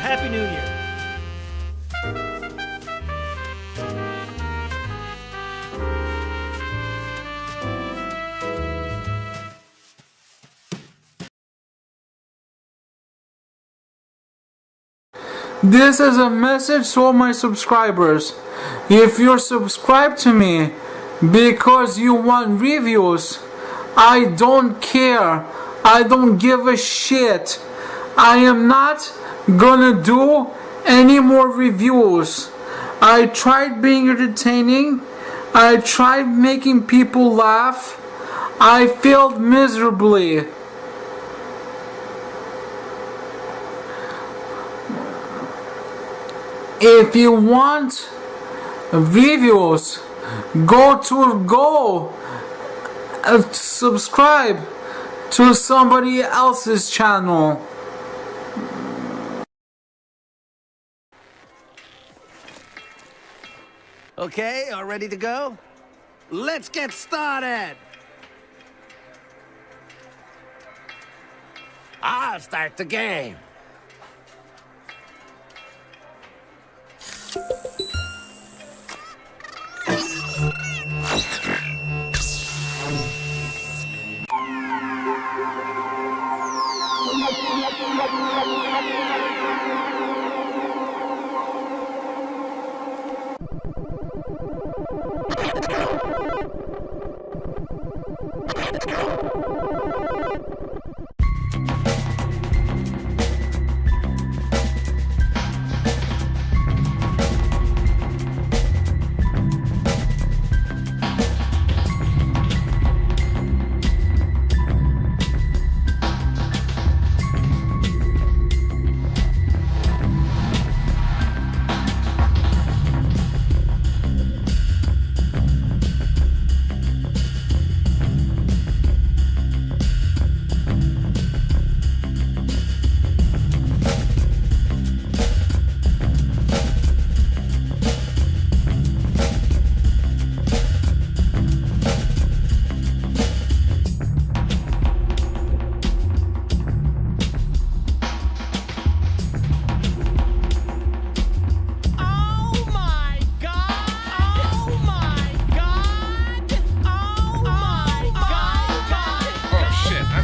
Happy New Year. This is a message to all my subscribers. If you're subscribed to me because you want reviews, I don't care. I don't give a shit. I am not gonna do any more reviews. I tried being entertaining. I tried making people laugh. I failed miserably. If you want reviews, go subscribe to somebody else's channel. Okay, all ready to go? Let's get started! I'll start the game.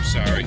Sorry.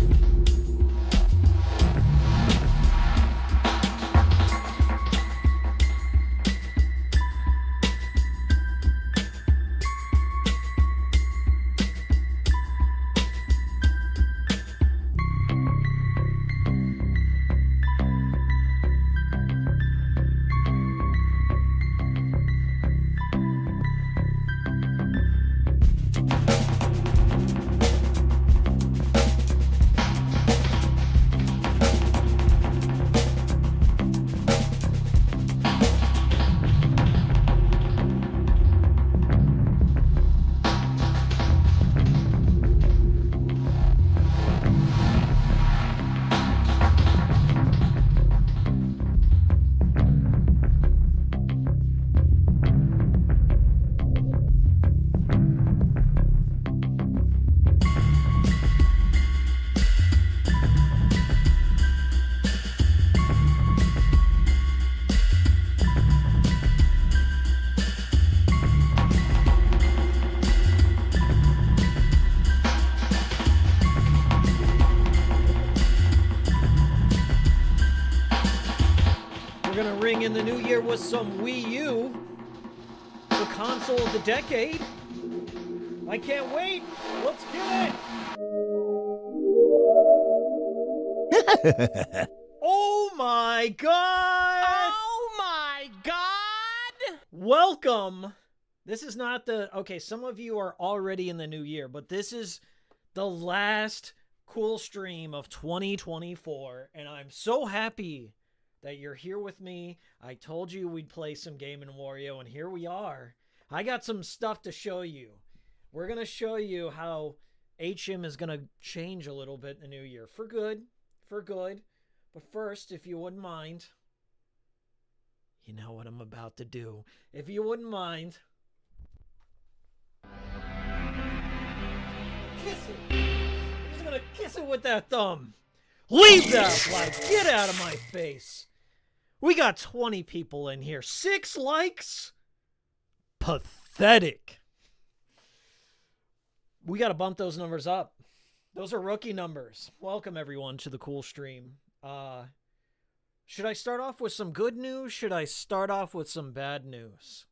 Gonna ring in the new year with some Wii U, the console of the decade. I can't wait. Let's get it. Oh my god! Oh my god! Welcome. This is not the... Okay, some of you are already in the new year, but this is the last cool stream of 2024, and I'm so happy that you're here with me. I told you we'd play some Game & Wario, and here we are. I got some stuff to show you. We're going to show you how HM is going to change a little bit in the new year. For good. For good. But first, if you wouldn't mind... You know what I'm about to do. If you wouldn't mind... Kiss it. I'm just going to kiss it with that thumb. Leave that like, get out of my face. We got 20 people in here. 6 likes? Pathetic. We got to bump those numbers up. Those are rookie numbers. Welcome, everyone, to the cool stream. Should I start off with some good news? Should I start off with some bad news?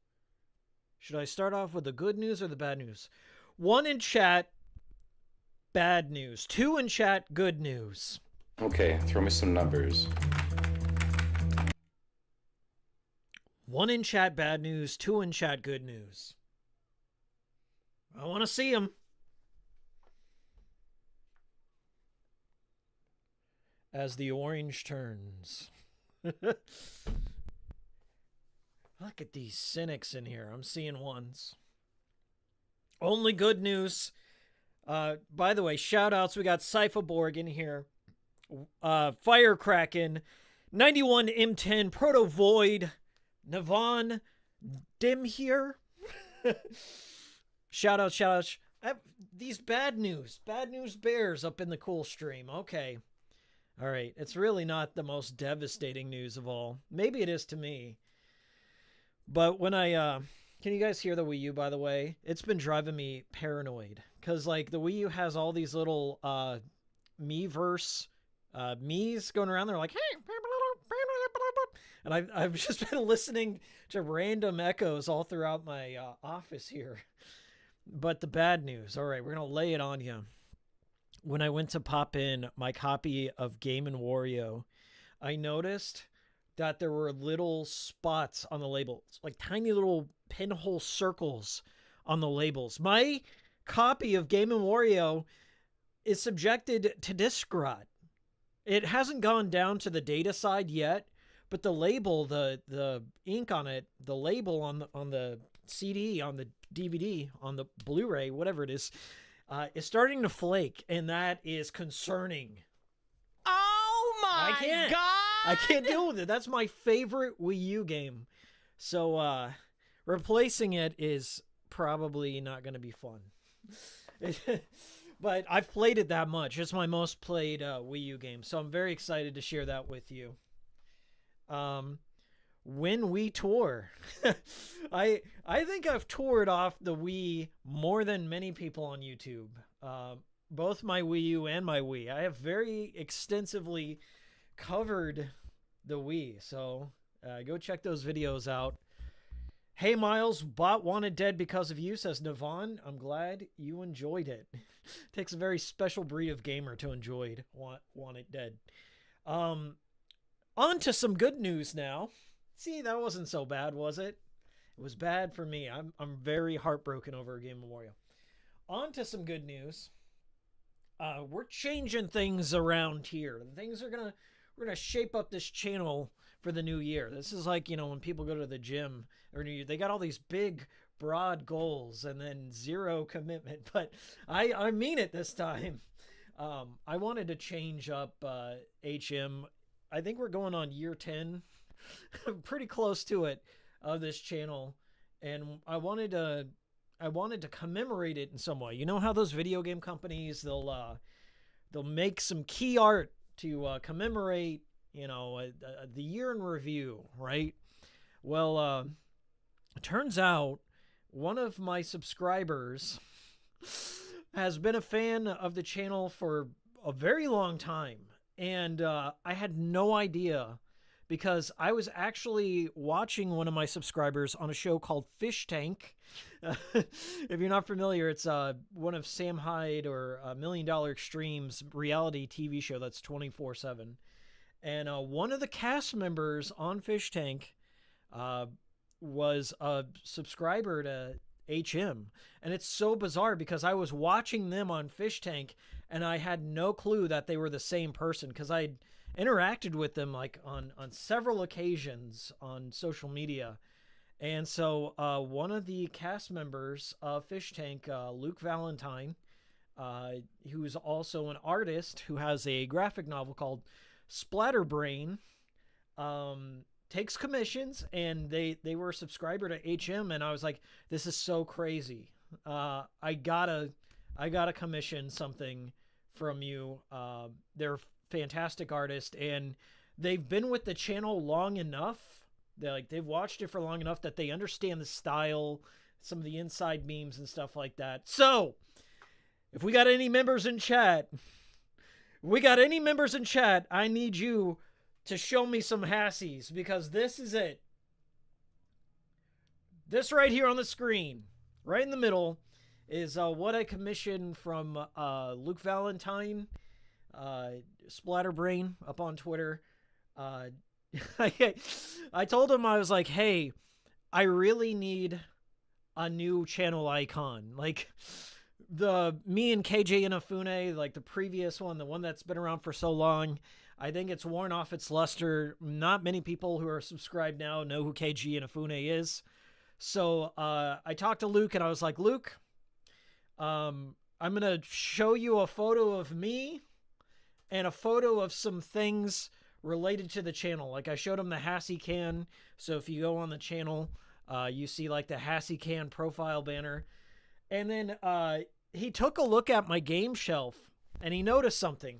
Should I start off with the good news or the bad news? 1 in chat, bad news. 2 in chat, good news. Okay, throw me some numbers. 1 in chat, bad news. 2 in chat, good news. I want to see them. As the orange turns. Look at these cynics in here. I'm seeing ones. Only good news. By the way, shout outs. We got Cypherborg in here. Firecracken. 91 M10. Proto Void. Navon. Dim here. Shout outs. These bad news. Bad news bears up in the cool stream. Okay. All right, it's really not the most devastating news of all. Maybe it is to me. But when can you guys hear the Wii U, by the way? It's been driving me paranoid. Because, like, the Wii U has all these little Miiverse Miis going around. They're like, hey. And I've just been listening to random echoes all throughout my office here. But the bad news. All right, we're going to lay it on you. When I went to pop in my copy of Game Wario, I noticed that there were little spots on the labels, like tiny little pinhole circles on the labels. My copy of Game Wario is subjected to disk rot. It hasn't gone down to the data side yet, but the label, the ink on it, the label on the CD, on the DVD, on the Blu-ray, whatever it is starting to flake, and that is concerning. Oh my God! I can't deal with it. That's my favorite Wii U game. So replacing it is probably not going to be fun. But I've played it that much. It's my most played Wii U game, so I'm very excited to share that with you. When we tour, I think I've toured off the Wii more than many people on YouTube. Both my Wii U and my Wii. I have very extensively covered the Wii, so go check those videos out. Hey Miles, bot Wanted Dead because of you, says Navon. I'm glad you enjoyed it. Takes a very special breed of gamer to enjoy Wanted Dead. On to some good news now. See, that wasn't so bad, was it? It was bad for me. I'm very heartbroken over a Game Wario. On to some good news. We're changing things around here. We're gonna shape up this channel for the new year. This is like, when people go to the gym or New Year, they got all these big, broad goals and then zero commitment. But I mean it this time. I wanted to change up HM. I think we're going on year 10. Pretty close to it of this channel, and I wanted to commemorate it in some way. You know how those video game companies, they'll make some key art to commemorate, the year in review, right? Well, it turns out one of my subscribers has been a fan of the channel for a very long time, and I had no idea, because I was actually watching one of my subscribers on a show called Fish Tank. If you're not familiar, it's one of Sam Hyde or $1 Million Extreme's reality TV show that's 24/7. And one of the cast members on Fish Tank was a subscriber to HM. And it's so bizarre because I was watching them on Fish Tank and I had no clue that they were the same person, because I'd interacted with them like on several occasions on social media. And so one of the cast members of Fish Tank, Luke Valentine, who's also an artist who has a graphic novel called Splatterbrain, takes commissions, and they were a subscriber to HM, and I was like, this is so crazy. I gotta commission something from you. They're fantastic artist, and they've been with the channel long enough. They've watched it for long enough that they understand the style, some of the inside memes and stuff like that. So, if we got any members in chat, I need you to show me some hassies, because this is it. This right here on the screen, right in the middle, is what I commissioned from Luke Valentine, Splatterbrain, up on Twitter. I told him, I was like, hey, I really need a new channel icon. Like, me and KJ Inafune, like the previous one, the one that's been around for so long, I think it's worn off its luster. Not many people who are subscribed now know who KJ Inafune is. So I talked to Luke, and I was like, Luke, I'm going to show you a photo of me and a photo of some things related to the channel. Like, I showed him the Hassie Can. So if you go on the channel, you see like the Hassie Can profile banner. And then he took a look at my game shelf, and he noticed something.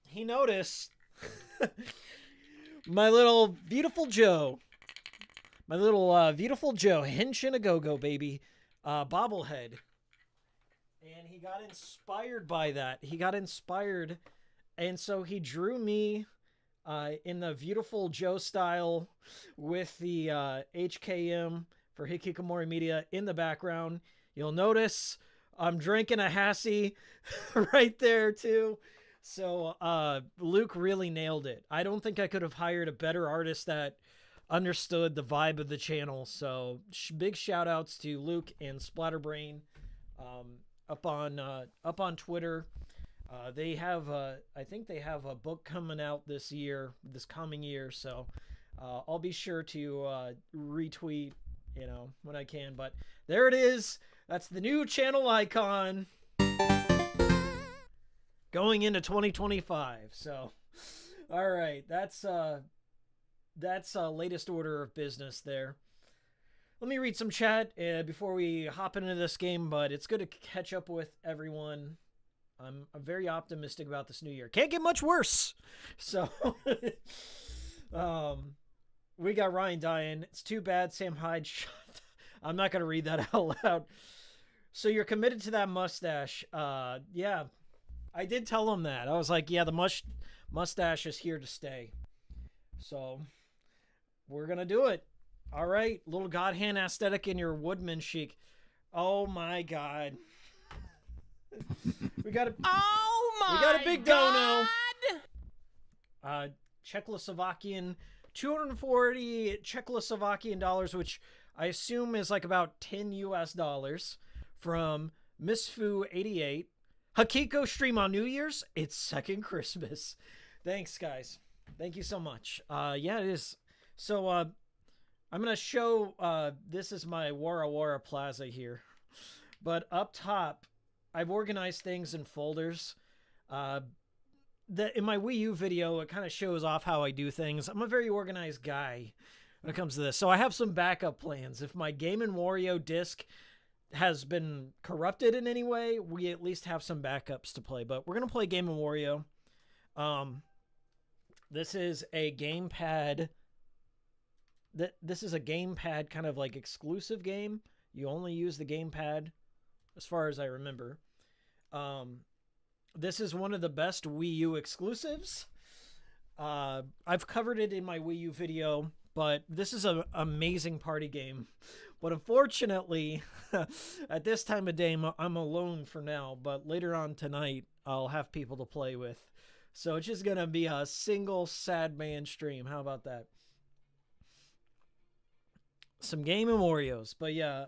He noticed my little beautiful Joe. My little beautiful Joe, Henshin a Go-Go, baby, bobblehead. And he got inspired by that. He got inspired, and so he drew me in the beautiful Joe style with the HKM for Hikikomori Media in the background. You'll notice I'm drinking a Hassie right there, too. So Luke really nailed it. I don't think I could have hired a better artist that understood the vibe of the channel. So big shout outs to Luke and Splatterbrain up on Twitter. They have I think they have a book coming out this coming year. So I'll be sure to retweet, when I can. But there it is. That's the new channel icon going into 2025. So all right, that's latest order of business there. Let me read some chat before we hop into this game, but it's good to catch up with everyone. I'm very optimistic about this new year. Can't get much worse. So, we got Ryan dying. It's too bad Sam Hyde shot. I'm not going to read that out loud. So you're committed to that mustache. Yeah, I did tell him that. I was like, yeah, the mustache is here to stay. So we're going to do it. All right. Little God hand aesthetic in your Woodman chic. Oh my God. We got a big dono. Czechoslovakian, 240 Czechoslovakian dollars, which I assume is like about 10 US dollars, from Misfu88. Hikiko stream on New Year's. It's second Christmas. Thanks, guys. Thank you so much. Yeah, it is. So, I'm going to show, this is my Wara Wara Plaza here. But up top, I've organized things in folders. In my Wii U video, it kind of shows off how I do things. I'm a very organized guy when it comes to this. So I have some backup plans. If my Game & Wario disc has been corrupted in any way, we at least have some backups to play. But we're going to play Game & Wario. This is a gamepad. This is a gamepad kind of like exclusive game. You only use the gamepad, as far as I remember. This is one of the best Wii U exclusives. I've covered it in my Wii U video, but this is an amazing party game. But unfortunately, at this time of day, I'm alone for now. But later on tonight, I'll have people to play with. So it's just going to be a single sad man stream. How about that? Some Game & Warios. But yeah,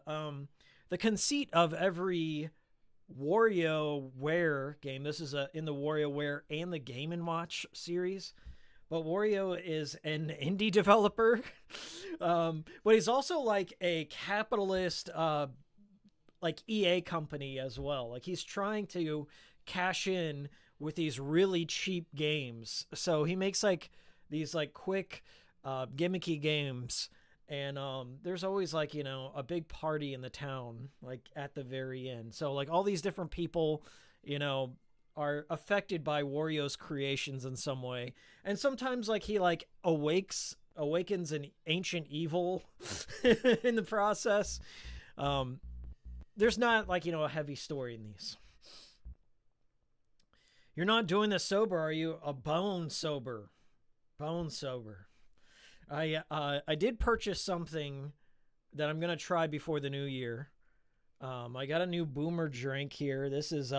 the conceit of every WarioWare game, this is in the WarioWare and the Game & Watch series, but Wario is an indie developer, but he's also like a capitalist, like EA company as well. Like, he's trying to cash in with these really cheap games. So he makes like these like quick, gimmicky games. And there's always like, a big party in the town, like at the very end. So like all these different people, are affected by Wario's creations in some way. And sometimes like he like awakens an ancient evil in the process. There's not like, you know, a heavy story in these. You're not doing this sober, are you? A bone sober. Bone sober. I did purchase something that I'm going to try before the new year. I got a new boomer drink here. This is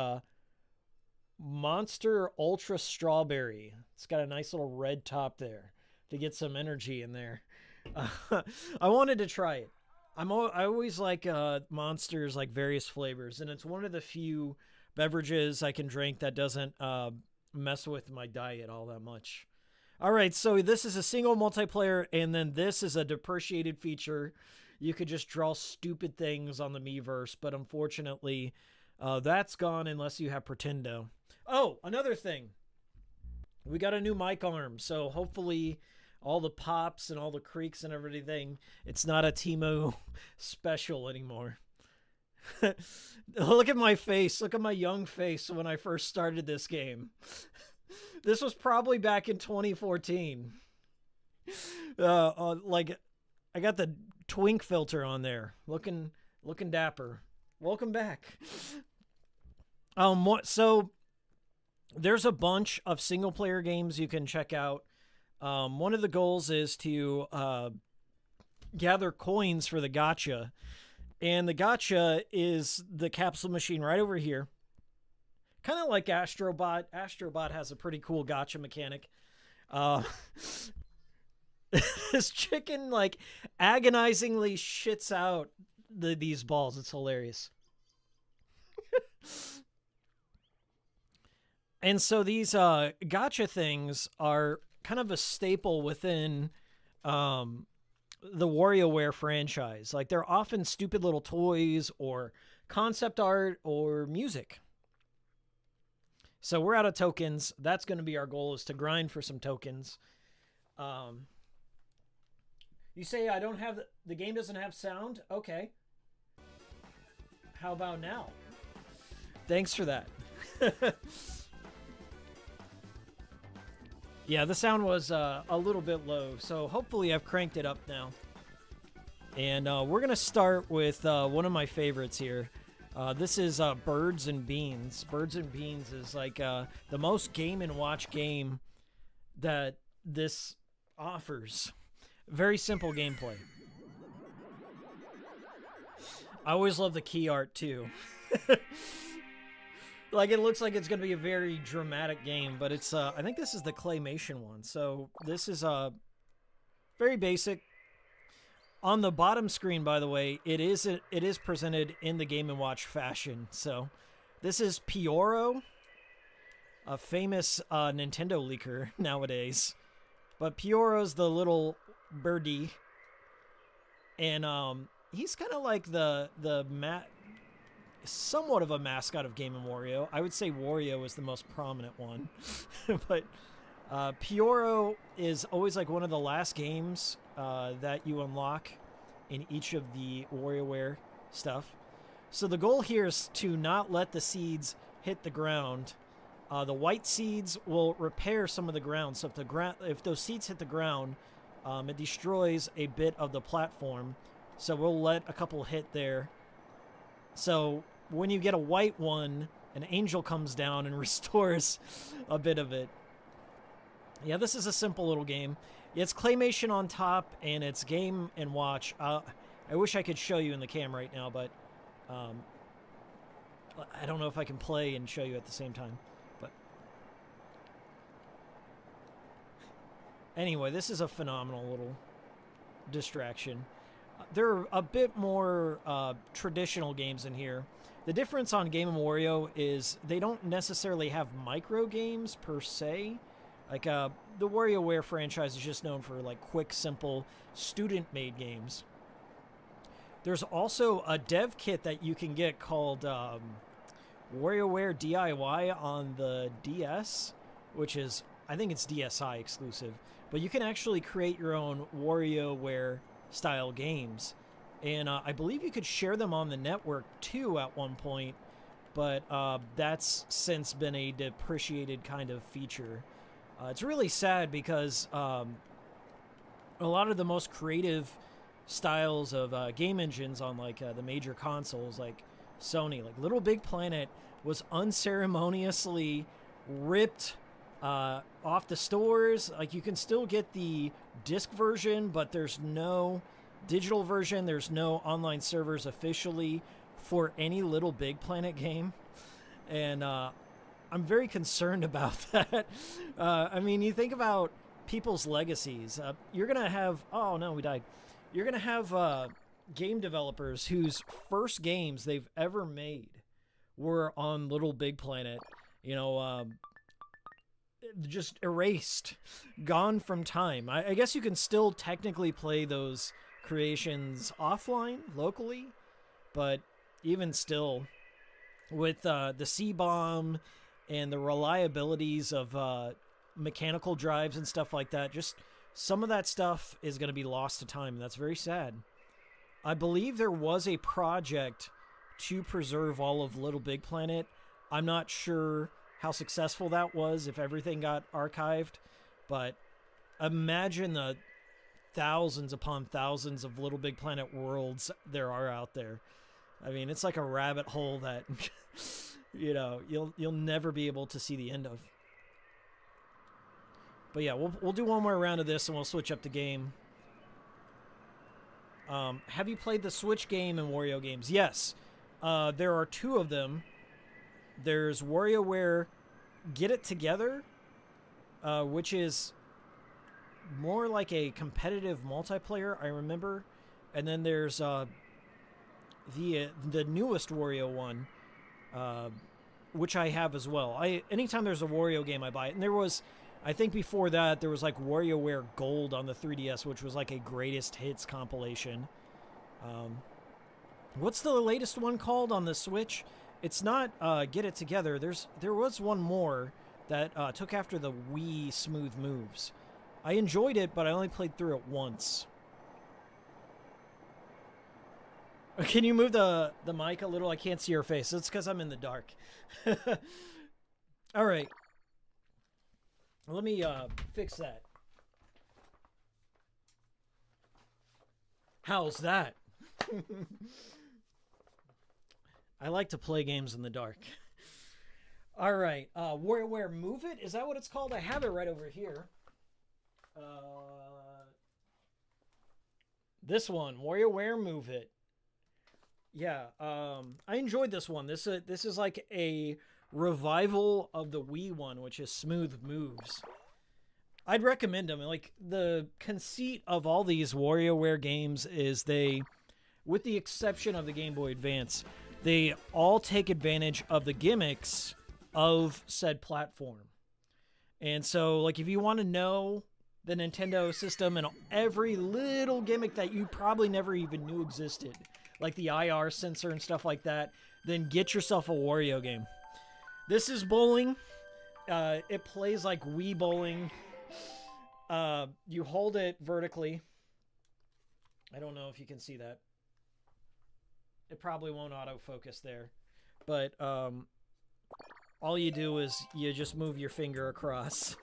Monster Ultra Strawberry. It's got a nice little red top there to get some energy in there. I wanted to try it. I always like Monsters, like various flavors, and it's one of the few beverages I can drink that doesn't mess with my diet all that much. All right, so this is a single multiplayer, and then this is a depreciated feature. You could just draw stupid things on the Miiverse, but unfortunately, that's gone unless you have Pretendo. Oh, another thing. We got a new mic arm, so hopefully all the pops and all the creaks and everything, it's not a Timo special anymore. Look at my face. Look at my young face when I first started this game. This was probably back in 2014. Like, I got the twink filter on there. Looking dapper. Welcome back. So there's a bunch of single player games you can check out. One of the goals is to gather coins for the gacha. And the gacha is the capsule machine right over here. Kind of like Astrobot. Astrobot has a pretty cool gacha mechanic. This chicken, like, agonizingly shits out these balls. It's hilarious. And so these gacha things are kind of a staple within the WarioWare franchise. Like, they're often stupid little toys or concept art or music. So we're out of tokens. That's going to be our goal, is to grind for some tokens. You say I don't have the game doesn't have sound? Okay. How about now? Thanks for that. Yeah, the sound was a little bit low, so hopefully I've cranked it up now. And we're going to start with one of my favorites here. This is Birds and Beans. Birds and Beans is like the most Game & Watch game that this offers. Very simple gameplay. I always love the key art too. Like, it looks like it's going to be a very dramatic game, but it's I think this is the claymation one. So this is very basic. On the bottom screen, by the way, it is presented in the Game & Watch fashion. So this is Pioro, a famous Nintendo leaker nowadays. But Pioro's the little birdie, and he's kind of like somewhat of a mascot of Game & Wario. I would say Wario is the most prominent one. But Pioro is always like one of the last games that you unlock in each of the WarioWare stuff. So the goal here is to not let the seeds hit the ground. The white seeds will repair some of the ground. So if those seeds hit the ground, it destroys a bit of the platform. So we'll let a couple hit there. So when you get a white one, an angel comes down and restores a bit of it. Yeah, this is a simple little game. It's claymation on top, and it's Game & Watch. I wish I could show you in the cam right now, but I don't know if I can play and show you at the same time. But anyway, this is a phenomenal little distraction. There are a bit more traditional games in here. The difference on Game & Wario is they don't necessarily have micro games per se. Like the WarioWare franchise is just known for like quick, simple, student-made games. There's also a dev kit that you can get called WarioWare DIY on the DS, which is, I think it's DSi exclusive. But you can actually create your own WarioWare style games, and I believe you could share them on the network too at one point. but that's since been a depreciated kind of feature. It's really sad because a lot of the most creative styles of game engines on like the major consoles like Sony, like Little Big Planet, was unceremoniously ripped off the stores. Like, you can still get the disc version, but there's no digital version. There's no online servers officially for any Little Big Planet game. And I'm very concerned about that. I mean, you think about people's legacies. You're going to have... Oh, no, we died. You're going to have game developers whose first games they've ever made were on Little Big Planet. You know, just erased, gone from time. I guess you can still technically play those creations offline, locally, but even still, with the C-bomb and the reliabilities of mechanical drives and stuff like that, just some of that stuff is going to be lost to time, and that's very sad. I believe there was a project to preserve all of Little Big Planet. I'm not sure how successful that was, if everything got archived, but imagine the thousands upon thousands of Little Big Planet worlds there are out there. I mean, it's like a rabbit hole that you know, you'll never be able to see the end of. But yeah, we'll do one more round of this and we'll switch up the game. Have you played the Switch game and Wario games? Yes. There are two of them. There's WarioWare Get It Together, which is more like a competitive multiplayer, I remember. And then there's the newest Wario one, which I have as well. Anytime there's a Wario game, I buy it. And there was, I think before that, there was like WarioWare Gold on the 3DS, which was like a greatest hits compilation. What's the latest one called on the Switch? It's not Get It Together. There was one more that took after the Wii Smooth Moves. I enjoyed it, but I only played through it once. Can you move the mic a little? I can't see your face. It's because I'm in the dark. All right. Let me fix that. How's that? I like to play games in the dark. All right. WarioWare Move It? Is that what it's called? I have it right over here. This one. WarioWare Move It. Yeah. I enjoyed this one. This is like a revival of the Wii one, which is Smooth Moves. I'd recommend them. Like, the conceit of all these WarioWare games is they, with the exception of the Game Boy Advance, they all take advantage of the gimmicks of said platform. And so, like, if you want to know the Nintendo system and every little gimmick that you probably never even knew existed, like the IR sensor and stuff like that, then get yourself a Wario game. This is bowling. It plays like Wii bowling. You hold it vertically. I don't know if you can see that. It probably won't autofocus there. But all you do is you just move your finger across.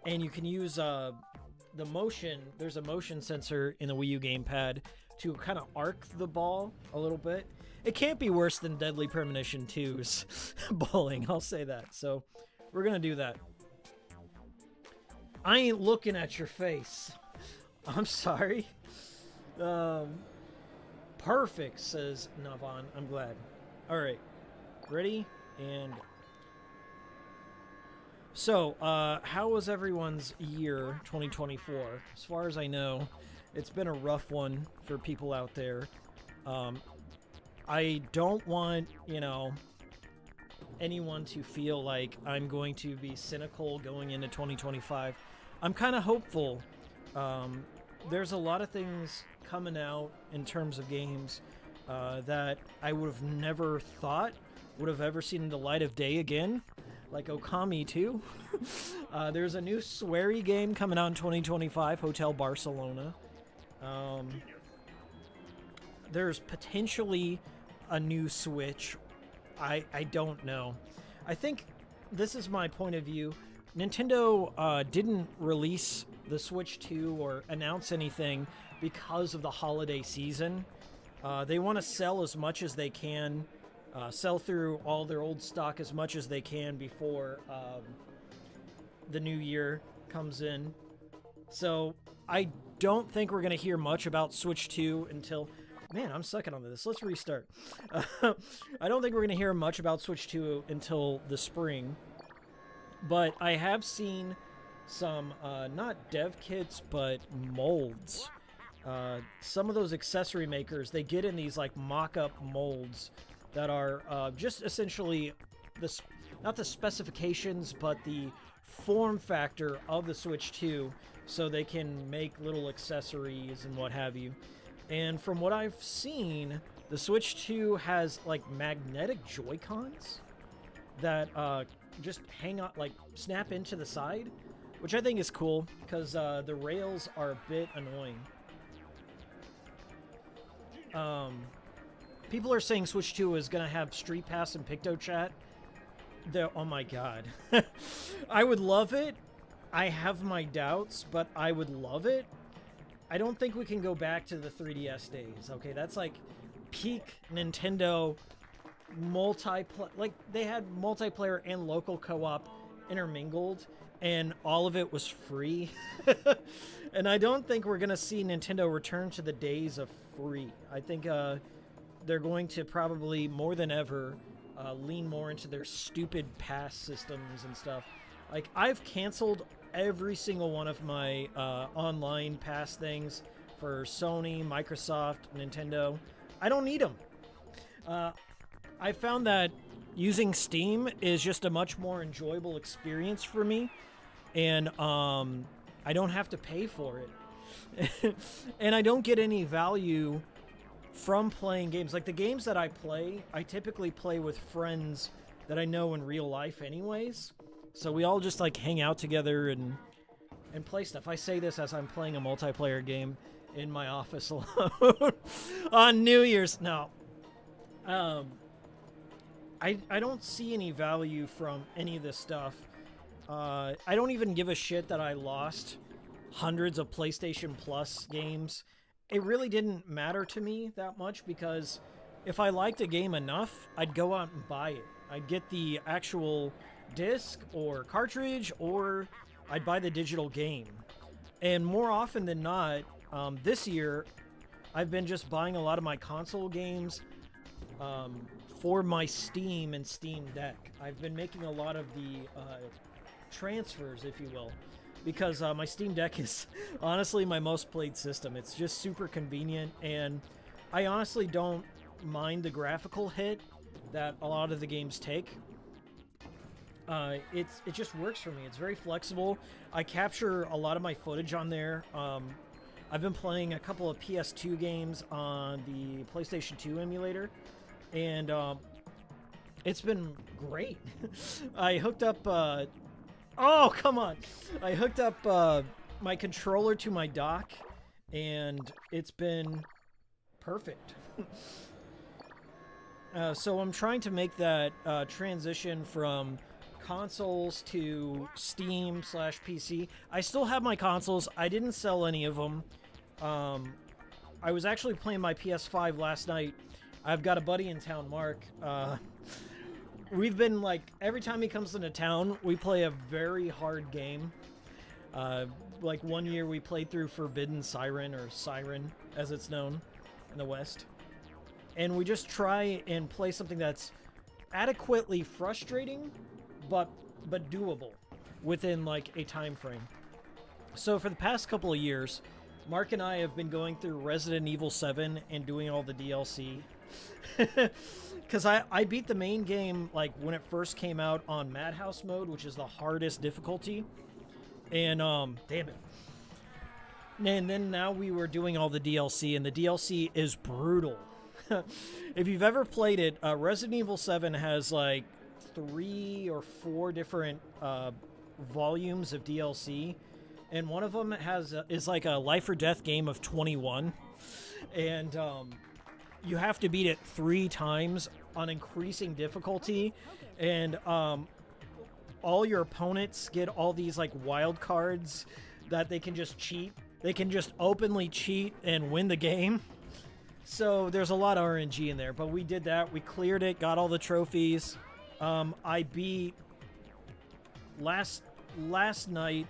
And you can use the motion. There's a motion sensor in the Wii U gamepad to kind of arc the ball a little bit. It can't be worse than Deadly Premonition 2's bowling, I'll say that. So we're going to do that. I ain't looking at your face. I'm sorry. Perfect, says Navan. I'm glad. All right. Ready? And go. So, how was everyone's year, 2024? As far as I know, it's been a rough one for people out there. I don't want, anyone to feel like I'm going to be cynical going into 2025. I'm kind of hopeful. There's a lot of things coming out in terms of games that I would have never thought would have ever seen the light of day again, like Okami 2. There's a new sweary game coming out in 2025, Hotel Barcelona. There's potentially a new Switch I don't know. I think this is my point of view. Nintendo didn't release the Switch 2 or announce anything because of the holiday season. They want to sell as much as they can, sell through all their old stock as much as they can before the new year comes in. So I don't think we're going to hear much about Switch 2 until... Man, I'm sucking on this. Let's restart. I don't think we're going to hear much about Switch 2 until the spring. But I have seen some, not dev kits, but molds. Some of those accessory makers, they get in these, like, mock-up molds that are just essentially, not the specifications, but the form factor of the Switch 2, so they can make little accessories and what have you. And from what I've seen, the Switch 2 has, like, magnetic Joy-Cons that just hang on, like, snap into the side, which I think is cool, because the rails are a bit annoying. People are saying Switch 2 is going to have Street Pass and PictoChat. Oh my god. I would love it. I have my doubts, but I would love it. I don't think we can go back to the 3DS days, okay? That's like peak Nintendo multiplayer. Like, they had multiplayer and local co-op intermingled, and all of it was free. And I don't think we're going to see Nintendo return to the days of free. I think they're going to probably, more than ever, lean more into their stupid pass systems and stuff. Like, I've canceled every single one of my online pass things for Sony, Microsoft, Nintendo. I don't need them. I found that using Steam is just a much more enjoyable experience for me, and I don't have to pay for it. And I don't get any value from playing games. Like, the games that I play, I typically play with friends that I know in real life anyways. So we all just, like, hang out together and play stuff. I say this as I'm playing a multiplayer game in my office alone on New Year's. No. I don't see any value from any of this stuff. I don't even give a shit that I lost hundreds of PlayStation Plus games. It really didn't matter to me that much, because if I liked a game enough, I'd go out and buy it. I'd get the actual disc or cartridge, or I'd buy the digital game. And more often than not, this year, I've been just buying a lot of my console games for my Steam and Steam Deck. I've been making a lot of the transfers, if you will, because my Steam Deck is honestly my most played system. It's just super convenient, and I honestly don't mind the graphical hit that a lot of the games take. It just works for me. It's very flexible. I capture a lot of my footage on there. I've been playing a couple of PS2 games on the PlayStation 2 emulator, and it's been great. I hooked up... oh, come on! I hooked up my controller to my dock, and it's been perfect. So I'm trying to make that transition from consoles to Steam/PC. I still have my consoles. I didn't sell any of them. I was actually playing my PS5 last night. I've got a buddy in town, Mark. We've been, like, every time he comes into town, we play a very hard game. Like, one year we played through Forbidden Siren, or Siren, as it's known in the West. And we just try and play something that's adequately frustrating, but doable within, like, a time frame. So for the past couple of years, Mark and I have been going through Resident Evil 7 and doing all the DLC. Because I beat the main game, like, when it first came out on Madhouse mode, which is the hardest difficulty. And, damn it. And then now we were doing all the DLC, and the DLC is brutal. If you've ever played it, Resident Evil 7 has, like, 3 or 4 different volumes of DLC, and one of them is like a life or death game of 21, and you have to beat it 3 times on increasing difficulty, and all your opponents get all these like wild cards that they can just cheat. They can just openly cheat and win the game. So there's a lot of RNG in there, but we did that. We cleared it, got all the trophies. I beat last night.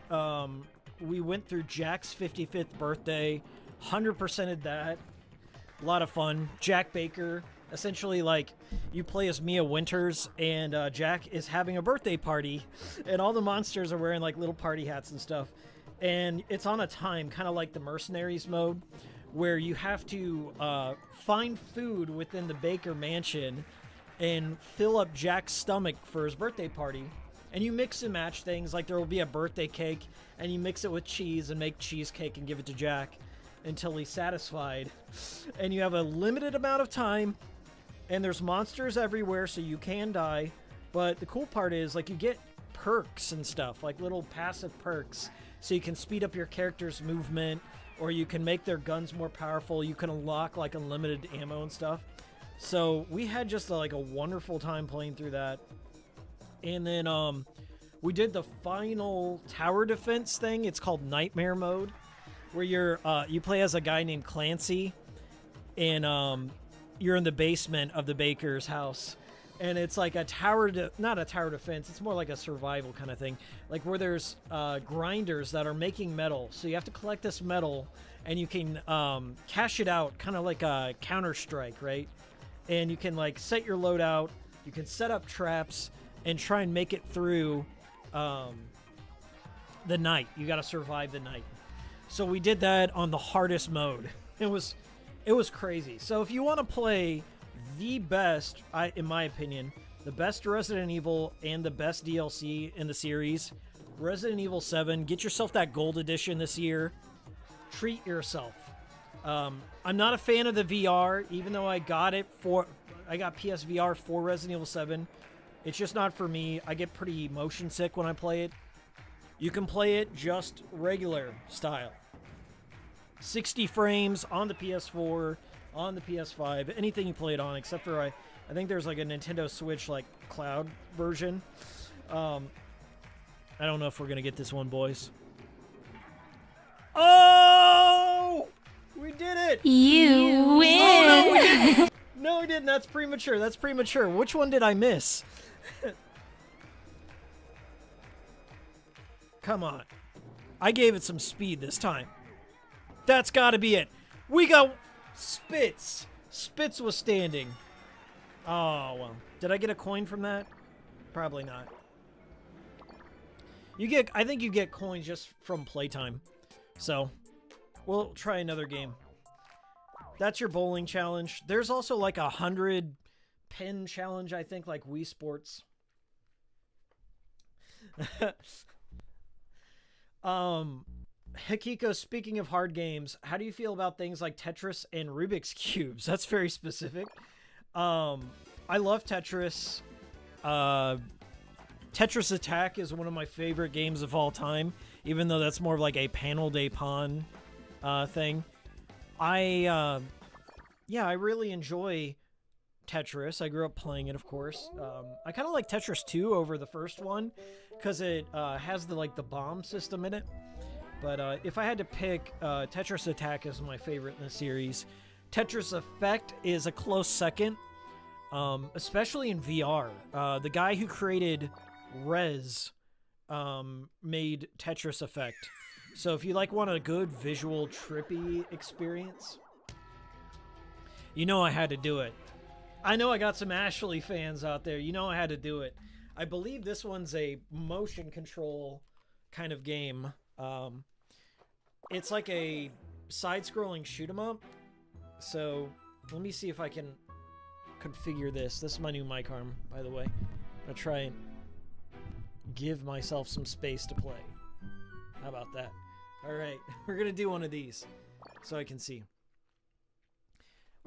We went through Jack's 55th birthday, 100%ed that. A lot of fun. Jack Baker, essentially, like, you play as Mia Winters, and Jack is having a birthday party, and all the monsters are wearing like little party hats and stuff. And it's on a time, kind of like the Mercenaries mode, where you have to find food within the Baker mansion and fill up Jack's stomach for his birthday party. And you mix and match things, like there will be a birthday cake, and you mix it with cheese and make cheesecake and give it to Jack until he's satisfied. And you have a limited amount of time, and there's monsters everywhere, so you can die. But the cool part is, like, you get perks and stuff, like little passive perks, so you can speed up your character's movement, or you can make their guns more powerful. You can unlock like unlimited ammo and stuff. So we had just like a wonderful time playing through that. And then we did the final tower defense thing. It's called Nightmare Mode, where you play as a guy named Clancy, and you're in the basement of the Baker's house. And it's like a not a tower defense, it's more like a survival kind of thing. Like where there's grinders that are making metal. So you have to collect this metal, and you can cash it out, kind of like a Counter-Strike, right? And you can like set your loadout, you can set up traps, and try and make it through the night. You got to survive the night. So we did that on the hardest mode. It was crazy. So if you want to play the best, in my opinion, the best Resident Evil and the best DLC in the series, Resident Evil 7, get yourself that gold edition this year. Treat yourself. I'm not a fan of the VR, even though I got PSVR for Resident Evil 7. It's just not for me. I get pretty motion sick when I play it. You can play it just regular style. 60 frames on the PS4, on the PS5, anything you play it on, except for I think there's like a Nintendo Switch like cloud version. I don't know if we're gonna get this one, boys. Oh, we did it! You win! Oh, no, we didn't. No, we didn't. That's premature. That's premature. Which one did I miss? Come on. I gave it some speed this time. That's gotta be it. We got Spitz. Spitz was standing. Oh, well. Did I get a coin from that? Probably not. I think you get coins just from playtime. So, we'll try another game. That's your bowling challenge. There's also like 100 pin challenge, I think, like Wii Sports. Hikiko, speaking of hard games, how do you feel about things like Tetris and Rubik's Cubes? That's very specific. I love Tetris. Tetris Attack is one of my favorite games of all time, even though that's more of like a panel de pawn thing. I really enjoy Tetris. I grew up playing it, of course. I kind of like Tetris 2 over the first one because it has the bomb system in it. But if I had to pick, Tetris Attack is my favorite in the series. Tetris Effect is a close second, especially in VR. The guy who created Rez made Tetris Effect. So if you want a good visual trippy experience, you know I had to do it. I know I got some Ashley fans out there. You know I had to do it. I believe this one's a motion control kind of game. It's like a side-scrolling shoot-'em-up. So let me see if I can configure this. This is my new mic arm, by the way. I'm gonna try and give myself some space to play. How about that? All right, we're gonna do one of these so I can see.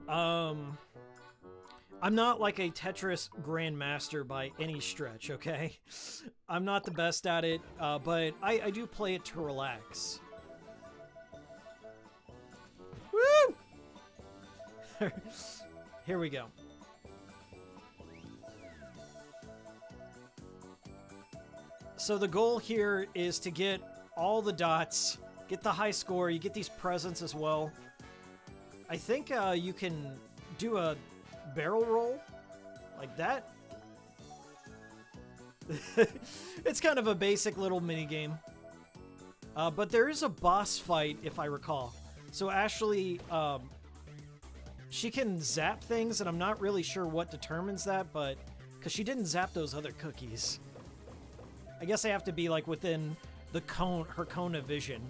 I'm not like a Tetris grandmaster by any stretch, okay? I'm not the best at it, but I do play it to relax. Woo! Here we go. So the goal here is to get all the dots, get the high score. You get these presents as well. I think you can do a barrel roll like that. It's kind of a basic little mini game. But there is a boss fight, if I recall. So Ashley, she can zap things, and I'm not really sure what determines that, but because she didn't zap those other cookies. I guess I have to be like within the cone, her cone of vision.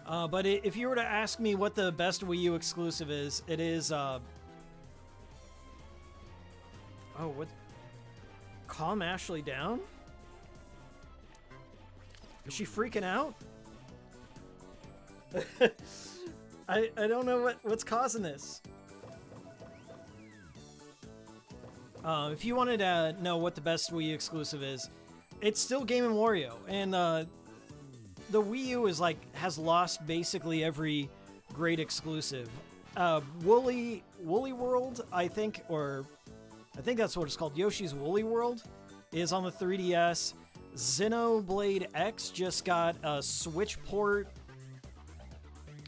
But if you were to ask me what the best Wii U exclusive is, it is, oh, what? Calm Ashley down? Is she freaking out? I don't know what's causing this. If you wanted to know what the best Wii U exclusive is, it's still Game & Wario, and the Wii U is has lost basically every great exclusive. Woolly World, I think that's what it's called. Yoshi's Woolly World is on the 3DS. Xenoblade X just got a Switch port.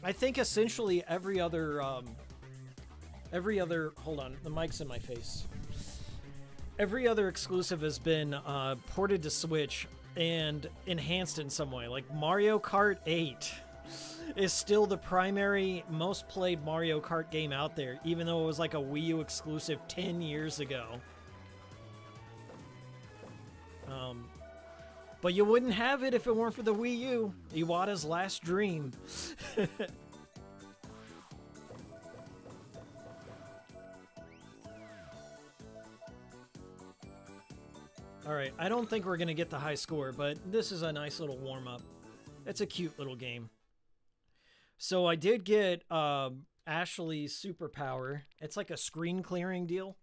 I think essentially every other, hold on, the mic's in my face. Every other exclusive has been ported to Switch and enhanced in some way. Like Mario Kart 8 is still the primary most played Mario Kart game out there, even though it was like a Wii U exclusive 10 years ago. But you wouldn't have it if it weren't for the Wii U. Iwata's last dream. Alright, I don't think we're going to get the high score, but this is a nice little warm-up. It's a cute little game. So I did get Ashley's superpower. It's like a screen clearing deal.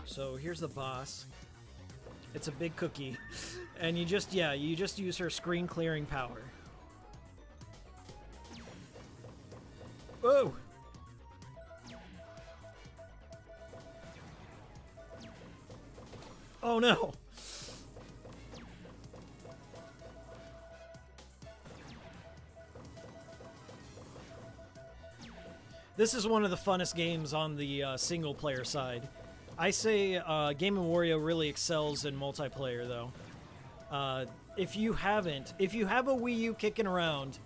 So here's the boss. It's a big cookie. And you just use her screen clearing power. Whoa! Oh no! This is one of the funnest games on the single player side. I say Game & Wario really excels in multiplayer though. If you have a Wii U kicking around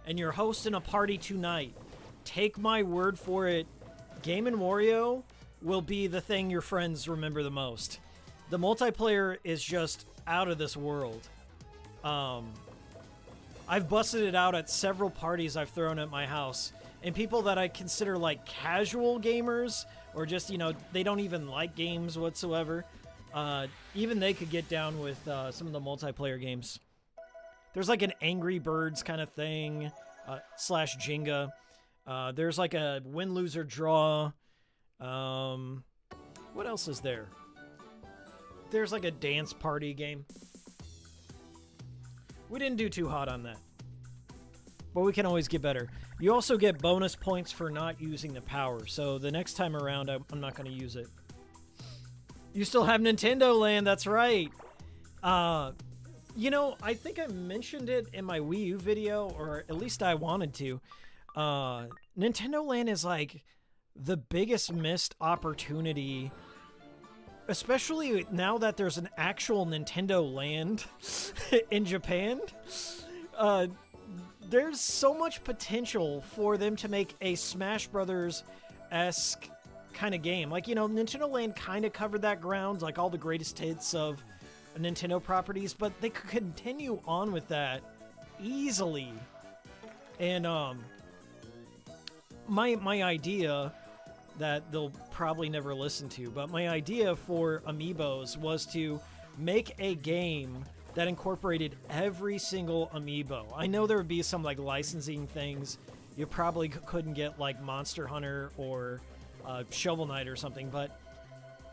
and you're hosting a party tonight, take my word for it, Game & Wario will be the thing your friends remember the most. The multiplayer is just out of this world. I've busted it out at several parties I've thrown at my house, and people that I consider like casual gamers, or just, you know, they don't even like games whatsoever, even they could get down with some of the multiplayer games. There's like an Angry Birds kind of thing, slash Jenga. There's like a win, lose, or draw. What else is there? There's like a dance party game. We didn't do too hot on that, but we can always get better. You also get bonus points for not using the power, so the next time around, I'm not going to use it. You still have Nintendo Land, that's right. You know, I think I mentioned it in my Wii U video, or at least I wanted to. Nintendo Land is like the biggest missed opportunity, especially now that there's an actual Nintendo Land in Japan. There's so much potential for them to make a Smash Brothers-esque kind of game. Like, you know, Nintendo Land kind of covered that ground, like all the greatest hits of Nintendo properties, but they could continue on with that easily. And my idea that they'll probably never listen to, but my idea for Amiibos was to make a game that incorporated every single amiibo. I know there would be some like licensing things. You probably couldn't get like Monster Hunter or Shovel Knight or something, but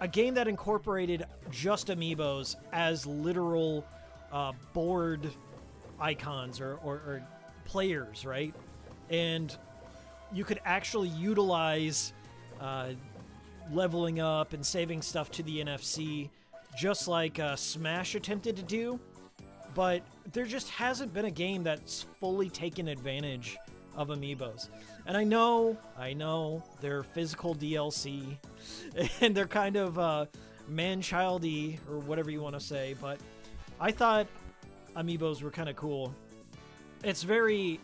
a game that incorporated just amiibos as literal board icons or players, right? And you could actually utilize leveling up and saving stuff to the NFC, just like Smash attempted to do. But there just hasn't been a game that's fully taken advantage of amiibos. And I know they're physical DLC, and they're kind of man-childy, or whatever you want to say, but I thought amiibos were kind of cool. It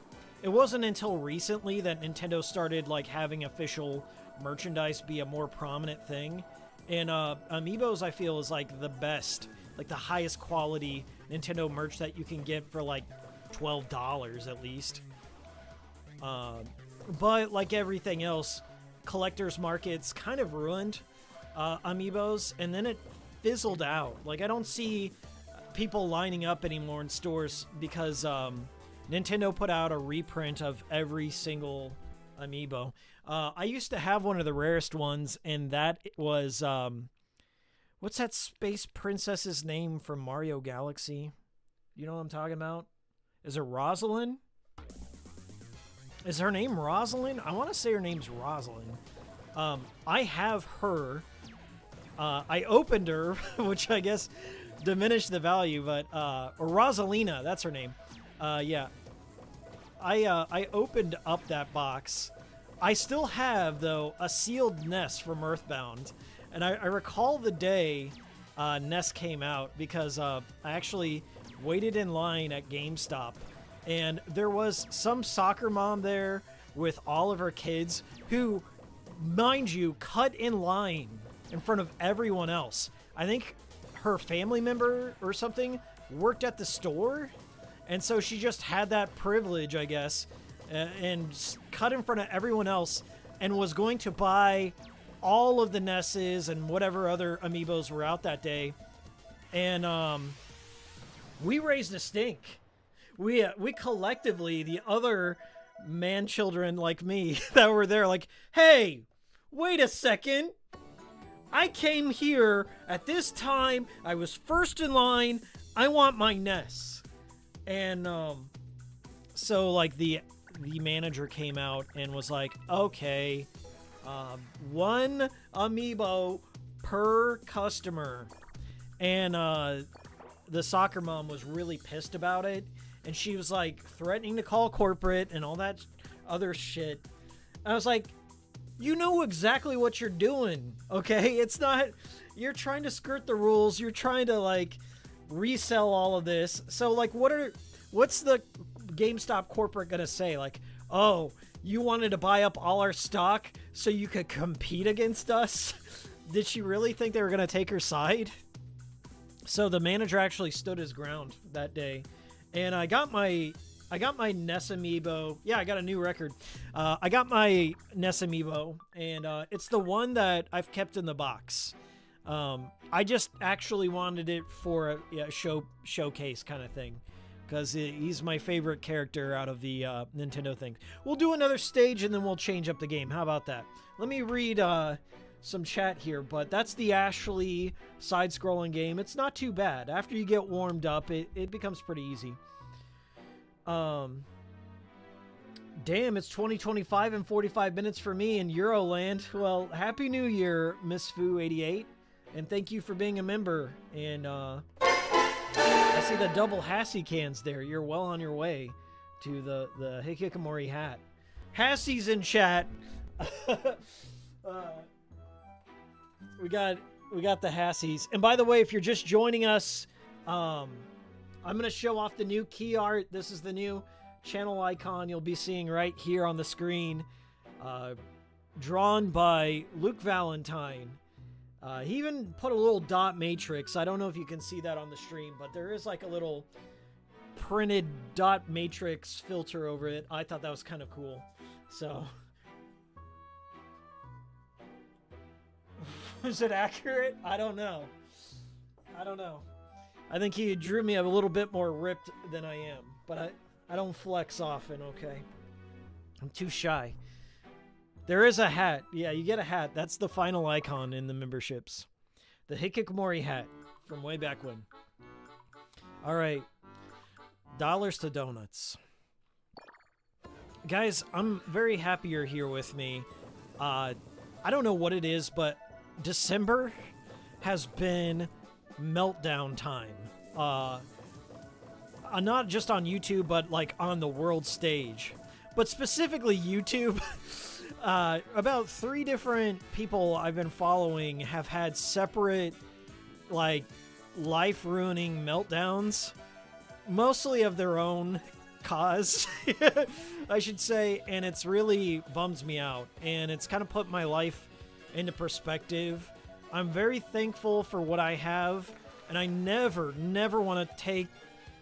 wasn't until recently that Nintendo started like having official merchandise be a more prominent thing, and amiibos I feel is like the best, like the highest quality Nintendo merch that you can get for like $12 at least. But like everything else, collectors markets kind of ruined amiibos, and then it fizzled out. Like I don't see people lining up anymore in stores because Nintendo put out a reprint of every single amiibo. I used to have one of the rarest ones, and that was what's that space princess's name from Mario Galaxy? You know what I'm talking about? Is it Rosalind? Is her name Rosalind? I want to say her name's Rosalind. I have her. I opened her, which I guess diminished the value, but or Rosalina, that's her name. Yeah. I opened up that box. I still have, though, a sealed NES from Earthbound. And I recall the day NES came out because I actually waited in line at GameStop. And there was some soccer mom there with all of her kids who, mind you, cut in line in front of everyone else. I think her family member or something worked at the store. And so she just had that privilege, I guess, and cut in front of everyone else and was going to buy all of the NESs and whatever other amiibos were out that day. And we raised a stink. We collectively, the other man-children like me that were there, like, hey, wait a second. I came here at this time. I was first in line. I want my NES. And so like the manager came out and was like, okay, one amiibo per customer. And the soccer mom was really pissed about it, and she was like threatening to call corporate and all that other shit. I was like, you know exactly what you're doing, okay? It's not, you're trying to skirt the rules, you're trying to like resell all of this. So like what's the GameStop corporate gonna say? Like, oh, you wanted to buy up all our stock so you could compete against us? Did she really think they were gonna take her side? So the manager actually stood his ground that day, and I got my NES amiibo. Yeah, I got a new record. I got my NES amiibo, and it's the one that I've kept in the box. I just actually wanted it for a showcase kind of thing, because he's my favorite character out of the Nintendo thing. We'll do another stage, and then we'll change up the game. How about that? Let me read some chat here, but that's the Ashley side-scrolling game. It's not too bad. After you get warmed up, it becomes pretty easy. Damn, it's 2025 and 45 minutes for me in Euroland. Well, Happy New Year, Miss Fu88, and thank you for being a member. And I see the double Hassie cans there. You're well on your way to the Hikikomori hat. Hassie's in chat. We got the Hassies. And by the way, if you're just joining us, I'm going to show off the new key art. This is the new channel icon you'll be seeing right here on the screen. Drawn by Luke Valentine. He even put a little dot matrix. I don't know if you can see that on the stream, but there is like a little printed dot matrix filter over it. I thought that was kind of cool. So... is it accurate? I don't know. I think he drew me a little bit more ripped than I am, but I don't flex often, okay? I'm too shy. There is a hat. Yeah, you get a hat. That's the final icon in the memberships. The Hikikomori hat from way back when. All right. Dollars to donuts. Guys, I'm very happy you're here with me. I don't know what it is, but December has been meltdown time. Not just on YouTube, but like on the world stage. But specifically YouTube, about 3 different people I've been following have had separate, like, life-ruining meltdowns. Mostly of their own cause, I should say, and it's really bums me out, and it's kind of put my life into perspective. I'm very thankful for what I have, and I never want to take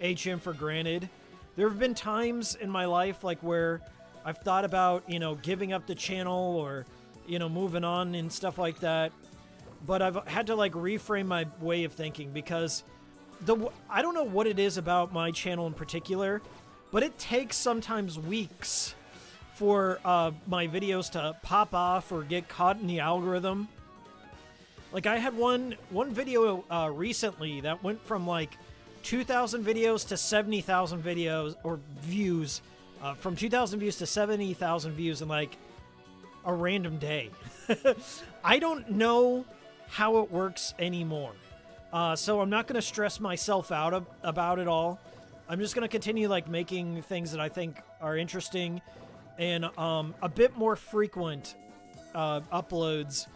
HM for granted. There have been times in my life, like, where I've thought about, you know, giving up the channel or, you know, moving on and stuff like that, but I've had to, like, reframe my way of thinking, because I don't know what it is about my channel in particular, but it takes sometimes weeks for my videos to pop off or get caught in the algorithm. Like, I had one video recently that went from like 2,000 videos to 70,000 videos or views, from 2,000 views to 70,000 views in like a random day. I don't know how it works anymore. So I'm not going to stress myself out about it all. I'm just going to continue, like, making things that I think are interesting and a bit more frequent uploads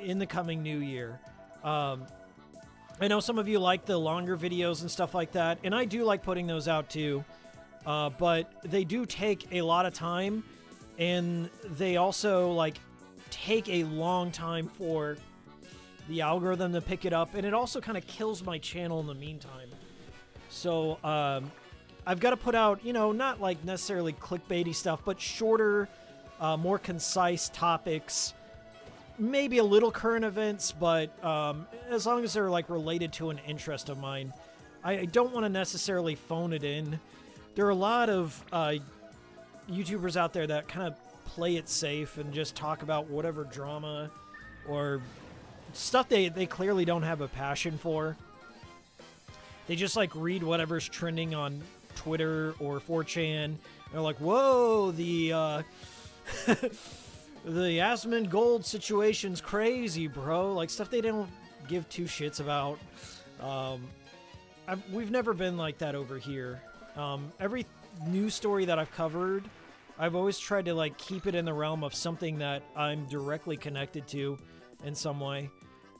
in the coming new year. I know some of you like the longer videos and stuff like that, and I do like putting those out too, but they do take a lot of time, and they also, like, take a long time for the algorithm to pick it up, and it also kind of kills my channel in the meantime. So I've got to put out, you know, not like necessarily clickbaity stuff, but shorter, more concise topics, maybe a little current events, but as long as they're, like, related to an interest of mine. I don't want to necessarily phone it in. There are a lot of YouTubers out there that kind of play it safe and just talk about whatever drama or stuff they clearly don't have a passion for. They just, like, read whatever's trending on Twitter or 4chan. And they're like, whoa, the the Asmund Gold situation's crazy, bro. Like, stuff they don't give 2 shits about. We've never been like that over here. Every news story that I've covered, I've always tried to, like, keep it in the realm of something that I'm directly connected to in some way.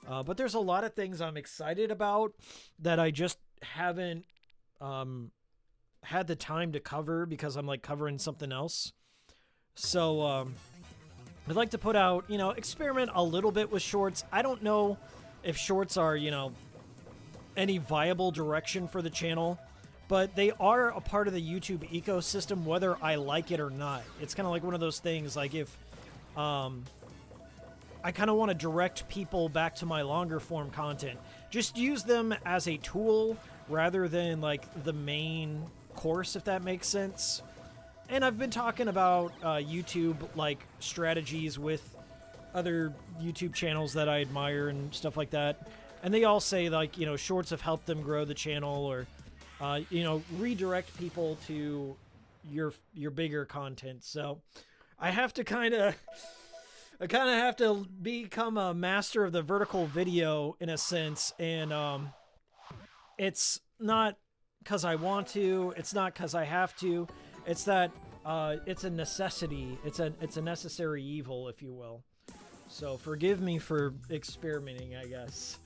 But there's a lot of things I'm excited about that I just haven't had the time to cover because I'm, like, covering something else. So I'd like to put out, you know, experiment a little bit with shorts. I don't know if shorts are, you know, any viable direction for the channel, but they are a part of the YouTube ecosystem whether I like it or not. It's kind of like one of those things, like, if I kind of want to direct people back to my longer form content. Just use them as a tool rather than, like, the main course, if that makes sense. And I've been talking about YouTube, like, strategies with other YouTube channels that I admire and stuff like that. And they all say, like, you know, shorts have helped them grow the channel or, you know, redirect people to your bigger content. So I have to kind of have to become a master of the vertical video in a sense, and it's not because I want to, it's not because I have to, it's that it's a necessity, it's a necessary evil, if you will. So forgive me for experimenting, I guess.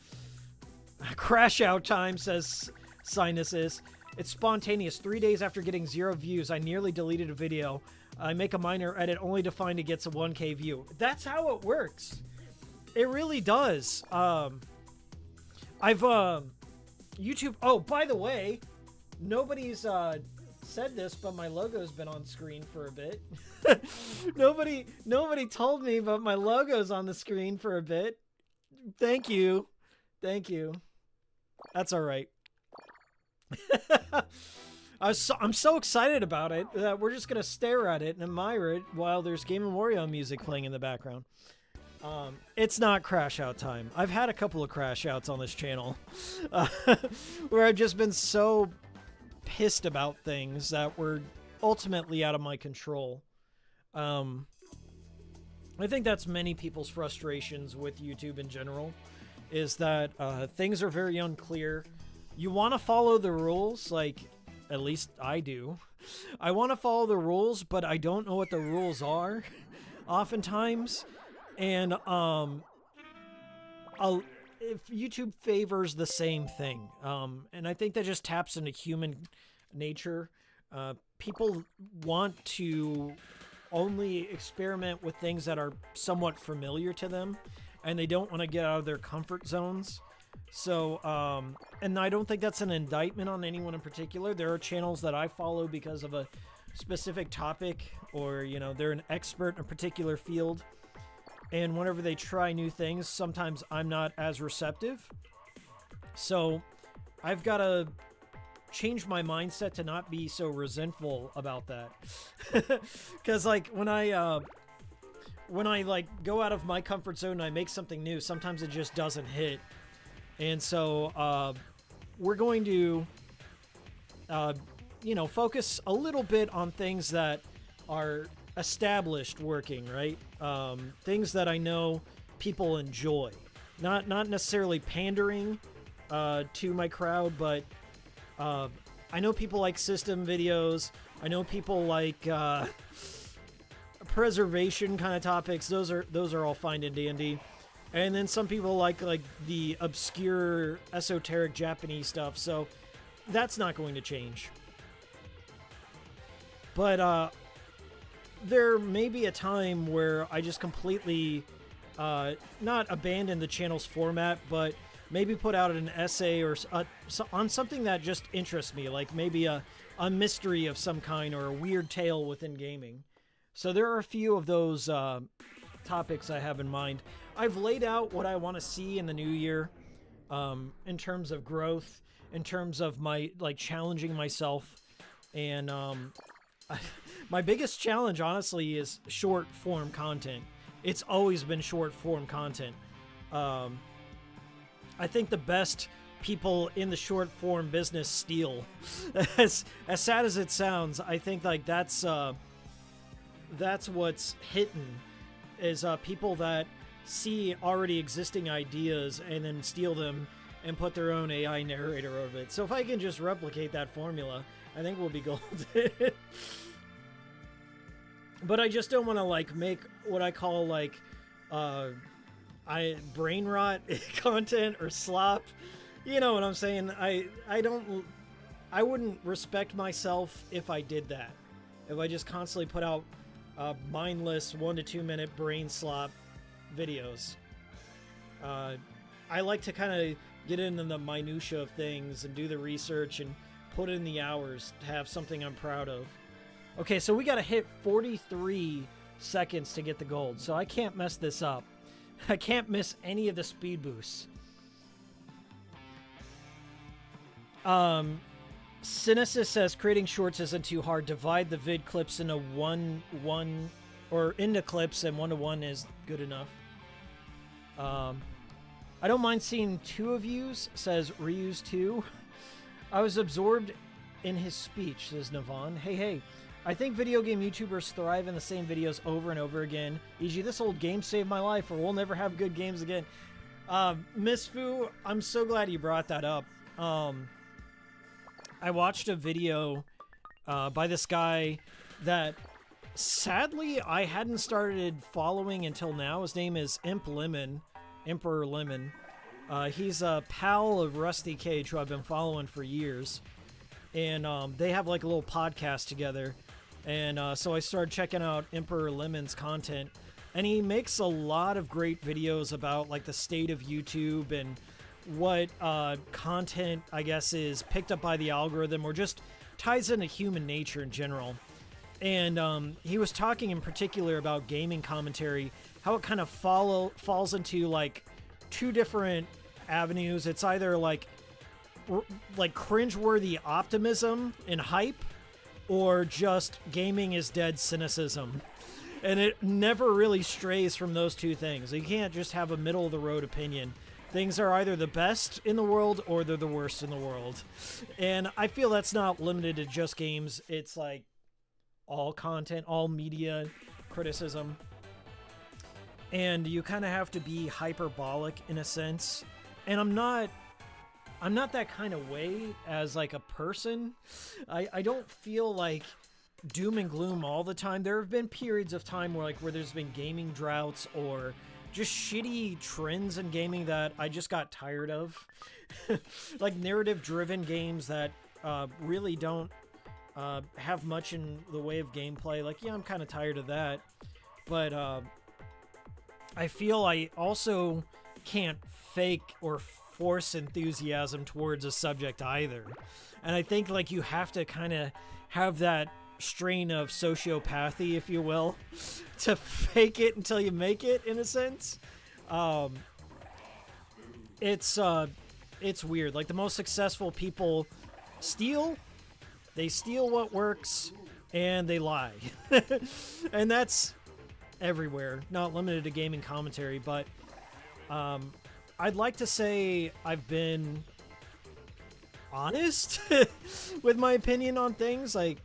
Crash out time, says Sinuses. It's spontaneous. 3 days after getting 0 views, I nearly deleted a video. I make a minor edit only to find it gets a 1K view. That's how it works. It really does. YouTube... Oh, by the way, nobody's said this, but my logo's been on screen for a bit. Nobody told me, but my logo's on the screen for a bit. Thank you. Thank you. That's all right. I'm so excited about it that we're just going to stare at it and admire it while there's Game Wario music playing in the background. It's not crash out time. I've had a couple of crash outs on this channel where I've just been so pissed about things that were ultimately out of my control. I think that's many people's frustrations with YouTube in general, is that things are very unclear. You want to follow the rules, like, at least I do. I want to follow the rules, but I don't know what the rules are, oftentimes. And if YouTube favors the same thing, and I think that just taps into human nature. People want to only experiment with things that are somewhat familiar to them, and they don't want to get out of their comfort zones. So, and I don't think that's an indictment on anyone in particular. There are channels that I follow because of a specific topic, or, you know, they're an expert in a particular field. And whenever they try new things, sometimes I'm not as receptive. So I've got to change my mindset to not be so resentful about that. Because, like, when I like go out of my comfort zone and I make something new, sometimes it just doesn't hit. And so we're going to, you know, focus a little bit on things that are established working, right? Things that I know people enjoy. Not necessarily pandering to my crowd, but I know people like system videos. I know people like preservation kind of topics. Those are all fine and dandy. And then some people like the obscure, esoteric Japanese stuff. So that's not going to change. But there may be a time where I just completely not abandon the channel's format, but maybe put out an essay or on something that just interests me, like maybe a mystery of some kind or a weird tale within gaming. So there are a few of those topics I have in mind. I've laid out what I want to see in the new year, in terms of growth, in terms of my, like, challenging myself. And my biggest challenge, honestly, is short form content. It's always been short form content. I think the best people in the short form business steal. As sad as it sounds, I think, like, that's what's hidden, is people that see already existing ideas and then steal them and put their own AI narrator over it. So if I can just replicate that formula, I think we'll be golden. But I just don't want to, like, make what I call, like, brain rot content or slop. You know what I'm saying? I wouldn't respect myself if I did that. If I just constantly put out mindless 1 to 2 minute brain slop videos. I like to kind of get into the minutia of things and do the research and put in the hours to have something I'm proud of. Okay, so we got to hit 43 seconds to get the gold, so I can't mess this up. I can't miss any of the speed boosts. Cynesis says creating shorts isn't too hard. Divide the vid clips into into clips, and 1-to-1 is good enough. I don't mind seeing 2 of yous, says Reuse 2. I was absorbed in his speech, says Navan. Hey. I think video game YouTubers thrive in the same videos over and over again. E.g., this old game saved my life, or we'll never have good games again. Miss Fu, I'm so glad you brought that up. I watched a video by this guy that, sadly, I hadn't started following until now. His name is Emperor Lemon. He's a pal of Rusty Cage, who I've been following for years. And they have, like, a little podcast together. And so I started checking out Emperor Lemon's content. And he makes a lot of great videos about, like, the state of YouTube and what content, I guess, is picked up by the algorithm, or just ties into human nature in general. And he was talking in particular about gaming commentary, how it kind of falls into, like, 2 different avenues. It's either like cringeworthy optimism and hype, or just gaming is dead cynicism. And it never really strays from those 2 things. You can't just have a middle of the road opinion. things are either the best in the world or they're the worst in the world. And I feel that's not limited to just games. It's like all content, all media criticism. And you kind of have to be hyperbolic in a sense. And I'm not that kind of way as like a person. I don't feel like doom and gloom all the time. There have been periods of time where there's been gaming droughts or just shitty trends in gaming that I just got tired of. Like narrative-driven games that really don't have much in the way of gameplay. Like, yeah, I'm kind of tired of that. But I feel I also can't fake or force enthusiasm towards a subject either. And I think, like, you have to kind of have that strain of sociopathy, if you will, to fake it until you make it, in a sense. It's weird. Like, the most successful people steal what works, and they lie. And that's everywhere, not limited to gaming commentary, but I'd like to say I've been honest with my opinion on things. Like,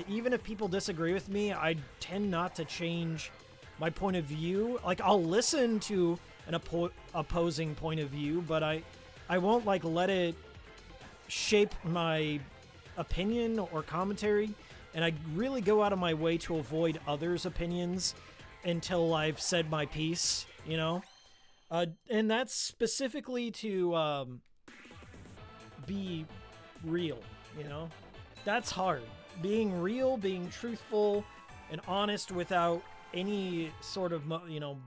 even if people disagree with me, I tend not to change my point of view. Like, I'll listen to an opposing point of view, but I won't, like, let it shape my opinion or commentary, and I really go out of my way to avoid others' opinions until I've said my piece, you know? And that's specifically to be real, you know? That's hard. Being real, being truthful, and honest without any sort of,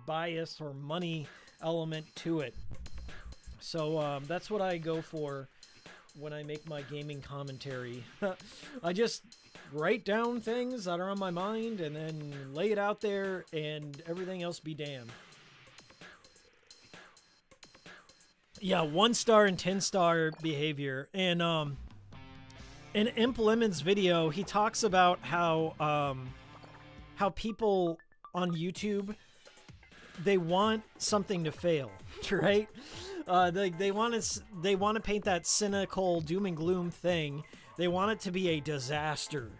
bias or money element to it. So that's what I go for when I make my gaming commentary. I just write down things that are on my mind and then lay it out there, and everything else be damned. Yeah, 1-star and 10-star behavior. And in Imp Lemon's video, he talks about how people on YouTube, they want something to fail, right? They want to paint that cynical doom and gloom thing. They want it to be a disaster.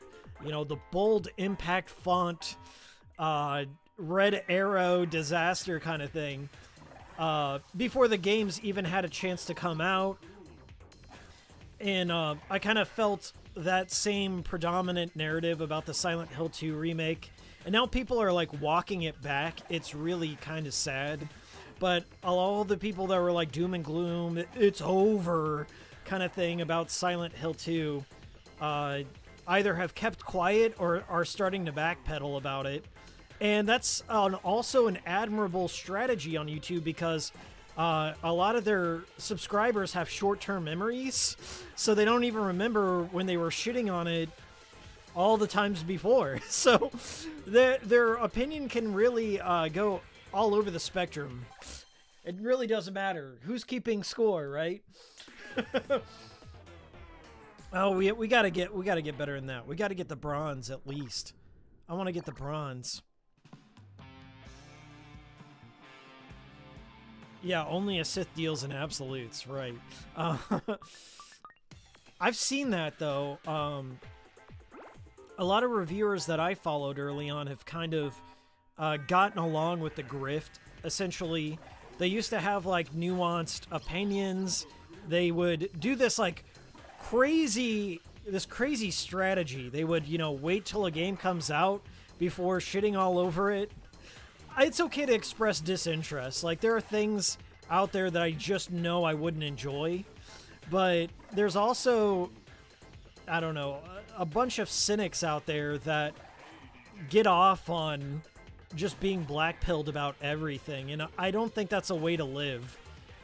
You know, the bold impact font, red arrow disaster kind of thing. Before the games even had a chance to come out. And I kind of felt that same predominant narrative about the Silent Hill 2 remake. And now people are, like, walking it back. It's really kind of sad. But all the people that were, like, doom and gloom, it's over kind of thing about Silent Hill 2, either have kept quiet or are starting to backpedal about it. And that's also an admirable strategy on YouTube, because a lot of their subscribers have short-term memories, so they don't even remember when they were shitting on it all the times before. So their opinion can really go all over the spectrum. It really doesn't matter who's keeping score, right? Oh, we gotta get better than that. We gotta get the bronze at least. I want to get the bronze. Yeah, only a Sith deals in absolutes, right? I've seen that though. A lot of reviewers that I followed early on have kind of gotten along with the grift. Essentially, they used to have like nuanced opinions. They would do this like crazy strategy. They would, wait till a game comes out before shitting all over it. It's okay to express disinterest. Like, there are things out there that I just know I wouldn't enjoy. But there's also, I don't know, a bunch of cynics out there that get off on just being black-pilled about everything. And I don't think that's a way to live.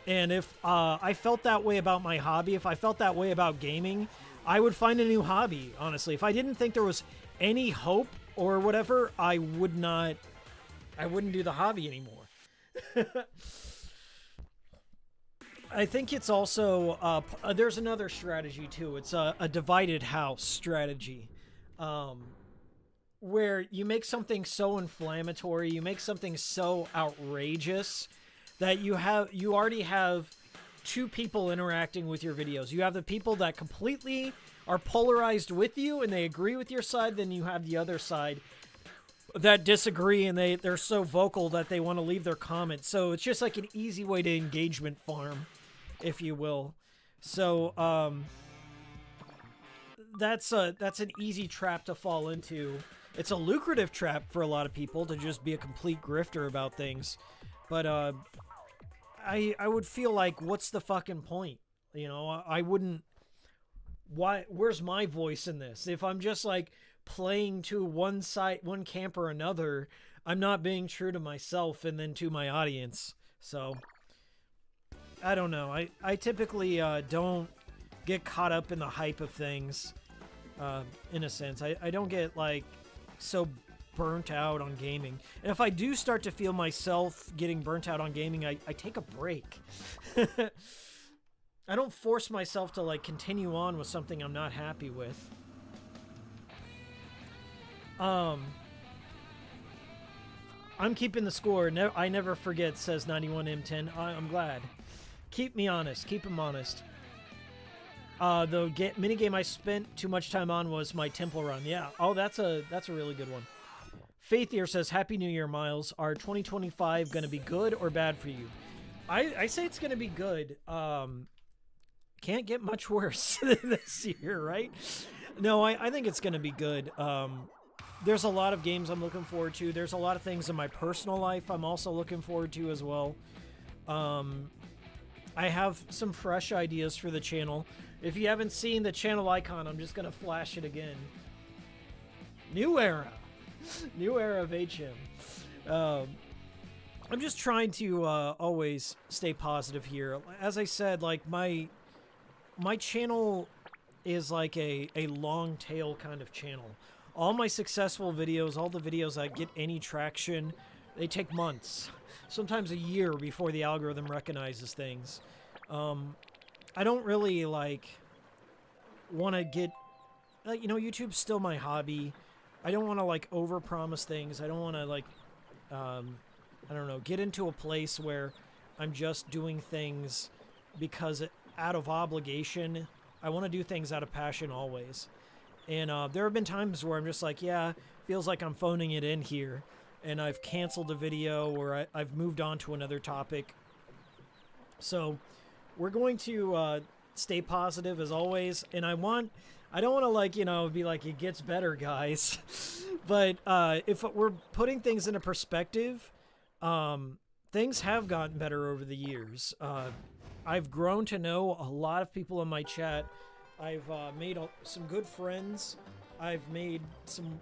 And if I felt that way about my hobby, if I felt that way about gaming, I would find a new hobby, honestly. If I didn't think there was any hope or whatever, I wouldn't do the hobby anymore. I think it's also, there's another strategy too. It's a divided house strategy, where you make something so inflammatory, you make something so outrageous that you already have two people interacting with your videos. You have the people that completely are polarized with you and they agree with your side, then you have the other side that disagree and they're so vocal that they want to leave their comments. So it's just like an easy way to engagement farm, if you will. So that's an easy trap to fall into. It's a lucrative trap for a lot of people to just be a complete grifter about things. But I would feel like, what's the fucking point? You know, I wouldn't... Where's my voice in this? If I'm just like playing to one side, one camp or another, I'm not being true to myself and then to my audience. So I don't know. I typically don't get caught up in the hype of things, in a sense. I don't get like so burnt out on gaming. And if I do start to feel myself getting burnt out on gaming, I take a break. I don't force myself to like continue on with something I'm not happy with. I'm keeping the score. I never forget, says 91M10. I'm glad. Keep me honest. Keep him honest. The minigame I spent too much time on was my Temple Run. Yeah. Oh, that's a really good one. Faith here says, Happy New Year, Miles. Are 2025 going to be good or bad for you? I say it's going to be good. Can't get much worse this year, right? No, I think it's going to be good. There's a lot of games I'm looking forward to. There's a lot of things in my personal life I'm also looking forward to as well. I have some fresh ideas for the channel. If you haven't seen the channel icon, I'm just going to flash it again. New era. New era of HM. I'm just trying to always stay positive here. As I said, like my channel is like a long tail kind of channel. All my successful videos, all the videos that get any traction, they take months, sometimes a year before the algorithm recognizes things. I don't really like want to get, you know, YouTube's still my hobby. I don't want to like overpromise things. I don't want to like, I don't know, get into a place where I'm just doing things because out of obligation. I want to do things out of passion always. And there have been times where I'm just like, yeah, feels like I'm phoning it in here. And I've canceled a video or I've moved on to another topic. So we're going to stay positive as always. And I don't want to like, you know, be like, it gets better, guys. But if we're putting things into perspective, things have gotten better over the years. I've grown to know a lot of people in my chat. I've made some good friends. I've made some,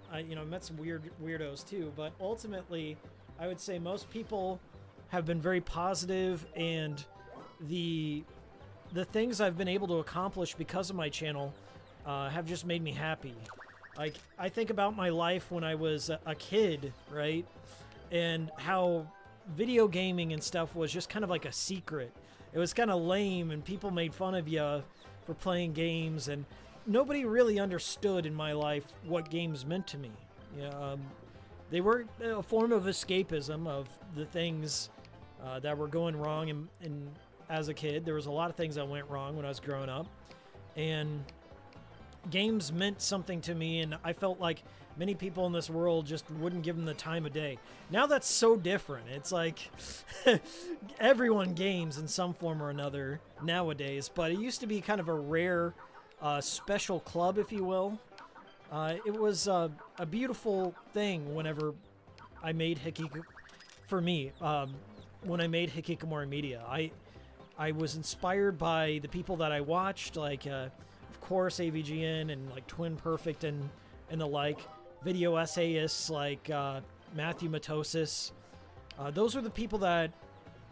met some weirdos too. But ultimately, I would say most people have been very positive, and the things I've been able to accomplish because of my channel have just made me happy. Like, I think about my life when I was a kid, right? And how video gaming and stuff was just kind of like a secret. It was kind of lame, and people made fun of you for playing games, and nobody really understood in my life what games meant to me. They were a form of escapism of the things that were going wrong. And as a kid, there was a lot of things that went wrong when I was growing up, and games meant something to me, and I felt like many people in this world just wouldn't give them the time of day. Now that's so different. It's like everyone games in some form or another nowadays, but it used to be kind of a rare, special club, if you will. It was a beautiful thing whenever I made Hikiko. For me, when I made Hikikomori Media, I was inspired by the people that I watched, like, of course, AVGN and like Twin Perfect and the like. Video essayists like Matthew Matosis. Those are the people that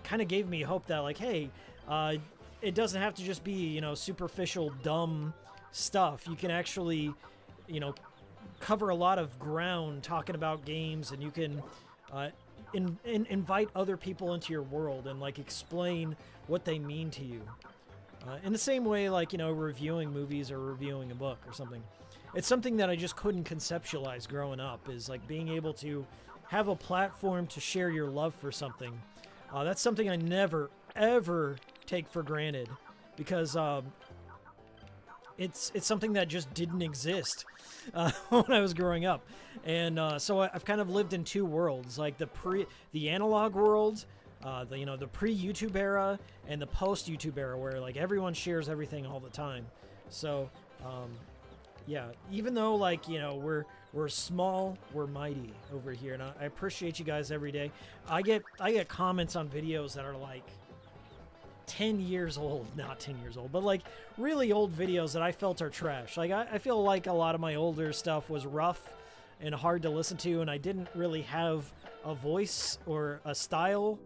kind of gave me hope that, like, hey, it doesn't have to just be, you know, superficial, dumb stuff. You can actually, you know, cover a lot of ground talking about games, and you can invite other people into your world and, like, explain what they mean to you. In the same way, like, you know, reviewing movies or reviewing a book or something. It's something that I just couldn't conceptualize growing up, is like being able to have a platform to share your love for something. That's something I never, ever take for granted, because it's something that just didn't exist when I was growing up. And so I've kind of lived in two worlds, like the analog world, the pre-YouTube era and the post-YouTube era, where like everyone shares everything all the time. So yeah, even though like, we're small, we're mighty over here, and I appreciate you guys every day. I get comments on videos that are like 10 years old, not 10 years old, but like really old videos that I felt are trash. Like I feel like a lot of my older stuff was rough and hard to listen to, and I didn't really have a voice or a style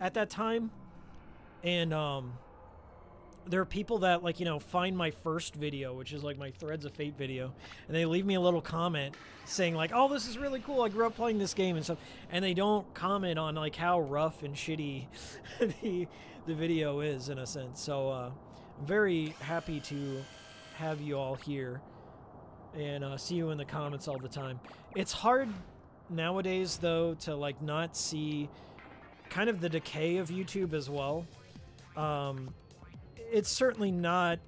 at that time. And there are people that like, find my first video, which is like my Threads of Fate video, and they leave me a little comment saying like, oh, this is really cool, I grew up playing this game and stuff, and they don't comment on like how rough and shitty the video is, in a sense. So I'm very happy to have you all here and see you in the comments all the time. It's hard nowadays though to like not see kind of the decay of YouTube as well. It's certainly not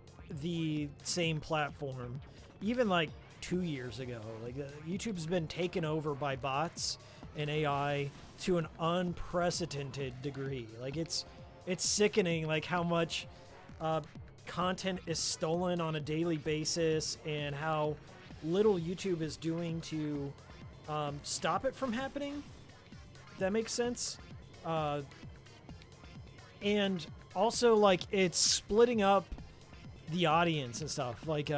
the same platform. Even like 2 years ago, like YouTube's been taken over by bots and AI to an unprecedented degree. Like it's sickening like how much content is stolen on a daily basis, and how little YouTube is doing to stop it from happening. If that makes sense. And also, like, it's splitting up the audience and stuff. Like,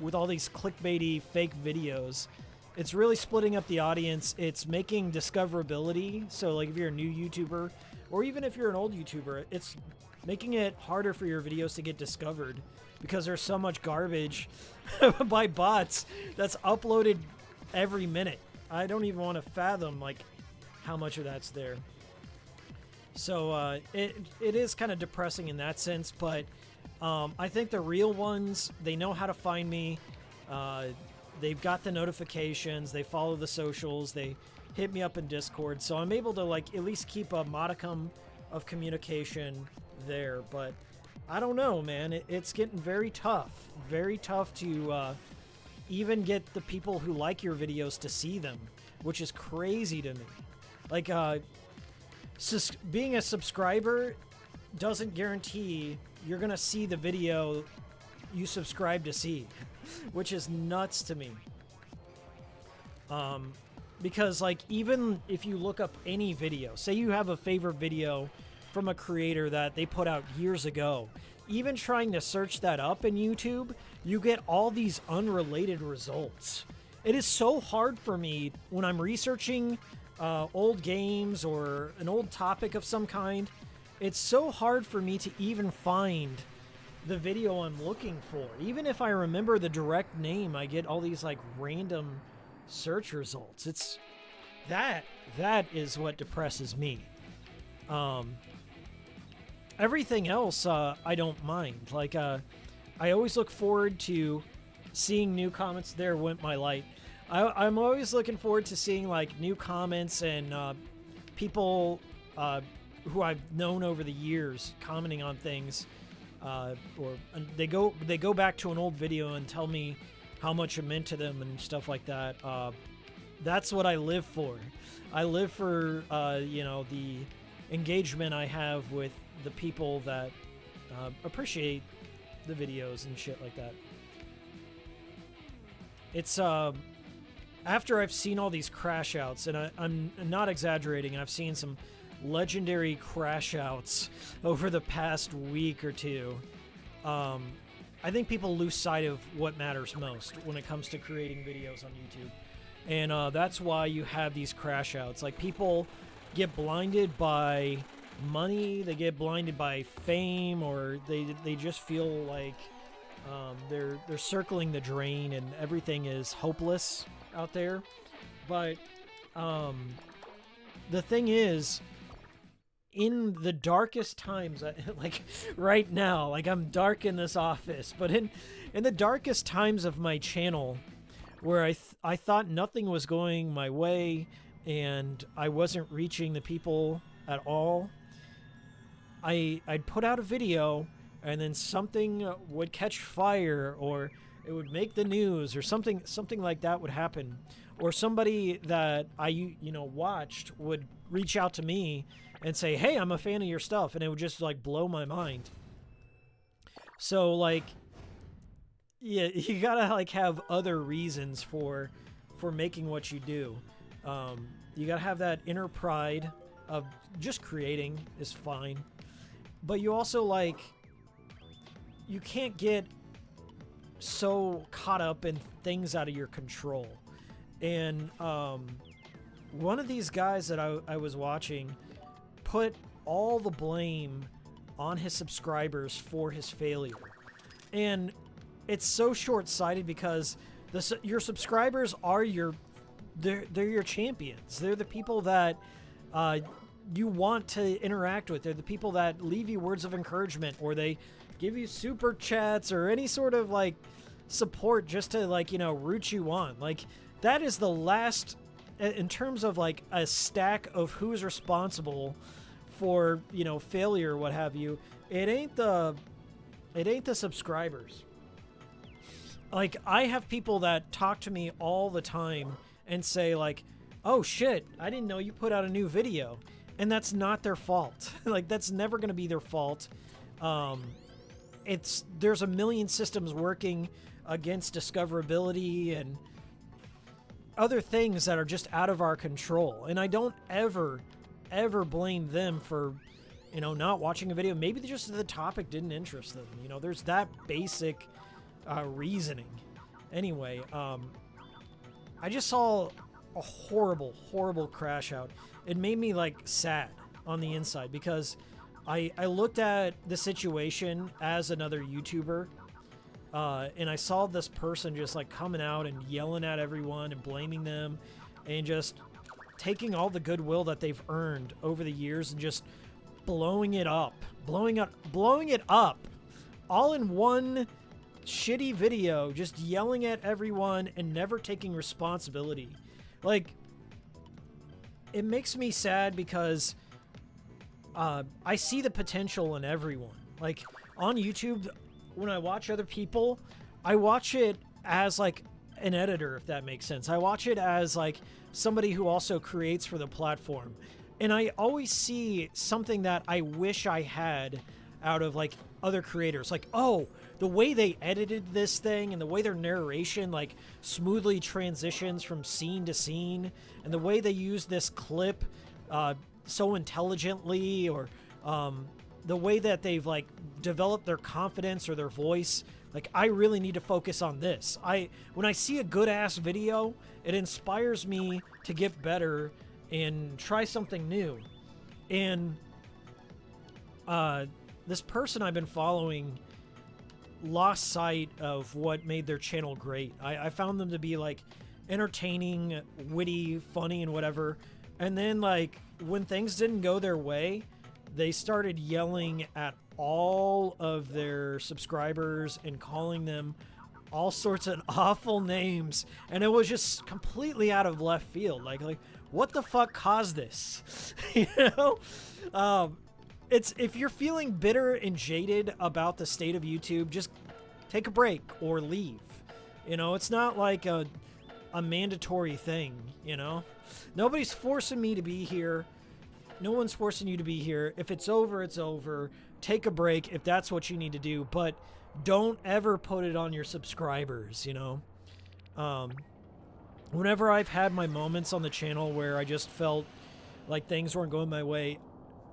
with all these clickbaity fake videos, it's really splitting up the audience. It's making discoverability. So, like, if you're a new YouTuber, or even if you're an old YouTuber, it's making it harder for your videos to get discovered, because there's so much garbage by bots that's uploaded every minute. I don't even want to fathom, like, how much of that's there. So it is kind of depressing in that sense, but I think the real ones, they know how to find me. They've got the notifications, they follow the socials, they hit me up in Discord, so I'm able to like at least keep a modicum of communication there. But I don't know, man, it's getting very tough to even get the people who like your videos to see them, which is crazy to me. Like, being a subscriber doesn't guarantee you're gonna see the video you subscribe to see, which is nuts to me. Because like, even if you look up any video, say you have a favorite video from a creator that they put out years ago, even trying to search that up in YouTube, you get all these unrelated results. It is so hard for me when I'm researching old games or an old topic of some kind. It's so hard for me to even find the video I'm looking for. Even if I remember the direct name, I get all these like random search results. It's that is what depresses me. Everything else I don't mind. Like I always look forward to seeing new comments. There went my light. I'm always looking forward to seeing like new comments and people who I've known over the years commenting on things, or they go back to an old video and tell me how much it meant to them and stuff like that. That's what I live for. I live for the engagement I have with the people that appreciate the videos and shit like that. It's after I've seen all these crash outs, and I'm not exaggerating, I've seen some legendary crash outs over the past week or two. I think people lose sight of what matters most when it comes to creating videos on YouTube. And that's why you have these crash outs. Like, people get blinded by money, they get blinded by fame, or they just feel like they're circling the drain and everything is hopeless out there. But the thing is, in the darkest times, like right now, like I'm dark in this office, but in the darkest times of my channel, where I thought nothing was going my way and I wasn't reaching the people at all, I'd put out a video and then something would catch fire, or it would make the news, or something like that would happen, or somebody that I watched would reach out to me and say, "Hey, I'm a fan of your stuff," and it would just like blow my mind. So like, yeah, you gotta like have other reasons for making what you do. You gotta have that inner pride of just creating is fine, but you also like, you can't get so caught up in things out of your control. And one of these guys that I was watching put all the blame on his subscribers for his failure. And it's so short-sighted because your subscribers are they're your champions. They're the people that you want to interact with. They're the people that leave you words of encouragement, or they give you super chats or any sort of like support just to like, root you on. Like, that is the last, in terms of like a stack of who's responsible for, failure or what have you. It ain't the subscribers. Like, I have people that talk to me all the time and say like, "Oh shit, I didn't know you put out a new video." And that's not their fault. Like, that's never going to be their fault. There's a million systems working against discoverability and other things that are just out of our control. And I don't ever blame them for, not watching a video. Maybe just the topic didn't interest them. There's that basic reasoning. Anyway, I just saw a horrible crash out. It made me like sad on the inside because I looked at the situation as another YouTuber, and I saw this person just like coming out and yelling at everyone and blaming them, and just taking all the goodwill that they've earned over the years and just blowing it up, all in one shitty video, just yelling at everyone and never taking responsibility. Like, it makes me sad because I see the potential in everyone. Like, on YouTube, when I watch other people, I watch it as like an editor, if that makes sense. I watch it as like somebody who also creates for the platform. And I always see something that I wish I had out of like other creators. Like, oh, the way they edited this thing and the way their narration like smoothly transitions from scene to scene, and the way they use this clip so intelligently, or the way that they've like developed their confidence or their voice. Like, I really need to focus on this. When I see a good ass video, it inspires me to get better and try something new. And this person I've been following lost sight of what made their channel great. I found them to be like entertaining, witty, funny, and whatever. And then like when things didn't go their way, they started yelling at all of their subscribers and calling them all sorts of awful names. And it was just completely out of left field. Like what the fuck caused this? It's, if you're feeling bitter and jaded about the state of YouTube, just take a break or leave. It's not like a mandatory thing, Nobody's forcing me to be here. No one's forcing you to be here. If it's over, it's over. Take a break if that's what you need to do, but don't ever put it on your subscribers, Whenever I've had my moments on the channel where I just felt like things weren't going my way,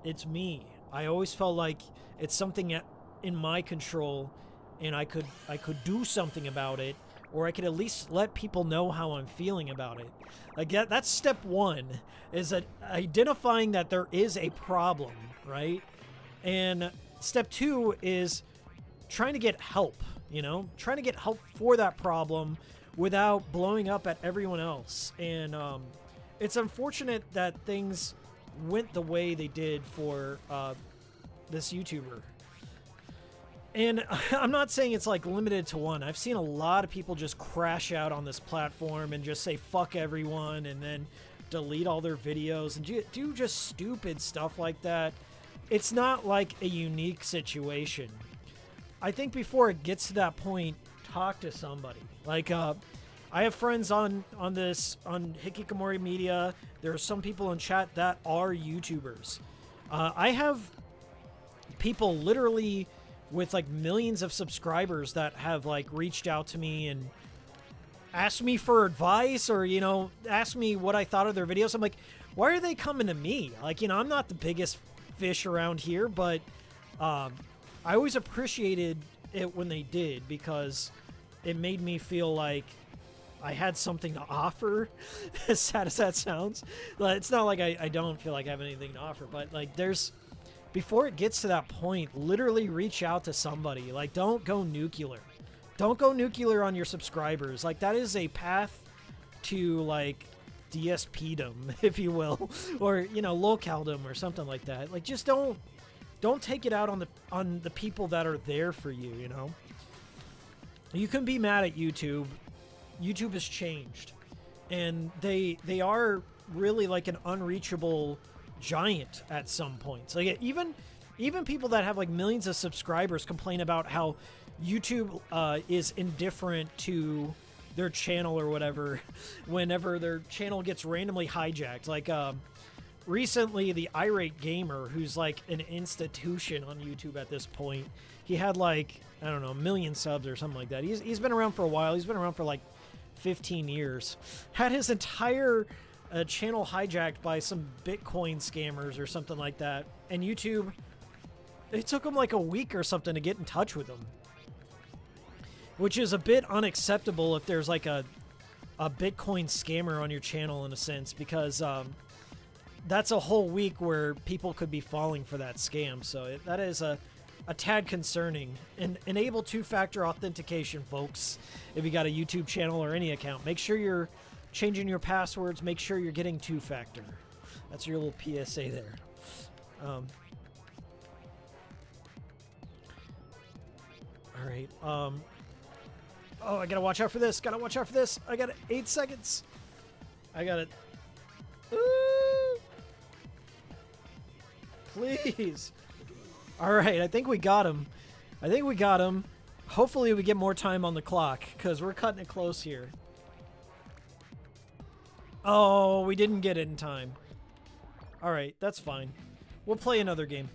it's me. I always felt like it's something in my control, and I could do something about it, or I could at least let people know how I'm feeling about it. Like that's step one, is that identifying that there is a problem, right? And step two is trying to get help, trying to get help for that problem without blowing up at everyone else. And it's unfortunate that things went the way they did for this YouTuber. And I'm not saying it's like limited to one. I've seen a lot of people just crash out on this platform and just say fuck everyone and then delete all their videos and do just stupid stuff like that. it's not like a unique situation. I think before it gets to that point, talk to somebody. Like, I have friends on Hikikomori Media. There are some people in chat that are YouTubers. I have people literally with like millions of subscribers that have like reached out to me and asked me for advice, or, you know, asked me what I thought of their videos. I'm like, why are they coming to me? Like, you know, I'm not the biggest fish around here, but I always appreciated it when they did, because it made me feel like I had something to offer. As sad as that sounds, it's not like I don't feel like I have anything to offer, but like, before it gets to that point, literally reach out to somebody. Like, don't go nuclear. Don't go nuclear on your subscribers. Like, that is a path to, like, DSPdom, if you will, or, you know, localdom or something like that. Like, just don't take it out on the people that are there for you, you know? You can be mad at YouTube. YouTube has changed, and they are really like an unreachable giant at some points. Like, even people that have like millions of subscribers complain about how YouTube is indifferent to their channel or whatever whenever their channel gets randomly hijacked. Like, recently, the Irate Gamer, who's like an institution on YouTube at this point, he had like, I don't know, 1 million subs or something like that. He's been around for a while. He's been around for like 15 years. Had his entire channel hijacked by some Bitcoin scammers or something like that. And YouTube, it took him like a week or something to get in touch with him, which is a bit unacceptable if there's like a Bitcoin scammer on your channel, in a sense, because that's a whole week where people could be falling for that scam. So that is a tad concerning. And enable two-factor authentication, folks. If you got a YouTube channel or any account, make sure you're changing your passwords. Make sure you're getting two-factor. That's your little PSA there. All right. Oh, I gotta watch out for this. Gotta watch out for this. I got 8 seconds. I got it. Please. All right, I think we got him. Hopefully we get more time on the clock, because we're cutting it close here. Oh, we didn't get it in time. All right, that's fine. We'll play another game.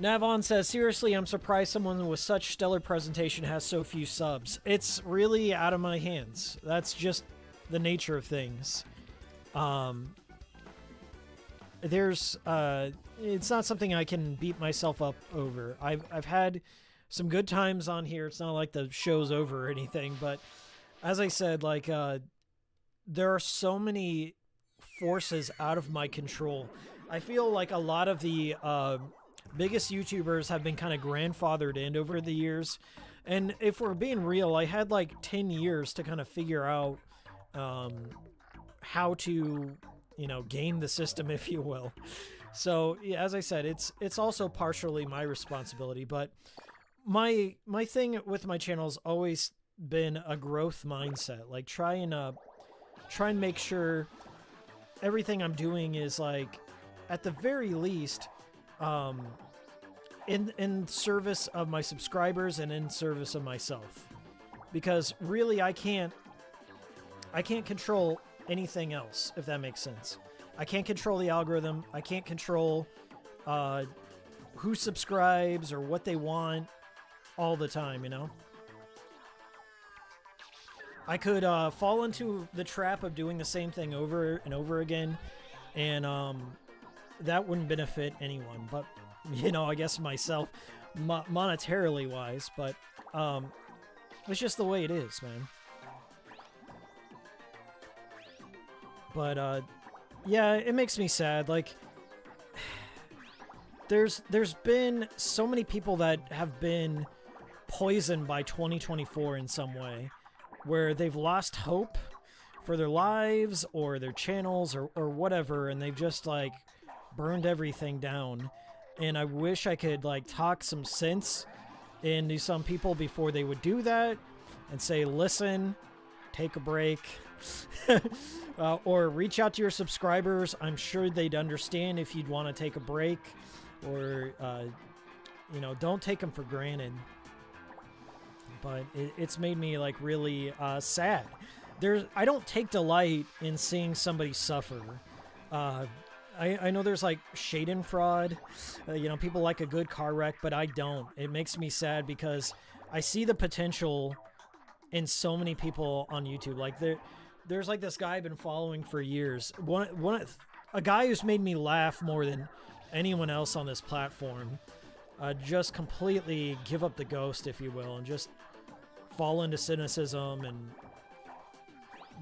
Navon says, seriously, I'm surprised someone with such stellar presentation has so few subs. It's really out of my hands. That's just the nature of things. It's not something I can beat myself up over. I've had some good times on here. It's not like the show's over or anything, but as I said, like, there are so many forces out of my control. I feel like a lot of the biggest YouTubers have been kind of grandfathered in over the years. And if we're being real, I had like 10 years to kind of figure out how to, you know, game the system, if you will. So, yeah, as I said, it's also partially my responsibility, but my thing with my channel has always been a growth mindset. Like, try and make sure everything I'm doing is, like, at the very least, in service of my subscribers and in service of myself. Because really, I can't control anything else, if that makes sense. I can't control the algorithm. I can't control who subscribes or what they want all the time, you know? I could fall into the trap of doing the same thing over and over again, and that wouldn't benefit anyone, but, you know, I guess myself, monetarily wise, but it's just the way it is, man. But, yeah, it makes me sad. Like, there's been so many people that have been poisoned by 2024 in some way, where they've lost hope for their lives or their channels or whatever, and they've just, like, burned everything down. And I wish I could, like, talk some sense into some people before they would do that and say, listen, take a break, Or reach out to your subscribers. I'm sure they'd understand if you'd want to take a break, or don't take them for granted. But it's made me like really sad. I don't take delight in seeing somebody suffer. I know there's like Schadenfreude, people like a good car wreck, but I don't. It makes me sad because I see the potential in so many people on YouTube. Like there's like this guy I've been following for years. A guy who's made me laugh more than anyone else on this platform. Just completely give up the ghost, if you will, and just fall into cynicism and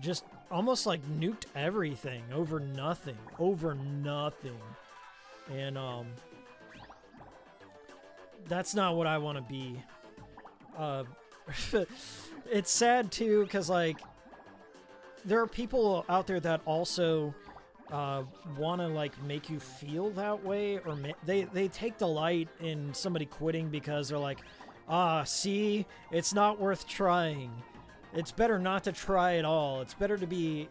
just almost like nuked everything over nothing. And that's not what I want to be. It's sad too, because like there are people out there that also want to like make you feel that way, or they take delight in somebody quitting because they're like, see, it's not worth trying. It's better not to try at all. It's better to be,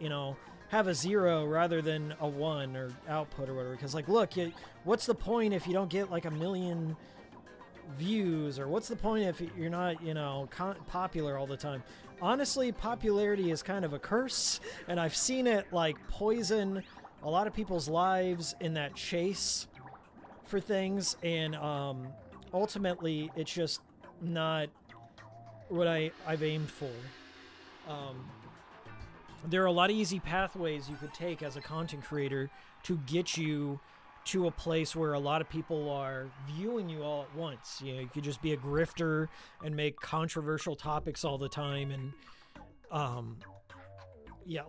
have a 0 rather than a 1 or output or whatever. Because, like, look, what's the point if you don't get, like, 1 million views? Or what's the point if you're not, popular all the time? Honestly, popularity is kind of a curse. And I've seen it, like, poison a lot of people's lives in that chase for things. And ultimately, it's just not what I've aimed for. There are a lot of easy pathways you could take as a content creator to get you to a place where a lot of people are viewing you all at once. You could just be a grifter and make controversial topics all the time. And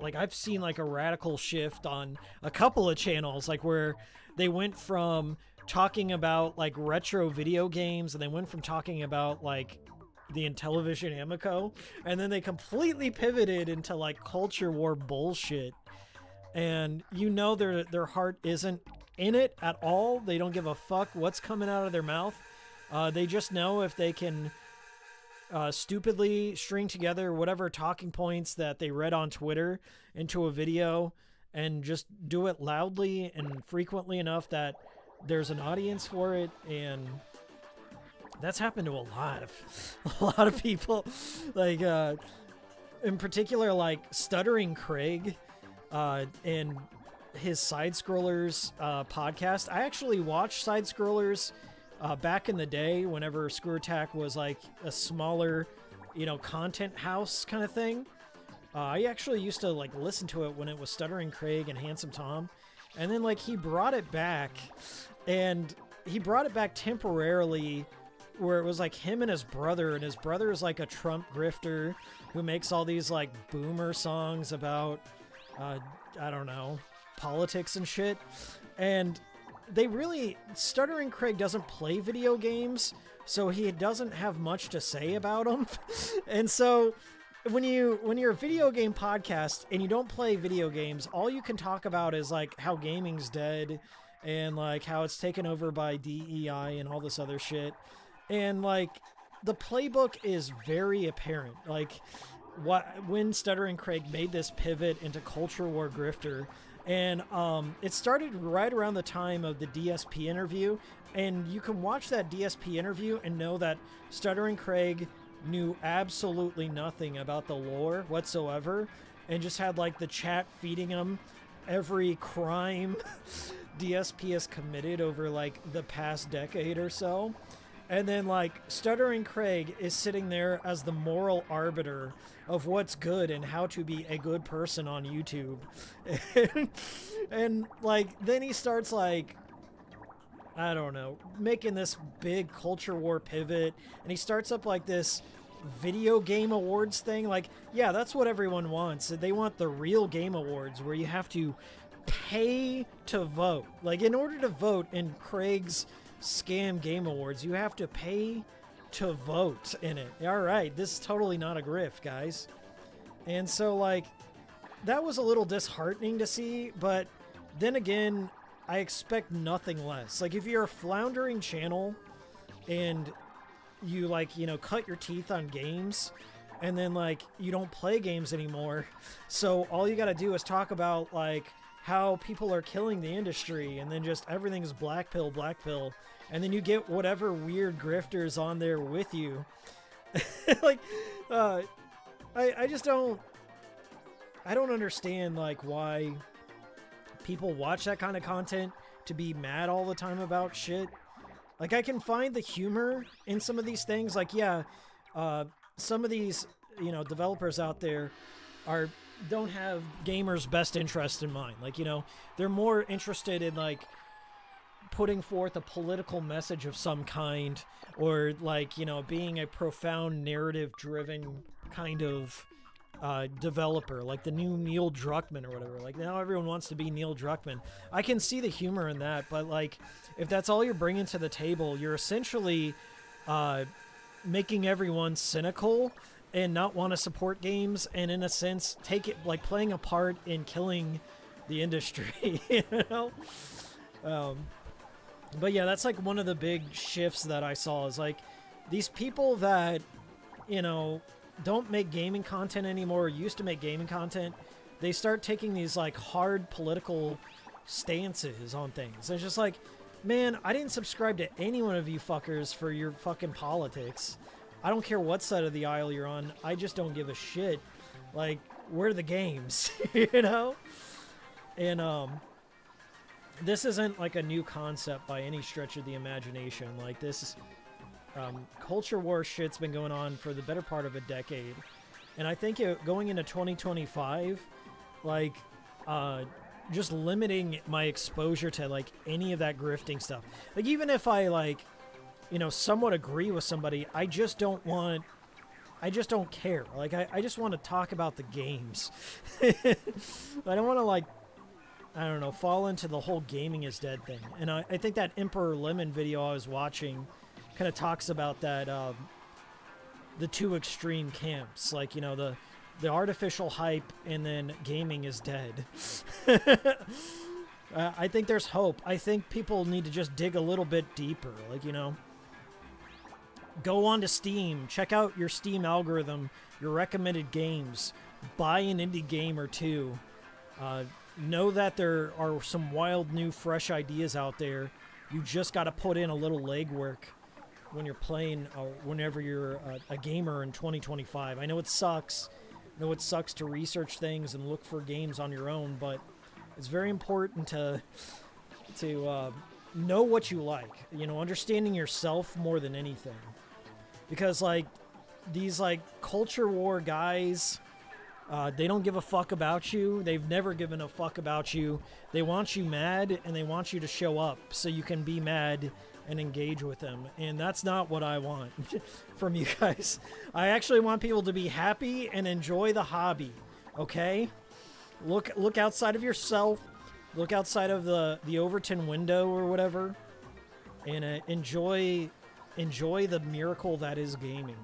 like I've seen like a radical shift on a couple of channels, like where they went from talking about like retro video games, and they went from talking about like the Intellivision Amico, and then they completely pivoted into like culture war bullshit. And their heart isn't in it at all. They don't give a fuck what's coming out of their mouth. They just know if they can stupidly string together whatever talking points that they read on Twitter into a video and just do it loudly and frequently enough that there's an audience for it. And that's happened to a lot of people, like in particular like Stuttering Craig and his Side Scrollers podcast. I actually watched Side Scrollers back in the day whenever Screw Attack was like a smaller, content house kind of thing. I actually used to like listen to it when it was Stuttering Craig and Handsome Tom, and then like he brought it back, and he brought it back temporarily, where it was like him and his brother is like a Trump grifter who makes all these like boomer songs about I don't know, politics and shit. And Stuttering Craig doesn't play video games, so he doesn't have much to say about them. And so when you're a video game podcast and you don't play video games, all you can talk about is like how gaming's dead and like how it's taken over by DEI and all this other shit. And like the playbook is very apparent. Like when Stuttering Craig made this pivot into culture war grifter, and it started right around the time of the DSP interview, and you can watch that DSP interview and know that Stuttering Craig knew absolutely nothing about the lore whatsoever, and just had like the chat feeding him every crime DSP has committed over like the past decade or so. And then like Stuttering Craig is sitting there as the moral arbiter of what's good and how to be a good person on YouTube. And like then he starts like, I don't know, making this big culture war pivot, and he starts up like this video game awards thing. Like, yeah, that's what everyone wants. They want the real game awards where you have to pay to vote. Like in order to vote in Craig's scam game awards, you have to pay to vote in it. All right, this is totally not a grift, guys. And so like that was a little disheartening to see, but then again, I expect nothing less. Like if you're a floundering channel and you like, cut your teeth on games and then like you don't play games anymore. So all you got to do is talk about like how people are killing the industry, and then just everything's black pill, and then you get whatever weird grifters on there with you. Like, I just don't understand like why people watch that kind of content to be mad all the time about shit. Like, I can find the humor in some of these things. Like, yeah, some of these, you know, developers out there don't have gamers' best interest in mind. Like, you know, they're more interested in like putting forth a political message of some kind, or like, you know, being a profound narrative-driven kind of developer, like the new Neil Druckmann or whatever. Like, now everyone wants to be Neil Druckmann. I can see the humor in that, but like, if that's all you're bringing to the table, you're essentially making everyone cynical and not want to support games, and in a sense take it like playing a part in killing the industry. You know. But yeah, that's like one of the big shifts that I saw, is like these people that, you know, don't make gaming content anymore, or used to make gaming content, they start taking these like hard political stances on things. It's just like, man, I didn't subscribe to any one of you fuckers for your fucking politics. I don't care what side of the aisle you're on. I just don't give a shit. Like, we're the games, you know? And this isn't like a new concept by any stretch of the imagination. Like, this culture war shit's been going on for the better part of a decade. And I think going into 2025, like, just limiting my exposure to like any of that grifting stuff. Like, even if I like, you know, somewhat agree with somebody, I just don't care. Like, I just want to talk about the games. I don't want to like, I don't know, fall into the whole gaming is dead thing. And I think that Emperor Lemon video I was watching kind of talks about that, the two extreme camps. Like, you know, the artificial hype, and then gaming is dead. I think there's hope. I think people need to just dig a little bit deeper. Like, you know, go on to Steam, check out your Steam algorithm, your recommended games, buy an indie game or two. Know that there are some wild, new, fresh ideas out there. You just got to put in a little legwork when you're playing, whenever you're a gamer in 2025. I know it sucks. I know it sucks to research things and look for games on your own, but it's very important to know what you like. You know, understanding yourself more than anything. Because, like, these, like, culture war guys, they don't give a fuck about you. They've never given a fuck about you. They want you mad, and they want you to show up so you can be mad and engage with them. And that's not what I want from you guys. I actually want people to be happy and enjoy the hobby, okay? Look outside of yourself. Look outside of the Overton window or whatever, and enjoy the miracle that is gaming.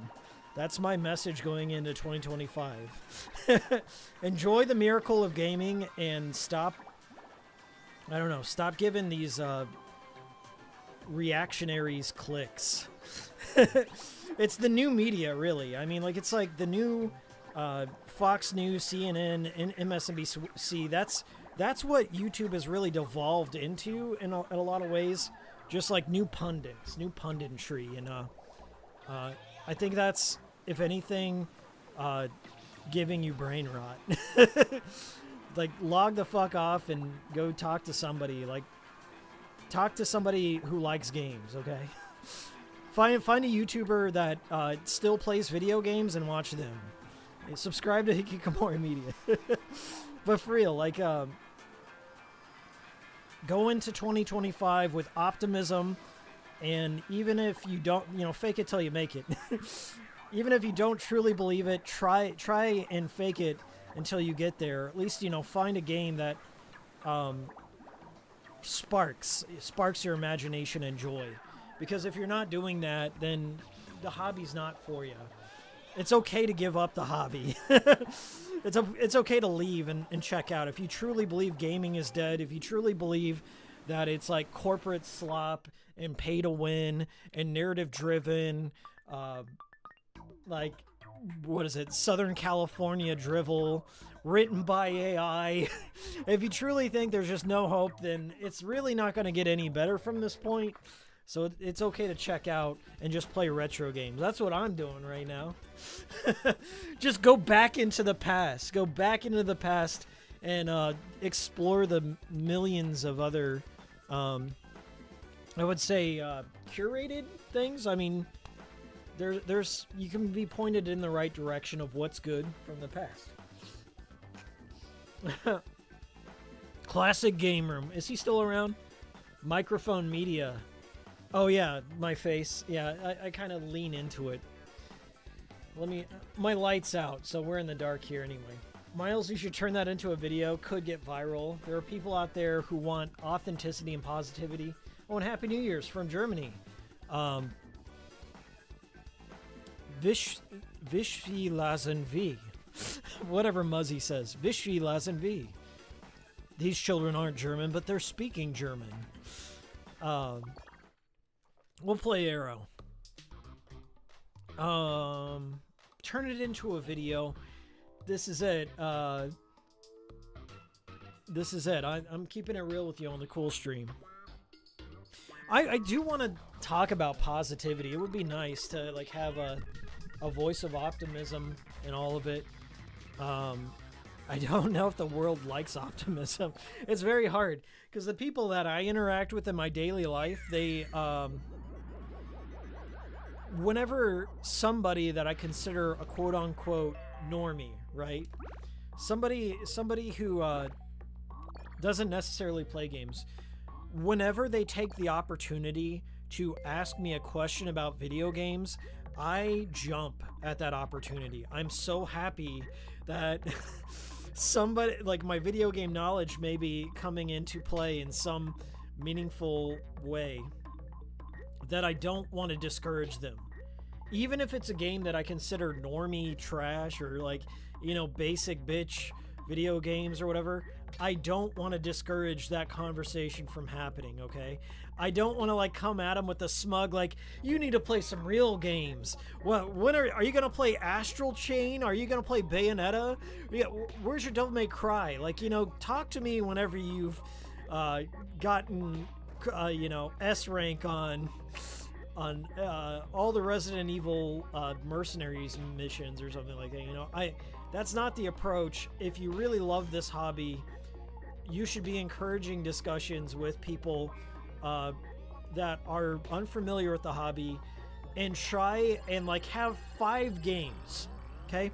That's my message going into 2025. Enjoy the miracle of gaming, and stop giving these reactionaries clicks. It's the new media, really. I mean, like, it's like the new Fox News, CNN, and MSNBC. That's what YouTube has really devolved into in a lot of ways. Just like new pundits, new punditry. And I think that's, if anything, giving you brain rot. Like, log the fuck off and go talk to somebody. Like, talk to somebody who likes games, okay? Find a YouTuber that still plays video games and watch them. Subscribe to Hikikomori Media. But for real, like, go into 2025 with optimism, and even if you don't, you know, fake it till you make it. Even if you don't truly believe it, try and fake it until you get there. At least, you know, find a game that sparks your imagination and joy. Because if you're not doing that, then the hobby's not for you. It's okay to give up the hobby. It's okay to leave and check out. If you truly believe gaming is dead, if you truly believe that it's like corporate slop and pay to win and narrative driven, like, what is it, Southern California drivel written by AI. If you truly think there's just no hope, then it's really not going to get any better from this point. So it's okay to check out and just play retro games. That's what I'm doing right now. Just go back into the past. Go back into the past and explore the millions of other, I would say, curated things. I mean, there's you can be pointed in the right direction of what's good from the past. Classic Game Room. Is he still around? Microphone Media. Oh yeah, my face. Yeah, I kind of lean into it. My light's out, so we're in the dark here anyway. Miles, you should turn that into a video. Could get viral. There are people out there who want authenticity and positivity. Oh, and Happy New Year's from Germany. Vishvi Lazen V. Whatever Muzzy says. Vishvi Lazen V. These children aren't German, but they're speaking German. We'll play Arrow. Turn it into a video. This is it. This is it. I'm keeping it real with you on the cool stream. I do want to talk about positivity. It would be nice to like have a voice of optimism in all of it. I don't know if the world likes optimism. It's very hard because the people that I interact with in my daily life, they whenever somebody that I consider a quote-unquote normie, right? Somebody who doesn't necessarily play games, whenever they take the opportunity to ask me a question about video games, I jump at that opportunity. I'm so happy that somebody, like my video game knowledge may be coming into play in some meaningful way, that I don't want to discourage them. Even if it's a game that I consider normie trash or like, you know, basic bitch video games or whatever, I don't want to discourage that conversation from happening, okay? I don't want to like come at them with a smug like, you need to play some real games. Well, when are you going to play Astral Chain? Are you going to play Bayonetta? Yeah, where's your Devil May Cry? Like, you know, talk to me whenever you've gotten you know, S rank on all the Resident Evil mercenaries missions or something like that. You know, that's not the approach. If you really love this hobby, you should be encouraging discussions with people that are unfamiliar with the hobby, and try and like have 5 games, okay?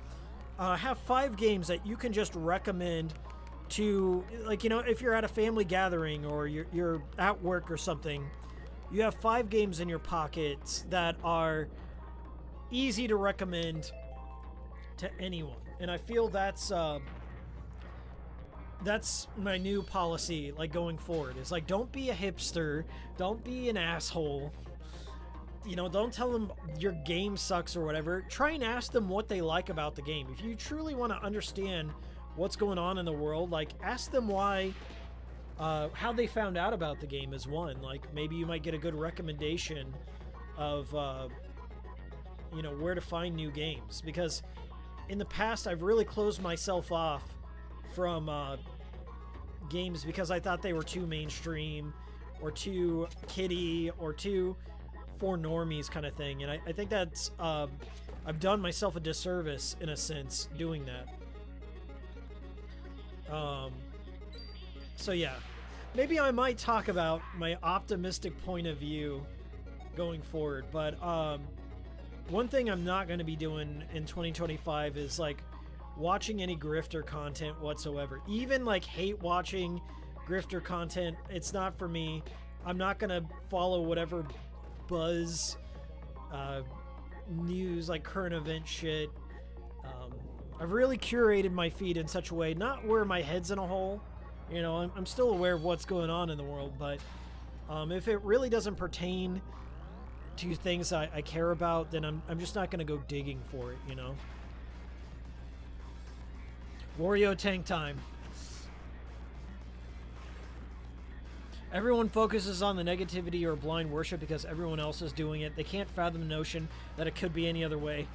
Have 5 games that you can just recommend to, like, you know, if you're at a family gathering or you're at work or something, you have 5 games in your pockets that are easy to recommend to anyone. And I feel that's my new policy, like going forward. It's like, don't be a hipster, don't be an asshole, you know, don't tell them your game sucks or whatever. Try and ask them what they like about the game. If you truly want to understand what's going on in the world, like ask them why, how they found out about the game is one. Like maybe you might get a good recommendation of you know, where to find new games, because in the past I've really closed myself off from games because I thought they were too mainstream or too kiddie or too for normies kind of thing, and I think that's I've done myself a disservice in a sense doing that. So yeah, maybe I might talk about my optimistic point of view going forward, but one thing I'm not going to be doing in 2025 is like watching any grifter content whatsoever. Even like hate watching grifter content, it's not for me. I'm not going to follow whatever buzz news, like current event shit. I've really curated my feed in such a way, not where my head's in a hole. You know, I'm still aware of what's going on in the world, but if it really doesn't pertain to things I care about, then I'm just not going to go digging for it, you know? Wario tank time. Everyone focuses on the negativity or blind worship because everyone else is doing it. They can't fathom the notion that it could be any other way.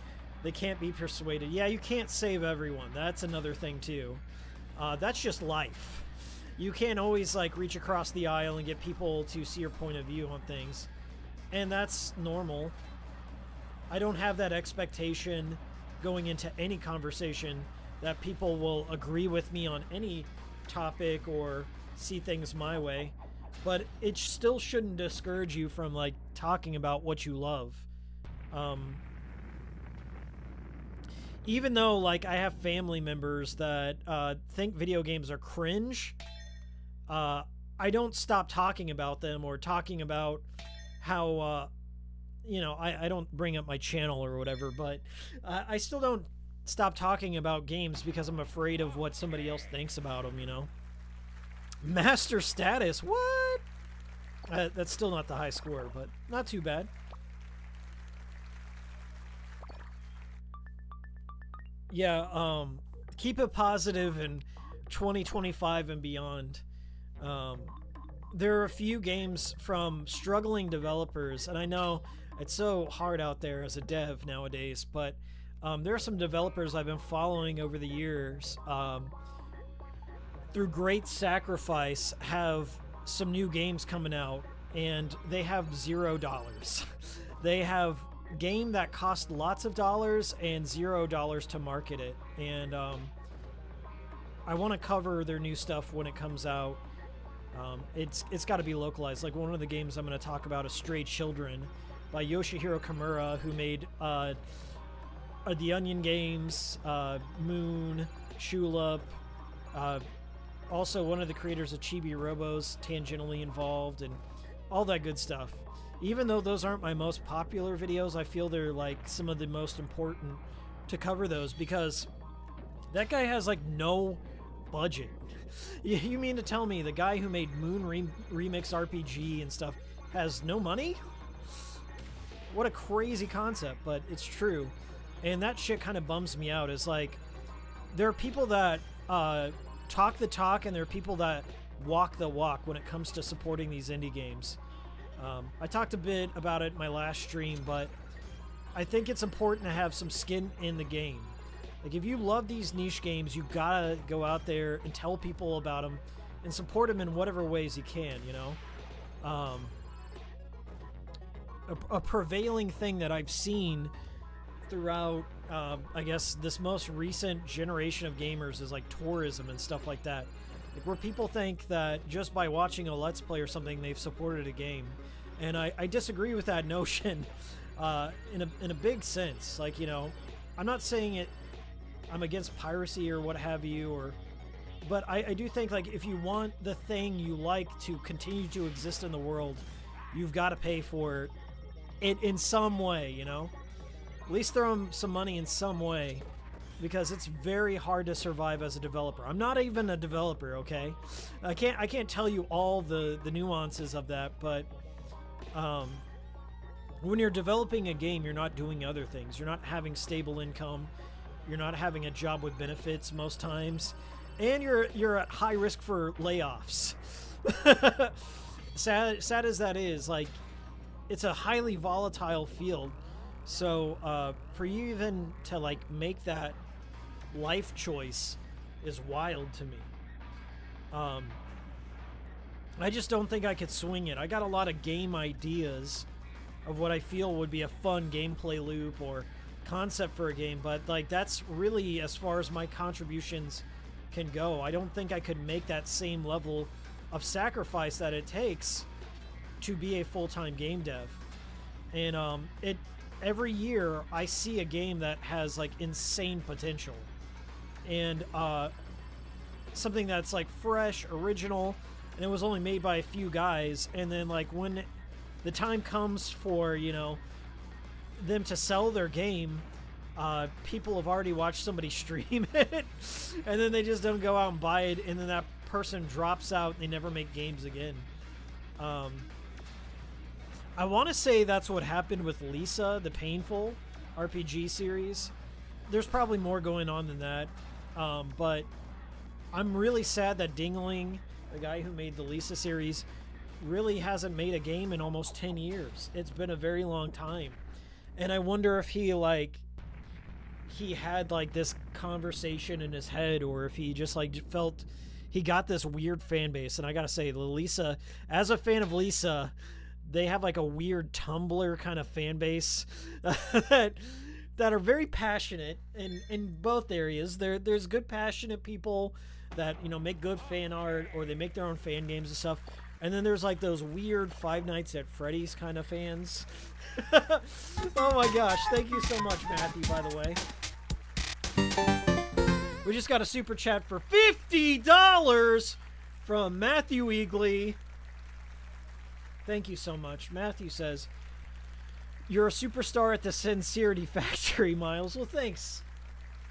They can't be persuaded. Yeah, you can't save everyone. That's another thing too. That's just life. You can't always like reach across the aisle and get people to see your point of view on things. And that's normal. I don't have that expectation going into any conversation that people will agree with me on any topic or see things my way. But it still shouldn't discourage you from like talking about what you love. Even though like I have family members that think video games are cringe, I don't stop talking about them or talking about how you know, I don't bring up my channel or whatever, but I still don't stop talking about games because I'm afraid of what somebody else thinks about them, you know? Master status? What? That's still not the high score, but not too bad. Yeah, keep it positive in 2025 and beyond. There are a few games from struggling developers, and I know it's so hard out there as a dev nowadays, but there are some developers I've been following over the years, through great sacrifice, have some new games coming out, and they have $0. They have game that cost lots of dollars and $0 to market it, and I want to cover their new stuff when it comes out. It's got to be localized. Like one of the games I'm going to talk about is Stray Children by Yoshihiro Kimura, who made the Onion games, Moon, Shulap, also one of the creators of Chibi Robo's tangentially involved, and all that good stuff. Even though those aren't my most popular videos, I feel they're like some of the most important to cover those, because that guy has like no budget. You mean to tell me the guy who made Moon Remix RPG and stuff has no money? What a crazy concept, but it's true. And that shit kind of bums me out. It's like, there are people that talk the talk, and there are people that walk the walk when it comes to supporting these indie games. I talked a bit about it in my last stream, but I think it's important to have some skin in the game. Like, if you love these niche games, you gotta go out there and tell people about them and support them in whatever ways you can, you know? A prevailing thing that I've seen throughout, I guess, this most recent generation of gamers is like tourism and stuff like that. Like, where people think that just by watching a Let's Play or something, they've supported a game. And I disagree with that notion in a big sense. Like, you know, I'm not saying I'm against piracy or what have you, but I do think, like, if you want the thing you like to continue to exist in the world, you've got to pay for it in some way, you know? At least throw them some money in some way, because it's very hard to survive as a developer. I'm not even a developer, okay? I can't tell you all the nuances of that, but when you're developing a game, you're not doing other things. You're not having stable income. You're not having a job with benefits most times, and you're at high risk for layoffs. Sad as that is, like, it's a highly volatile field. So for you even to like make that life choice is wild to me. I just don't think I could swing it. I got a lot of game ideas of what I feel would be a fun gameplay loop or concept for a game, but like that's really as far as my contributions can go. I don't think I could make that same level of sacrifice that it takes to be a full-time game dev. And every year I see a game that has like insane potential, and something that's like fresh, original, and it was only made by a few guys, and then like when the time comes for, you know, them to sell their game, people have already watched somebody stream it, and then they just don't go out and buy it, and then that person drops out and they never make games again. I want to say that's what happened with Lisa, the Painful RPG series. There's probably more going on than that, but I'm really sad that Dingling, the guy who made the Lisa series, really hasn't made a game in almost 10 years. It's been a very long time. And I wonder if he, like, he had like this conversation in his head, or if he just like felt he got this weird fan base. And I gotta say, Lisa, as a fan of Lisa, they have like a weird Tumblr kind of fan base that are very passionate in both areas. There's good passionate people that, you know, make good fan art, or they make their own fan games and stuff. And then there's like those weird Five Nights at Freddy's kind of fans. Oh my gosh, thank you so much, Matthew, by the way. We just got a super chat for $50 from Matthew Eagley. Thank you so much. Matthew says, "You're a superstar at the Sincerity Factory, Miles." Well, thanks.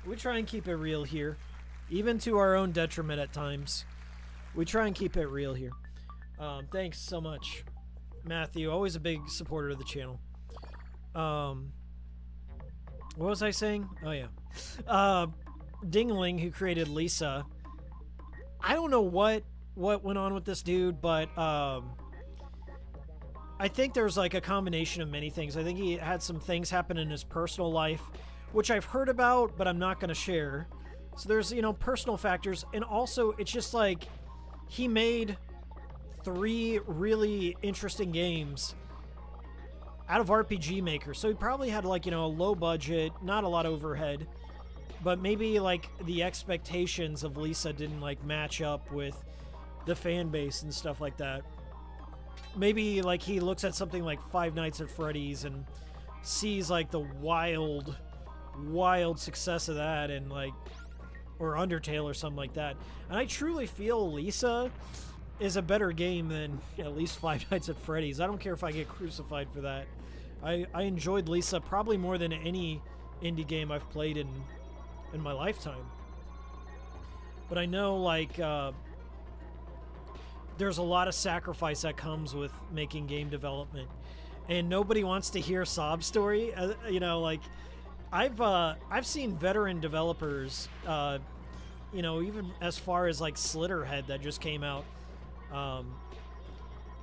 We try and keep it real here, even to our own detriment at times. We try and keep it real here. Thanks so much, Matthew. Always a big supporter of the channel. What was I saying? Oh, yeah. Dingling, who created Lisa. I don't know what went on with this dude, but I think there's like a combination of many things. I think he had some things happen in his personal life, which I've heard about, but I'm not going to share. So there's, you know, personal factors. And also, it's just like he made 3 really interesting games out of RPG Maker. So he probably had like, you know, a low budget, not a lot of overhead, but maybe like the expectations of Lisa didn't like match up with the fan base and stuff like that. Maybe like he looks at something like Five Nights at Freddy's and sees like the wild success of that, and like, or Undertale or something like that. And I truly feel Lisa is a better game than at least Five Nights at Freddy's. I don't care if I get crucified for that. I enjoyed Lisa probably more than any indie game I've played in my lifetime. But I know like there's a lot of sacrifice that comes with making game development, and nobody wants to hear sob story. You know, like I've seen veteran developers, you know, even as far as like Slitterhead that just came out.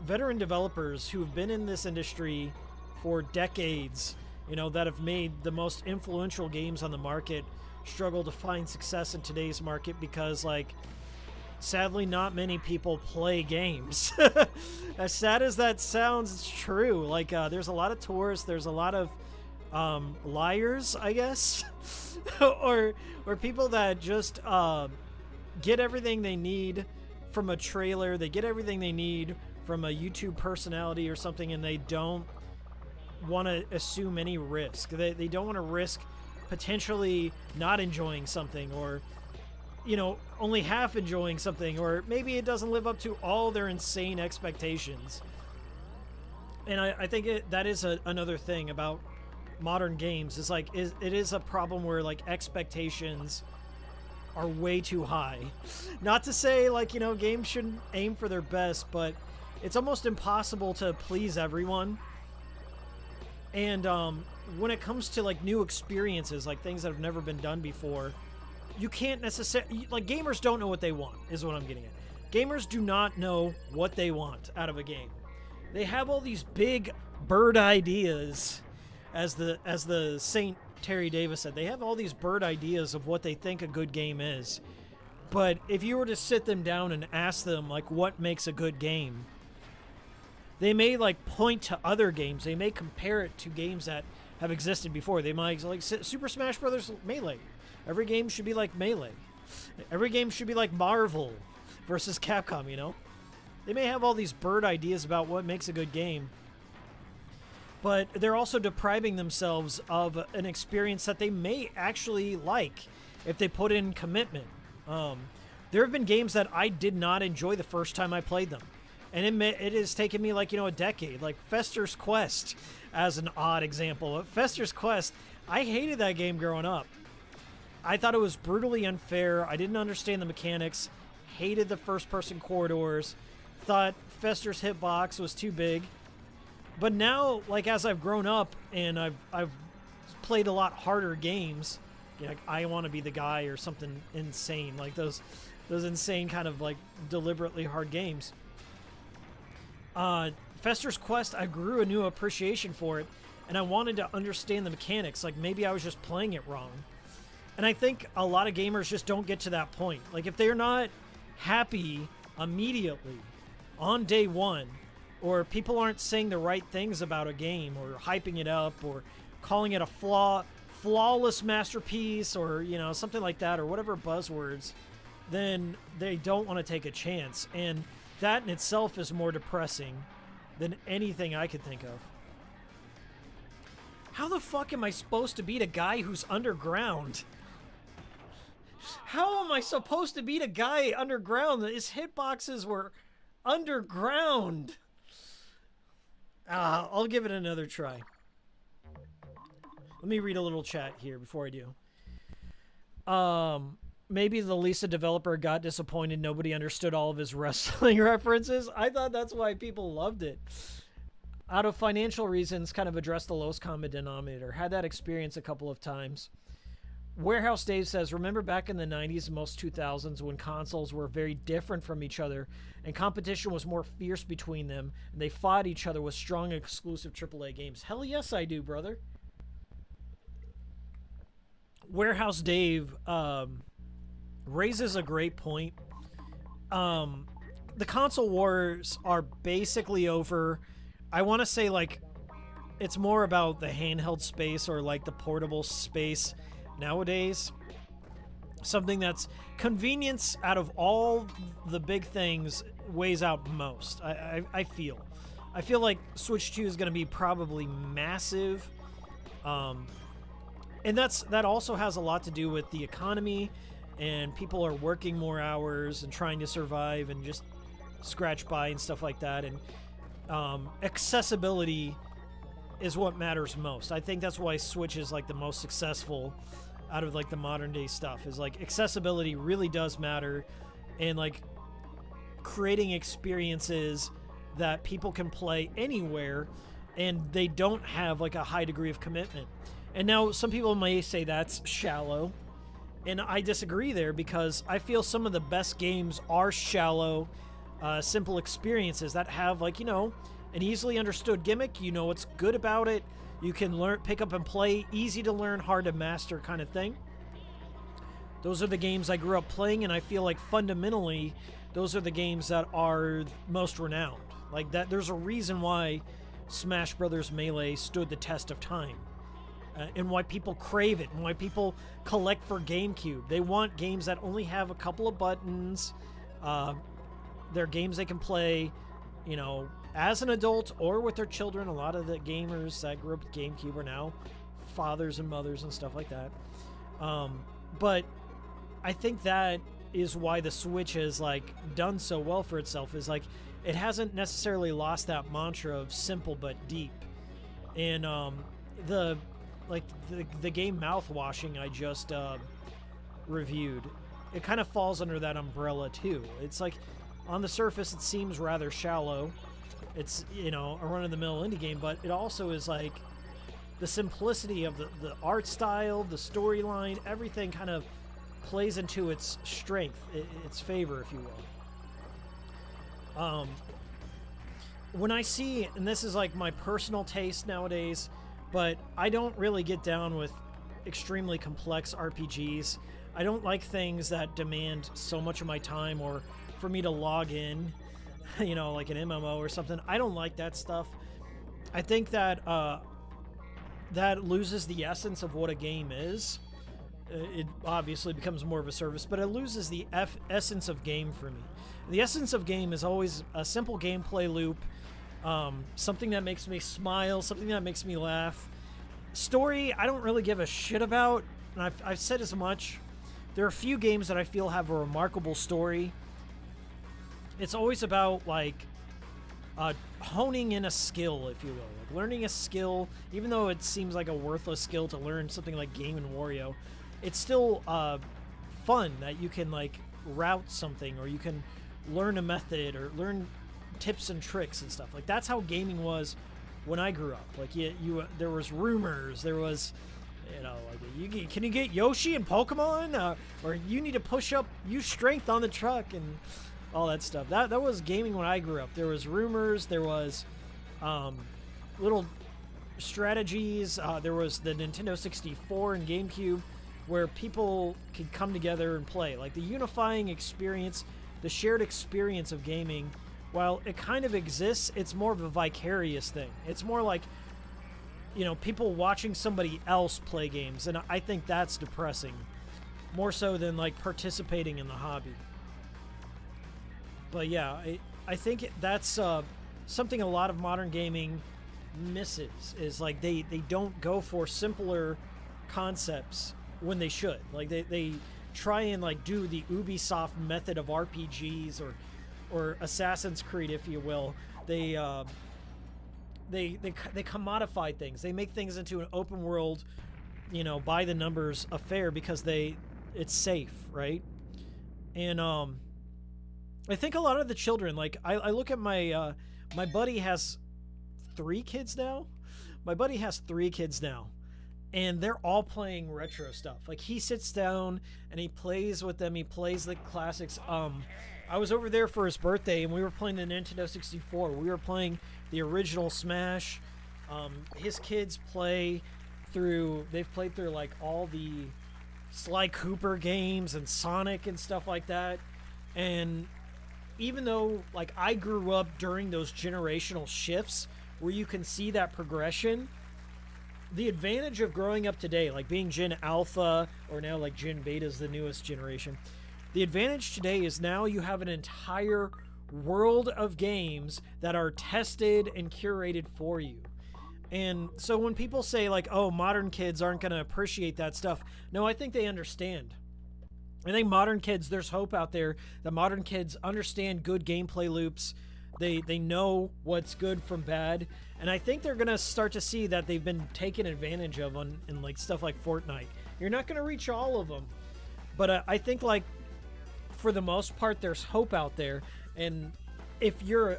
Veteran developers who have been in this industry for decades, you know, that have made the most influential games on the market, struggle to find success in today's market because, like, sadly, not many people play games. As sad as that sounds, it's true. Like, there's a lot of tourists, there's a lot of liars, I guess, or people that just get everything they need from a trailer. They get everything they need from a YouTube personality or something, and they don't want to assume any risk. They don't want to risk potentially not enjoying something, or, you know, only half enjoying something, or maybe it doesn't live up to all their insane expectations. And I think that is another thing about modern games. Is like it is a problem where like expectations are way too high. Not to say like, you know, games shouldn't aim for their best, but it's almost impossible to please everyone. And when it comes to like new experiences, like things that have never been done before, you can't necessarily, like, gamers don't know what they want, is what I'm getting at. Gamers do not know what they want out of a game. They have all these big bird ideas, as the Saint Terry Davis said. They have all these bird ideas of what they think a good game is. But if you were to sit them down and ask them, like, what makes a good game, they may, like, point to other games. They may compare it to games that have existed before. They might, like, Super Smash Bros. Melee. Every game should be like Melee. Every game should be like Marvel versus Capcom, you know? They may have all these bird ideas about what makes a good game, but they're also depriving themselves of an experience that they may actually like if they put in commitment. There have been games that I did not enjoy the first time I played them, and it has taken me, like, you know, a decade. Like Fester's Quest as an odd example. Fester's Quest, I hated that game growing up. I thought it was brutally unfair. I didn't understand the mechanics. Hated the first-person corridors. Thought Fester's hitbox was too big. But now, like, as I've grown up and I've played a lot harder games, you know, like I Want to Be the Guy or something insane, like those insane kind of like deliberately hard games. Fester's Quest, I grew a new appreciation for it, and I wanted to understand the mechanics. Like, maybe I was just playing it wrong. And I think a lot of gamers just don't get to that point. Like, if they're not happy immediately on day one, or people aren't saying the right things about a game, or hyping it up, or calling it a flawless masterpiece, or, you know, something like that, or whatever buzzwords, then they don't want to take a chance. And that in itself is more depressing than anything I could think of. How the fuck am I supposed to beat a guy who's underground? How am I supposed to beat a guy underground? His hitboxes were underground. I'll give it another try. Let me read a little chat here before I do. Maybe the Lisa developer got disappointed nobody understood all of his wrestling references. I thought that's why people loved it. Out of financial reasons, kind of addressed the lowest common denominator. Had that experience a couple of times. Warehouse Dave says, remember back in the 90s and most 2000s when consoles were very different from each other and competition was more fierce between them and they fought each other with strong exclusive AAA games? Hell yes, I do, brother. Warehouse Dave raises a great point. The console wars are basically over. I want to say, like, it's more about the handheld space or like the portable space nowadays. Something that's convenience out of all the big things weighs out most. I feel like Switch 2 is going to be probably massive. And that also has a lot to do with the economy, and people are working more hours and trying to survive and just scratch by and stuff like that. And accessibility is what matters most. I think that's why Switch is like the most successful out of like the modern day stuff, is like accessibility really does matter, and like creating experiences that people can play anywhere and they don't have like a high degree of commitment. And now some people may say that's shallow, and I disagree there, because I feel some of the best games are shallow, simple experiences that have, like, you know, an easily understood gimmick. You know what's good about it. You can learn, pick up and play, easy to learn, hard to master kind of thing. Those are the games I grew up playing, and I feel like fundamentally those are the games that are most renowned. Like that, there's a reason why Smash Brothers Melee stood the test of time. And why people crave it, and why people collect for GameCube. They want games that only have a couple of buttons. They're games they can play, you know, as an adult or with their children. A lot of the gamers that grew up with GameCube are now fathers and mothers and stuff like that. But I think that is why the Switch has like done so well for itself, is like it hasn't necessarily lost that mantra of simple but deep. And the game Mouthwashing I just reviewed, it kind of falls under that umbrella too. It's like on the surface it seems rather shallow. It's, you know, a run-of-the-mill indie game, but it also is like the simplicity of the art style, the storyline, everything kind of plays into its strength, its favor, if you will. When I see, and this is like my personal taste nowadays, but I don't really get down with extremely complex RPGs. I don't like things that demand so much of my time, or for me to log in, you know, like an MMO or something. I don't like that stuff. I think that that loses the essence of what a game is. It obviously becomes more of a service, but it loses the essence of game for me. The essence of game is always a simple gameplay loop, something that makes me smile, something that makes me laugh. Story, I don't really give a shit about, and I've said as much. There are a few games that I feel have a remarkable story. It's always about, like, honing in a skill, if you will. Like, learning a skill, even though it seems like a worthless skill to learn something like Game & Wario, it's still fun that you can, like, route something, or you can learn a method, or learn tips and tricks and stuff. Like, that's how gaming was when I grew up. Like, there was rumors, there was, you know, like, can you get Yoshi in Pokemon? Or you need to use strength on the truck, and all that stuff. That was gaming when I grew up. There was rumors, there was little strategies, there was the Nintendo 64 and GameCube. where people can come together and play. Like the unifying experience, the shared experience of gaming, while it kind of exists, it's more of a vicarious thing. It's more like, you know, people watching somebody else play games, and I think that's depressing. More so than like participating in the hobby. But yeah, I think that's something a lot of modern gaming misses, is like they don't go for simpler concepts when they should. Like they try and like do the Ubisoft method of RPGs or Assassin's Creed, if you will. They commodify things. They make things into an open world, you know, by the numbers affair because it's safe, right? And I think a lot of the children, like I look at my my buddy has 3 kids now. My buddy has 3 kids now. And they're all playing retro stuff. Like he sits down and he plays with them. He plays the classics. I was over there for his birthday and we were playing the Nintendo 64. We were playing the original Smash. His kids they've played through like all the Sly Cooper games and Sonic and stuff like that. And even though like I grew up during those generational shifts where you can see that progression, the advantage of growing up today, like being Gen Alpha, or now like Gen Beta is the newest generation, the advantage today is now you have an entire world of games that are tested and curated for you. And so when people say like, oh, modern kids aren't going to appreciate that stuff, no, I think they understand. I think modern kids, there's hope out there that modern kids understand good gameplay loops. They know what's good from bad, and I think they're gonna start to see that they've been taken advantage of in like stuff like Fortnite. You're not gonna reach all of them, but I think like for the most part there's hope out there. And if you're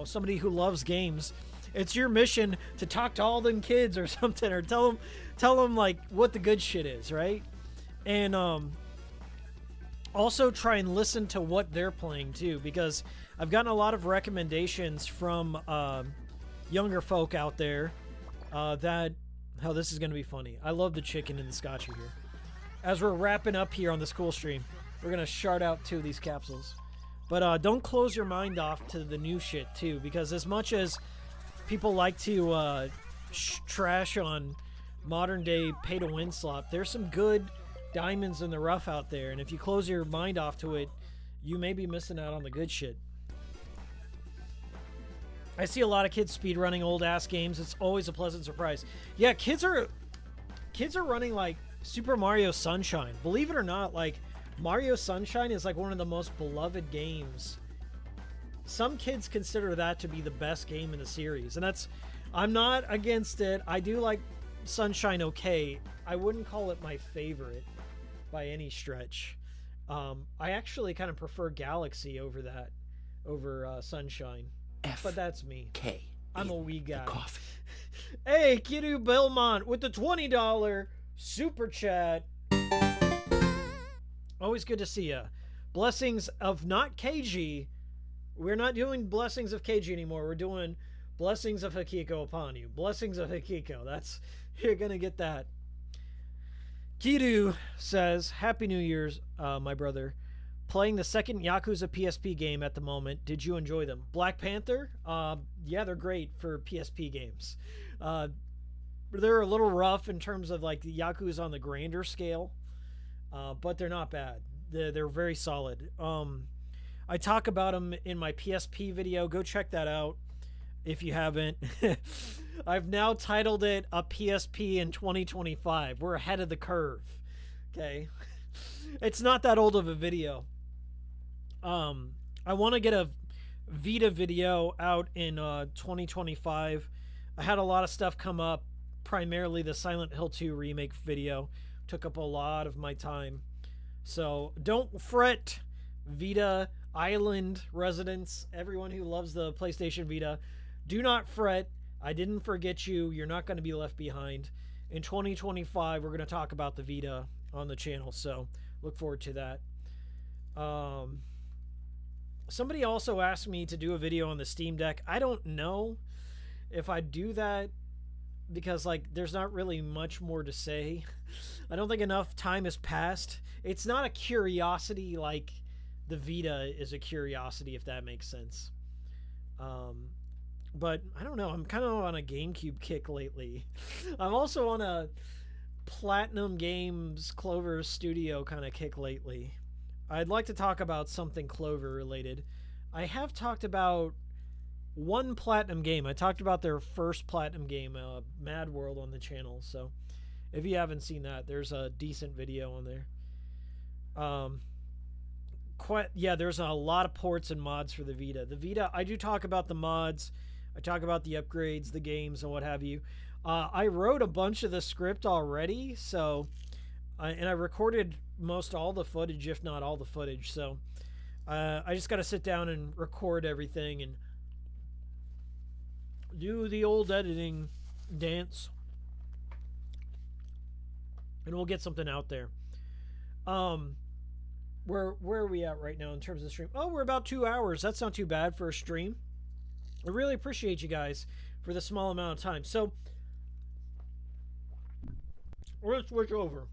somebody who loves games, it's your mission to talk to all them kids or something, or tell them like what the good shit is, right? And also try and listen to what they're playing too, because I've gotten a lot of recommendations from younger folk out there this is going to be funny. I love the chicken and the scotchy here. As we're wrapping up here on this cool stream, we're going to shard out 2 of these capsules. But don't close your mind off to the new shit too, because as much as people like to trash on modern day pay to win slop, there's some good diamonds in the rough out there, and if you close your mind off to it, you may be missing out on the good shit. I see a lot of kids speedrunning old ass games. It's always a pleasant surprise. Yeah, kids are running like Super Mario Sunshine. Believe it or not, like Mario Sunshine is like one of the most beloved games. Some kids consider that to be the best game in the series, and I'm not against it. I do like Sunshine okay. I wouldn't call it my favorite by any stretch. I actually kind of prefer Galaxy over Sunshine. But that's me. I'm a wee guy. Hey, Kiddu Belmont with the $20 super chat. Always good to see ya. Blessings of not KG. We're not doing blessings of KG anymore. We're doing blessings of Hikiko upon you. Blessings of Hikiko. You're gonna get that. Kiddu says, Happy New Year's, my brother. Playing the second Yakuza PSP game at the moment. Did you enjoy them? Black Panther? Yeah, they're great for PSP games. They're a little rough in terms of like the Yakuza on the grander scale, but they're not bad. They're very solid. I talk about them in my PSP video. Go check that out if you haven't. I've now titled it a PSP in 2025. We're ahead of the curve. Okay. It's not that old of a video. I want to get a Vita video out in 2025. I had a lot of stuff come up, primarily the Silent Hill 2 remake video. Took up a lot of my time. So don't fret, Vita Island residents, everyone who loves the PlayStation Vita. Do not fret. I didn't forget you. You're not going to be left behind. In 2025, we're going to talk about the Vita on the channel, so look forward to that. Somebody also asked me to do a video on the Steam Deck. I don't know if I do that. because like there's not really much more to say. I don't think enough time has passed. It's not a curiosity like the Vita is a curiosity, if that makes sense. But I don't know. I'm kind of on a GameCube kick lately. I'm also on a Platinum Games Clover Studio kind of kick lately. I'd like to talk about something Clover related. I have talked about one Platinum game. I talked about their first Platinum game, Mad World, on the channel. So if you haven't seen that, there's a decent video on there. There's a lot of ports and mods for the Vita. The Vita, I do talk about the mods. I talk about the upgrades, the games, and what have you. I wrote a bunch of the script already, so and I recorded most all the footage, if not all the footage. So I just got to sit down and record everything and do the old editing dance, and we'll get something out there. Where are we at right now in terms of the stream? Oh, we're about 2 hours. That's not too bad for a stream. I really appreciate you guys for the small amount of time. So let's switch over.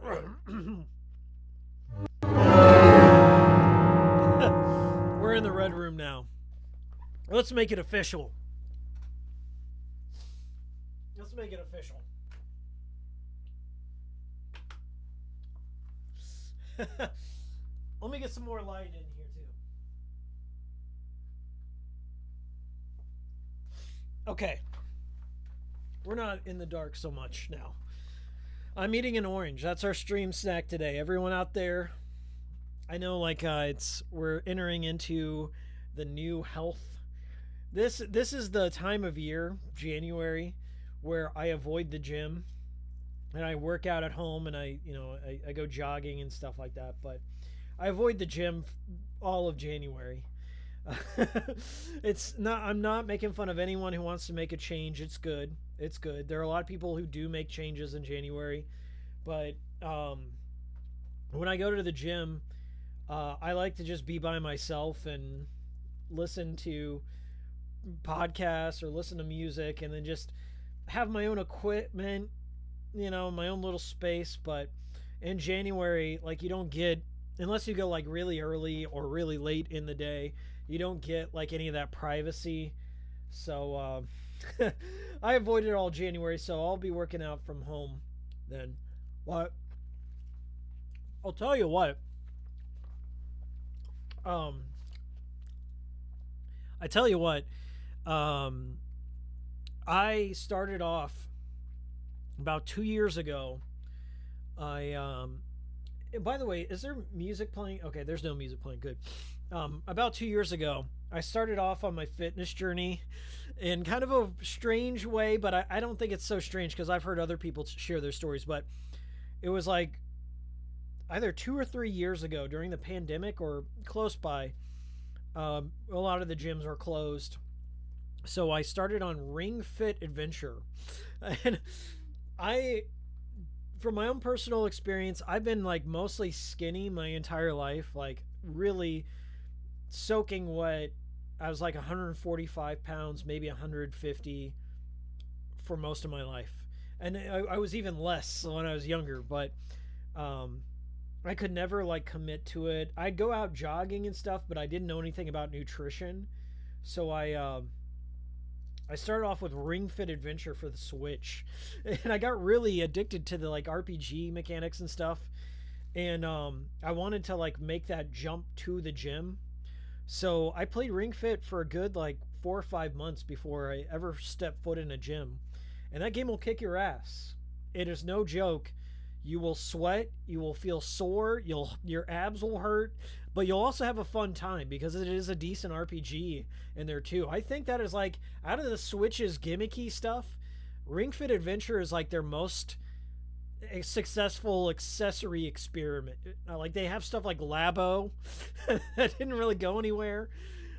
We're in the red room now. Let's make it official. Let's make it official. Let me get some more light in here too. Okay. We're not in the dark so much now. I'm eating an orange. That's our stream snack today. Everyone out there, I know like we're entering into the new health. This is the time of year, January, where I avoid the gym. And I work out at home, and I go jogging and stuff like that. But I avoid the gym all of January. I'm not making fun of anyone who wants to make a change. It's good. It's good. There are a lot of people who do make changes in January, but when I go to the gym, I like to just be by myself and listen to podcasts or listen to music, and then just have my own equipment. My own little space. But in January, like, you don't get, unless you go like really early or really late in the day, you don't get like any of that privacy. So I avoided all January, so I'll be working out from home then. What? I'll tell you what. I tell you what. I started off about 2 years ago. By the way, is there music playing? Okay, there's no music playing. Good. About 2 years ago, I started off on my fitness journey in kind of a strange way, but I don't think it's so strange because I've heard other people share their stories. But it was like either 2 or 3 years ago during the pandemic or close by. A lot of the gyms were closed. So I started on Ring Fit Adventure. And from my own personal experience, I've been like mostly skinny my entire life, like really soaking wet. I was like 145 pounds, maybe 150 for most of my life. And I was even less when I was younger, but I could never like commit to it. I'd go out jogging and stuff, but I didn't know anything about nutrition. So I started off with Ring Fit Adventure for the Switch, and I got really addicted to the like RPG mechanics and stuff. And I wanted to like make that jump to the gym. So I played Ring Fit for a good like 4 or 5 months before I ever stepped foot in a gym. And that game will kick your ass. It is no joke. You will sweat, you will feel sore, your abs will hurt, but you'll also have a fun time because it is a decent RPG in there too. I think that is like, out of the Switch's gimmicky stuff, Ring Fit Adventure is like their most successful accessory experiment. Like they have stuff like Labo that didn't really go anywhere,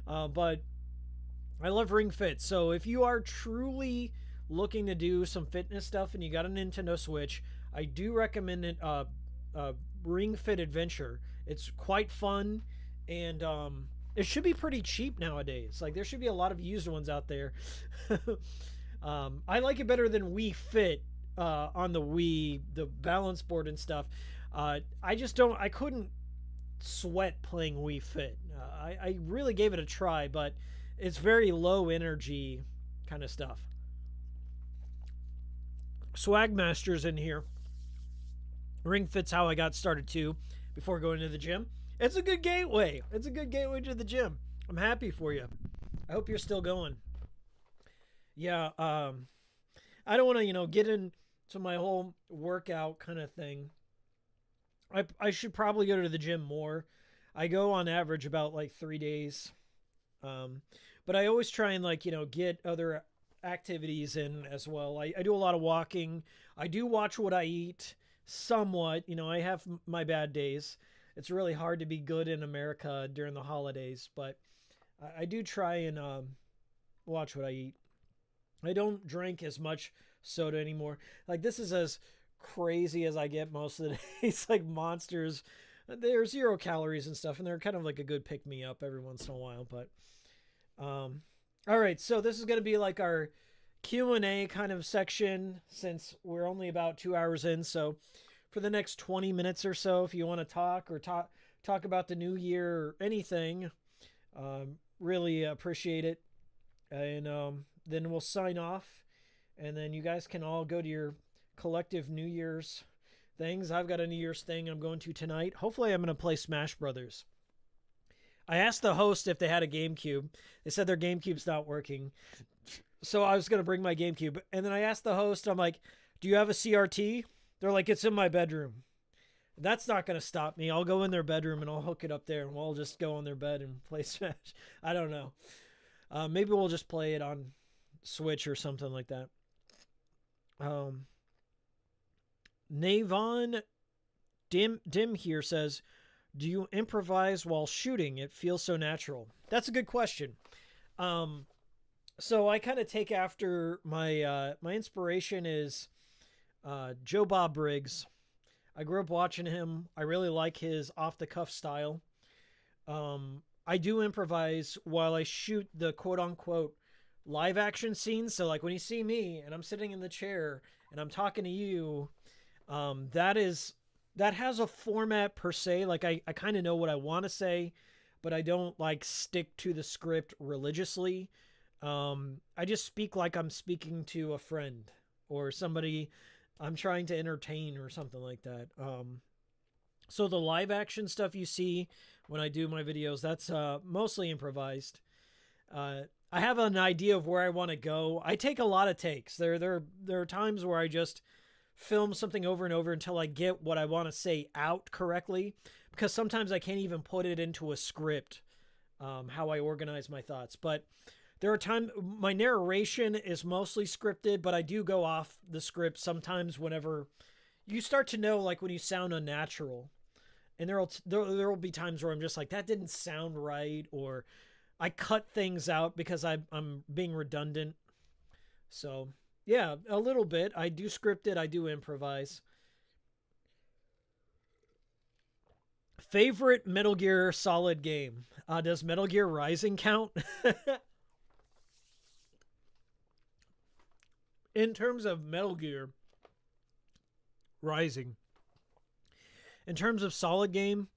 but I love Ring Fit. So if you are truly looking to do some fitness stuff and you got a Nintendo Switch, I do recommend it. Ring Fit Adventure. It's quite fun, and it should be pretty cheap nowadays. Like there should be a lot of used ones out there. I like it better than Wii Fit on the Wii, the balance board and stuff. I just don't. I couldn't sweat playing Wii Fit. I really gave it a try, but it's very low energy kind of stuff. Swagmaster's in here. Ring Fit's how I got started too, before going to the gym. It's a good gateway. It's a good gateway to the gym. I'm happy for you. I hope you're still going. Yeah, I don't want to, get into my whole workout kind of thing. I should probably go to the gym more. I go on average about like 3 days. But I always try and get other activities in as well. I do a lot of walking. I do watch what I eat somewhat. I have my bad days. It's really hard to be good in America during the holidays, but I do try and watch what I eat. I don't drink as much soda anymore. Like, this is as crazy as I get most of the days. Like, Monsters, they're 0 calories and stuff, and they're kind of like a good pick-me-up every once in a while. But all right, so this is going to be like our Q&A kind of section, since we're only about 2 hours in. So for the next 20 minutes or so, if you want to talk about the new year or anything, really appreciate it. And then we'll sign off, and then you guys can all go to your collective New Year's things. I've got a New Year's thing I'm going to tonight. Hopefully I'm going to play Smash Brothers. I asked the host if they had a GameCube. They said their GameCube's not working. So I was going to bring my GameCube. And then I asked the host, I'm like, do you have a CRT? They're like, it's in my bedroom. That's not going to stop me. I'll go in their bedroom and I'll hook it up there, and we'll just go on their bed and play Smash. I don't know. Maybe we'll just play it on Switch or something like that. Navon Dim here says, do you improvise while shooting? It feels so natural. That's a good question. So I kind of take after my inspiration is Joe Bob Briggs. I grew up watching him. I really like his off-the-cuff style. I do improvise while I shoot the quote-unquote live action scenes. So like when you see me and I'm sitting in the chair and I'm talking to you, that has a format per se. Like I kind of know what I want to say, but I don't like stick to the script religiously. I just speak like I'm speaking to a friend or somebody I'm trying to entertain or something like that. So the live action stuff you see when I do my videos, that's mostly improvised. I have an idea of where I want to go. I take a lot of takes. There are times where I just film something over and over until I get what I want to say out correctly, because sometimes I can't even put it into a script, how I organize my thoughts. But there are times my narration is mostly scripted, but I do go off the script sometimes whenever you start to know, like when you sound unnatural. And there will be times where I'm just like, that didn't sound right, or I cut things out because I'm being redundant. So yeah, a little bit. I do script it. I do improvise. Favorite Metal Gear Solid game? Does Metal Gear Rising count? In terms of Metal Gear Rising, in terms of Solid game,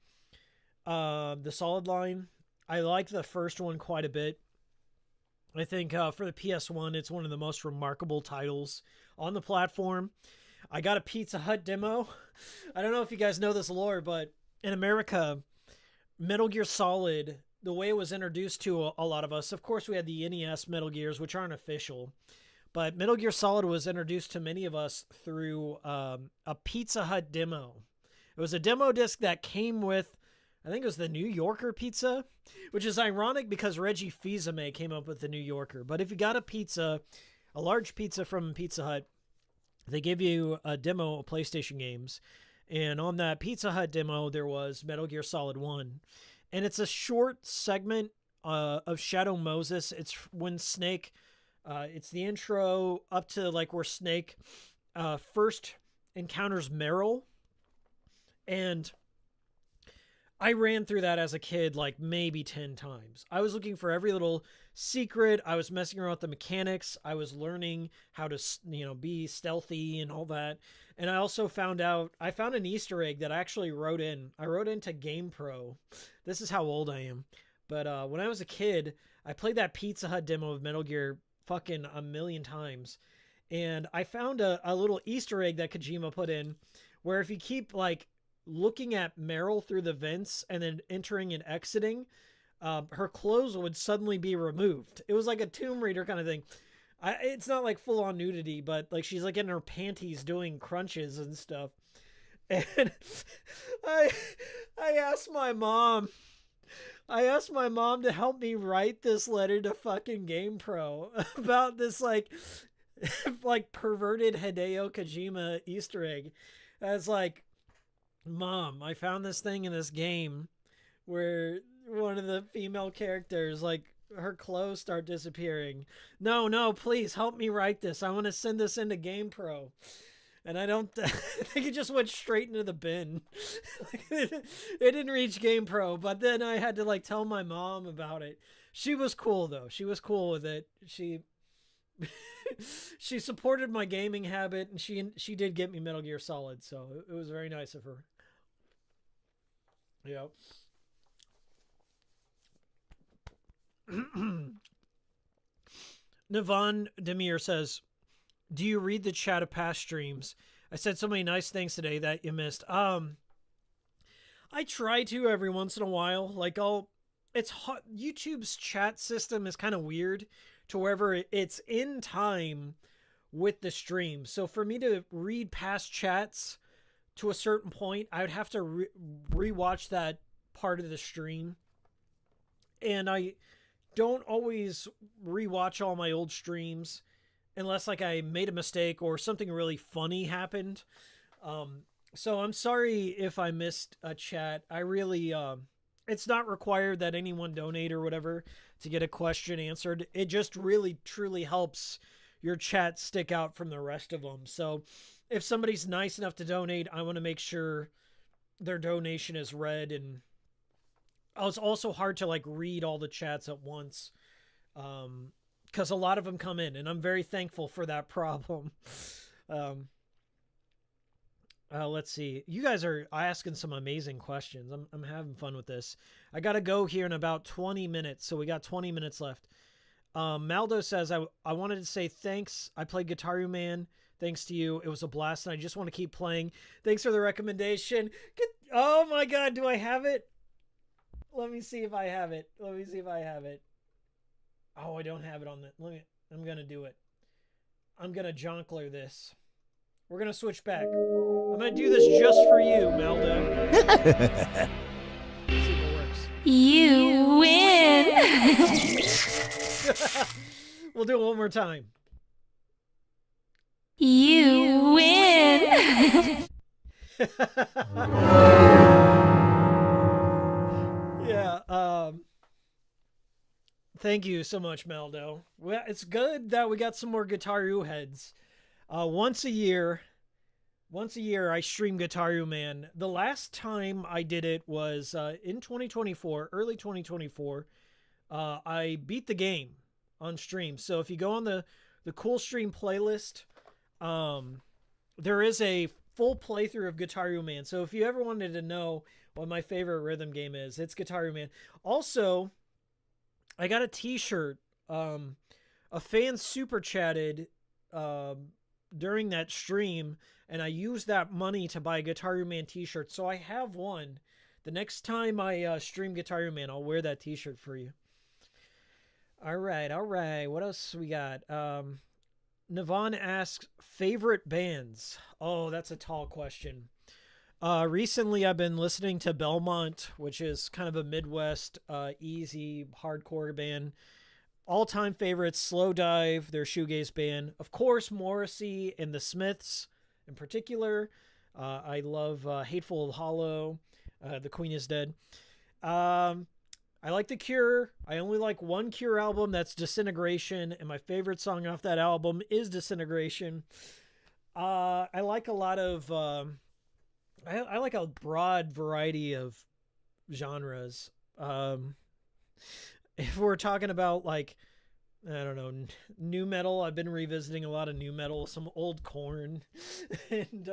the Solid line, I like the first one quite a bit. I think for the PS1, it's one of the most remarkable titles on the platform. I got a Pizza Hut demo. I don't know if you guys know this lore, but in America, Metal Gear Solid, the way it was introduced to a lot of us, of course we had the NES Metal Gears, which aren't official, but Metal Gear Solid was introduced to many of us through a Pizza Hut demo. It was a demo disc that came with, I think it was the New Yorker pizza, which is ironic because Reggie Fils-Aimé came up with the New Yorker. But if you got a pizza, a large pizza from Pizza Hut, they give you a demo of PlayStation games. And on that Pizza Hut demo, there was Metal Gear Solid 1. And it's a short segment of Shadow Moses. It's when Snake, it's the intro up to like where Snake first encounters Meryl. And I ran through that as a kid like maybe 10 times. I was looking for every little secret. I was messing around with the mechanics. I was learning how to, be stealthy and all that. And I also found an Easter egg that I actually wrote in. I wrote into GamePro. This is how old I am. But when I was a kid, I played that Pizza Hut demo of Metal Gear fucking a million times. And I found a little Easter egg that Kojima put in where if you keep like looking at Meryl through the vents and then entering and exiting, her clothes would suddenly be removed. It was like a Tomb Raider kind of thing. It's not like full on nudity, but like she's like in her panties doing crunches and stuff. And I asked my mom to help me write this letter to fucking GamePro about this like perverted Hideo Kojima Easter egg. As like, Mom, I found this thing in this game where one of the female characters, like, her clothes start disappearing. No, please help me write this. I want to send this into GamePro. And I think it just went straight into the bin. It didn't reach GamePro, but then I had to like tell my mom about it. She was cool though. She was cool with it. She supported my gaming habit, and she did get me Metal Gear Solid, so it was very nice of her. Yep. Navon Demir says, do you read the chat of past streams? I said so many nice things today that you missed. I try to every once in a while. Like it's hot. YouTube's chat system is kind of weird to wherever it's in time with the stream. So for me to read past chats to a certain point, I would have to rewatch that part of the stream. And I don't always rewatch all my old streams unless like I made a mistake or something really funny happened. So I'm sorry if I missed a chat. I really, it's not required that anyone donate or whatever to get a question answered. It just really truly helps your chat stick out from the rest of them. So if somebody's nice enough to donate, I want to make sure their donation is read. And it's also hard to like read all the chats at once, because a lot of them come in, and I'm very thankful for that problem. Let's see. You guys are asking some amazing questions. I'm having fun with this. I got to go here in about 20 minutes, so we got 20 minutes left. Maldo says, I wanted to say thanks. I played Guitar Hero Man. Thanks to you. It was a blast, and I just want to keep playing. Thanks for the recommendation. Oh my god, do I have it? Let me see if I have it. Oh, I don't have it on the... I'm going to do it. I'm going to jonkler this. We're going to switch back. I'm going to do this just for you, Melda. Let's see if it works. You win! We'll do it one more time. You win! Yeah, thank you so much, Meldo. Well, it's good that we got some more Guitar Hero heads. Once a year I stream Guitar Hero Man. The last time I did it was in 2024, early 2024. I beat the game on stream. So if you go on the Cool Stream playlist, there is a full playthrough of Guitar Hero Man. So if you ever wanted to know what my favorite rhythm game is, it's Guitar Hero Man. Also, I got a t-shirt. A fan super chatted during that stream, and I used that money to buy a Guitar Hero Man t-shirt. So I have one. The next time I stream Guitar Hero Man, I'll wear that t-shirt for you. All right. What else we got? Navon asks, favorite bands? Oh, that's a tall question. Recently, I've been listening to Belmont, which is kind of a Midwest, easy, hardcore band. All-time favorites, Slow Dive, their shoegaze band. Of course, Morrissey and the Smiths in particular. I love Hateful Hollow, The Queen is Dead. I like The Cure. I only like one Cure album, that's Disintegration, and my favorite song off that album is Disintegration. I like a lot of... I like a broad variety of genres. If we're talking about like, I don't know, new metal, I've been revisiting a lot of new metal, some old Korn, and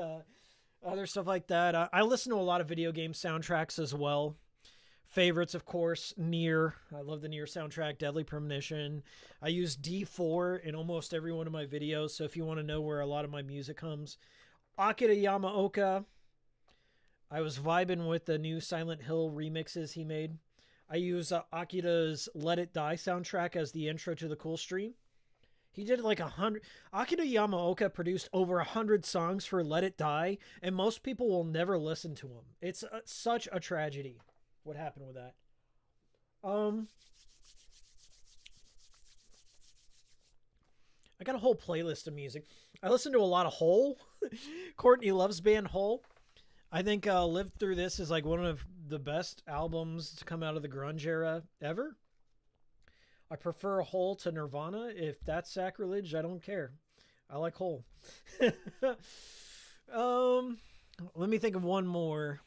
other stuff like that. I listen to a lot of video game soundtracks as well. Favorites, of course, Nier. I love the Nier soundtrack, Deadly Premonition. I use D4 in almost every one of my videos, so if you want to know where a lot of my music comes. Akira Yamaoka. I was vibing with the new Silent Hill remixes he made. I use Akira's Let It Die soundtrack as the intro to the cool stream. He did like 100. Akira Yamaoka produced over 100 songs for Let It Die, and most people will never listen to him. It's such a tragedy what happened with that. I got a whole playlist of music. I listen to a lot of Hole. Courtney loves band Hole. I think Live Through This is like one of the best albums to come out of the grunge era ever. I prefer Hole to Nirvana. If that's sacrilege, I don't care. I like Hole. Let me think of one more.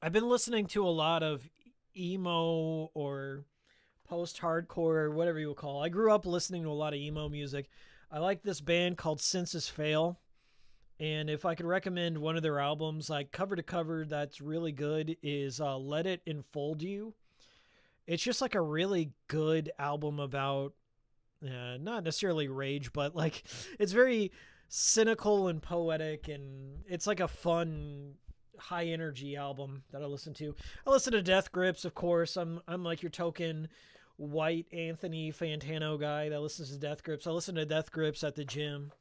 I've been listening to a lot of emo or post-hardcore or whatever you will call. I grew up listening to a lot of emo music. I like this band called Senses Fail. And if I could recommend one of their albums, like cover to cover, that's really good, is Let It Enfold You. It's just like a really good album about, not necessarily rage, but like it's very cynical and poetic, and it's like a fun, high energy album that I listen to. I listen to Death Grips, of course. I'm like your token white Anthony Fantano guy that listens to Death Grips. I listen to Death Grips at the gym.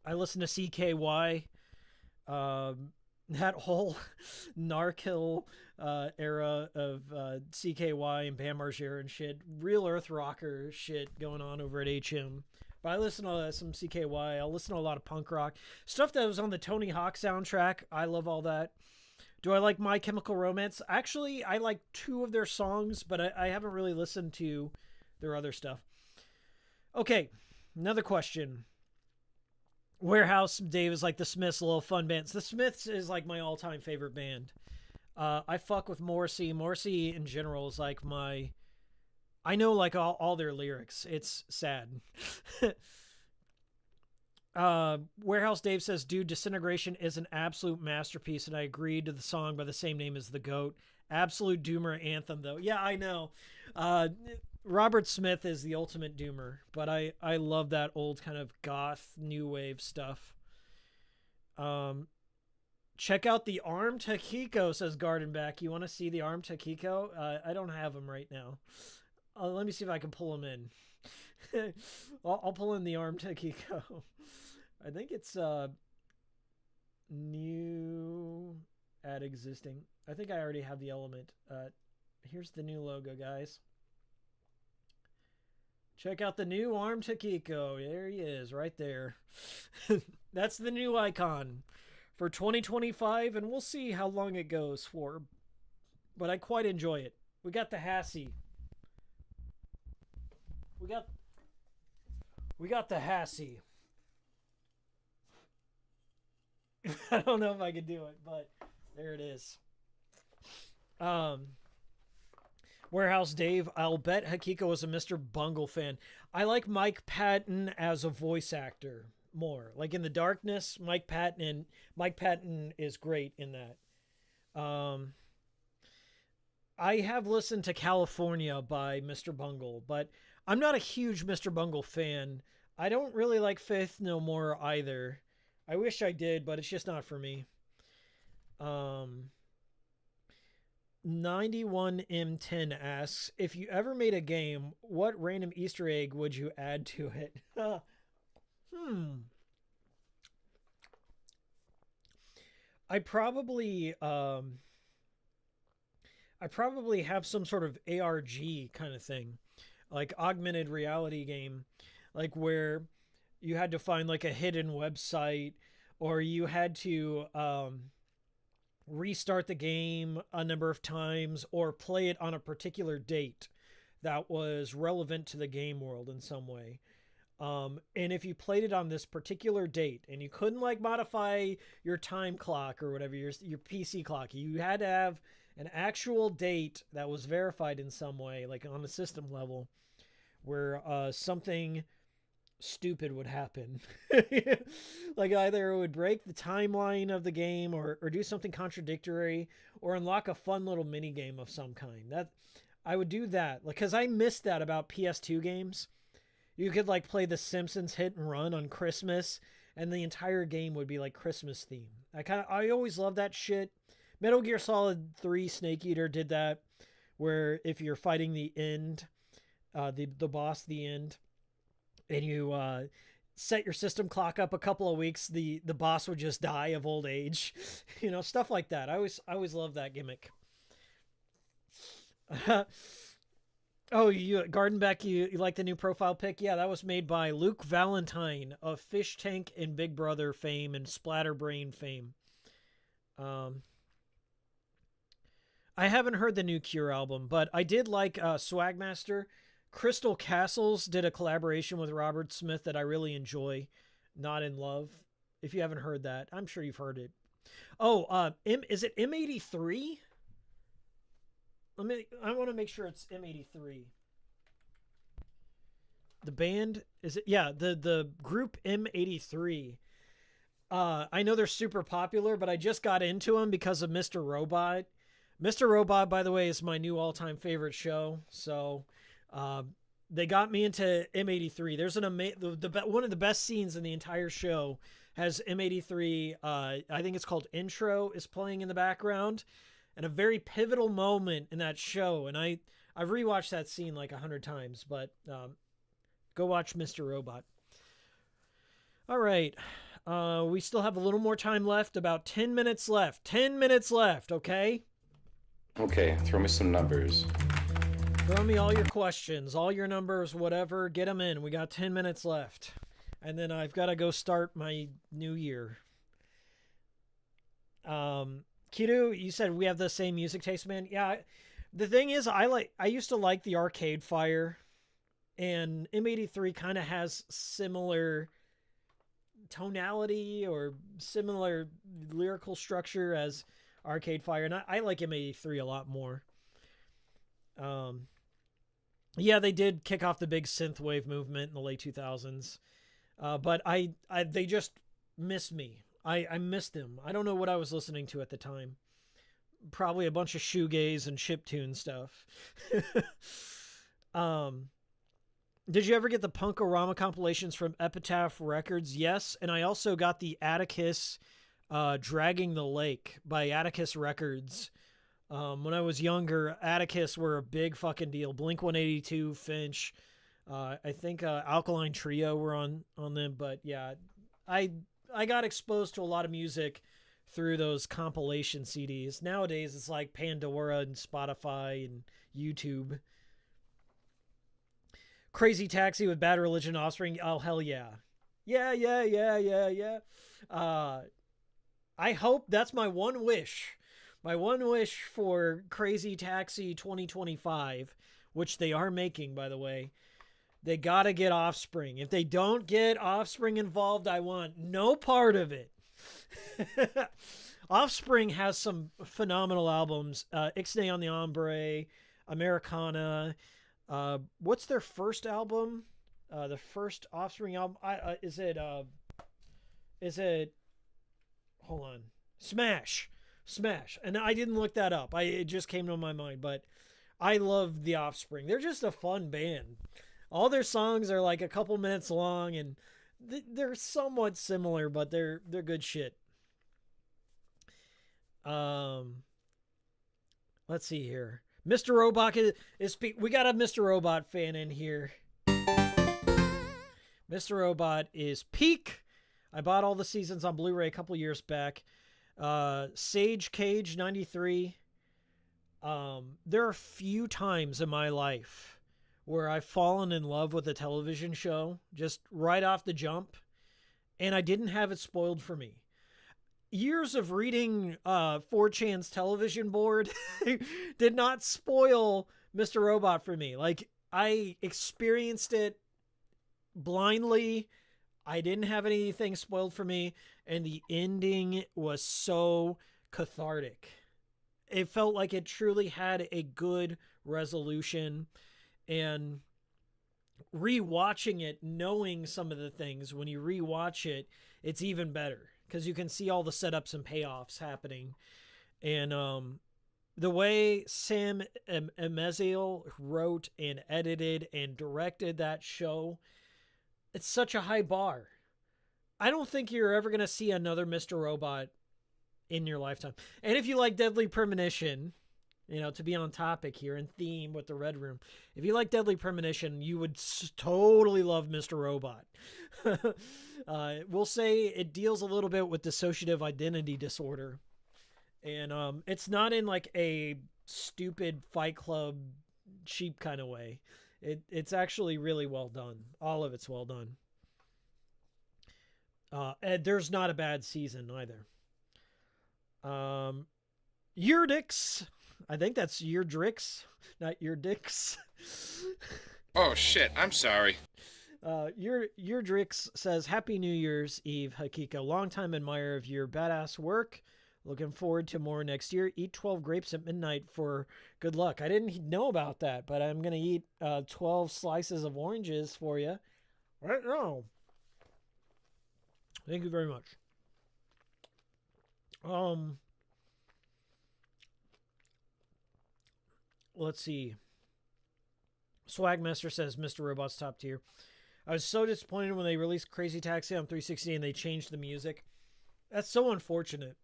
I listen to CKY. That whole Narkill era of CKY and Bam Margera and shit. Real Earth Rocker shit going on over at HM. But I listen to some CKY. I'll listen to a lot of punk rock. Stuff that was on the Tony Hawk soundtrack. I love all that. Do I like My Chemical Romance? Actually, I like 2 of their songs, but I haven't really listened to their other stuff. Okay, another question. Warehouse Dave is like the Smiths, a little fun bands. The Smiths is like my all-time favorite band. I fuck with Morrissey. Morrissey in general is like my... I know like all their lyrics. It's sad. Warehouse Dave says, dude, Disintegration is an absolute masterpiece, and I agreed to the song by the same name as the GOAT. Absolute doomer anthem, though. Yeah, I know. Robert Smith is the ultimate doomer, but I love that old kind of goth new wave stuff. Check out the Armed Hikiko, says Gardenback. You want to see the Armed Hikiko? I don't have him right now. Let me see if I can pull him in. I'll pull in the Armed Hikiko. I think it's new add existing. I think I already have the element. Here's the new logo, guys. Check out the new Armed Hikiko. There he is, right there. That's the new icon for 2025, and we'll see how long it goes for. But I quite enjoy it. We got the Hassie. We got the Hassie. I don't know if I could do it, but there it is. Warehouse Dave, I'll bet Hikiko is a Mr. Bungle fan. I like Mike Patton as a voice actor more. Like in The Darkness, Mike Patton is great in that. I have listened to California by Mr. Bungle, but I'm not a huge Mr. Bungle fan. I don't really like Faith No More either. I wish I did, but it's just not for me. 91M10 asks, if you ever made a game, what random Easter egg would you add to it? I probably have some sort of ARG kind of thing, like augmented reality game, like where you had to find like a hidden website, or you had to restart the game a number of times, or play it on a particular date that was relevant to the game world in some way. And if you played it on this particular date and you couldn't like modify your time clock or whatever, your PC clock, you had to have an actual date that was verified in some way, like on a system level, where something stupid would happen. Like either it would break the timeline of the game or do something contradictory or unlock a fun little mini game of some kind. That I would do that, like, because I missed that about PS2 games. You could like play The Simpsons Hit and Run on Christmas and the entire game would be like Christmas theme. I always loved that shit. Metal Gear Solid 3 Snake Eater did that, where if you're fighting the end, the boss, the end, and you set your system clock up a couple of weeks, the boss would just die of old age. You know, stuff like that. I always loved that gimmick. Oh, you Gardenbeck, you like the new profile pic? Yeah, that was made by Luke Valentine of Fish Tank and Big Brother fame and Splatterbrain fame. I haven't heard the new Cure album, but I did like Swagmaster. Crystal Castles did a collaboration with Robert Smith that I really enjoy. Not in Love. If you haven't heard that, I'm sure you've heard it. Oh, is it M83? I want to make sure it's M83. The band, is it? Yeah, the group M83. I know they're super popular, but I just got into them because of Mr. Robot. Mr. Robot, by the way, is my new all-time favorite show. So, they got me into M83. There's one of the best scenes in the entire show has M83. I think it's called Intro is playing in the background, and a very pivotal moment in that show. And I've rewatched that scene like 100 times. But go watch Mr. Robot. All right. We still have a little more time left. About 10 minutes left. 10 minutes left. Okay. Okay, throw me some numbers. Throw me all your questions, all your numbers, whatever. Get them in. We got 10 minutes left. And then I've got to go start my new year. Kidu, you said we have the same music taste, man. Yeah, the thing is, I used to like the Arcade Fire. And M83 kind of has similar tonality or similar lyrical structure as Arcade Fire, and I like M83 a lot more. Yeah, they did kick off the big synthwave movement in the late 2000s, but they just missed me. I missed them. I don't know what I was listening to at the time. Probably a bunch of shoegaze and chiptune stuff. Did you ever get the Punk-O-Rama compilations from Epitaph Records? Yes, and I also got the Atticus Dragging the Lake by Atticus Records. When I was younger, Atticus were a big fucking deal. Blink-182, Finch, I think Alkaline Trio were on them, but yeah, I got exposed to a lot of music through those compilation CDs. Nowadays, it's like Pandora and Spotify and YouTube. Crazy Taxi with Bad Religion, Offspring. Oh, hell yeah. Yeah. I hope that's my one wish. My one wish for Crazy Taxi 2025, which they are making, by the way. They got to get Offspring. If they don't get Offspring involved, I want no part of it. Offspring has some phenomenal albums. Ixnay on the Ombre, Americana. What's their first album? The first Offspring album? Is it hold on. Smash. And I didn't look that up. It just came to my mind, but I love the Offspring. They're just a fun band. All their songs are like a couple minutes long, and they're somewhat similar, but they're good shit. Let's see here. Mr. Robot is we got a Mr. Robot fan in here. Mr. Robot is peak. I bought all the seasons on Blu-ray a couple years back. Sage Cage 93. There are a few times in my life where I've fallen in love with a television show just right off the jump, and I didn't have it spoiled for me. Years of reading 4chan's television board did not spoil Mr. Robot for me. Like, I experienced it blindly. I didn't have anything spoiled for me, and the ending was so cathartic. It felt like it truly had a good resolution, and rewatching it, knowing some of the things, when you rewatch it, it's even better because you can see all the setups and payoffs happening. And the way Sam Emeziel wrote and edited and directed that show, it's such a high bar. I don't think you're ever going to see another Mr. Robot in your lifetime. And if you like Deadly Premonition, you know, to be on topic here in theme with the Red Room, if you like Deadly Premonition, you would totally love Mr. Robot. We'll say it deals a little bit with dissociative identity disorder. And it's not in like a stupid Fight Club cheap kind of way. It's actually really well done. All of it's well done. And there's not a bad season either. Yurdix. I think that's Yurdrix, not Yurdix. Oh shit, I'm sorry. Yurdrix says, Happy New Year's Eve, Hikiko. Longtime admirer of your badass work. Looking forward to more next year. Eat 12 grapes at midnight for good luck. I didn't know about that, but I'm going to eat 12 slices of oranges for you right now. Thank you very much. Let's see. Swagmaster says Mr. Robot's top tier. I was so disappointed when they released Crazy Taxi on 360 and they changed the music. That's so unfortunate.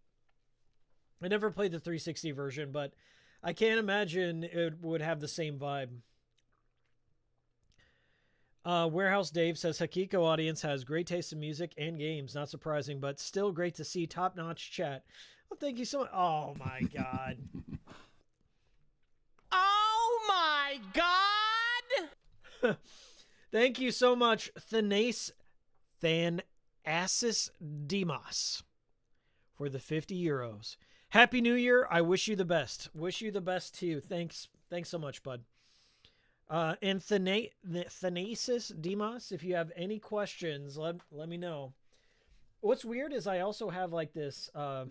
I never played the 360 version, but I can't imagine it would have the same vibe. Warehouse Dave says, Hikiko audience has great taste in music and games. Not surprising, but still great to see top-notch chat. Well, thank you so much. Oh, my God. Oh, my God! Thank you so much, Thanasis Dimas, for the 50 euros. Happy New Year. I wish you the best. Wish you the best, too. Thanks so much, bud. And Thanasis Dimas, if you have any questions, let me know. What's weird is I also have like this, I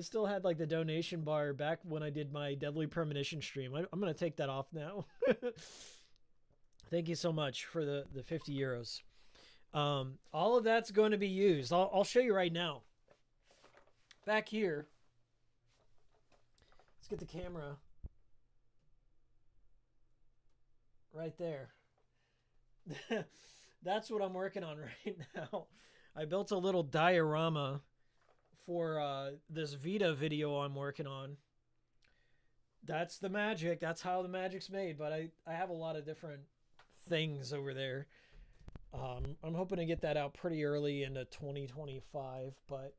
still had like the donation bar back when I did my Deadly Premonition stream. I'm going to take that off now. Thank you so much for the 50 euros. All of that's going to be used. I'll show you right now. Back here. Let's get the camera. Right there. That's what I'm working on right now. I built a little diorama for this Vita video I'm working on. That's the magic. That's how the magic's made. But I have a lot of different things over there. I'm hoping to get that out pretty early into 2025. But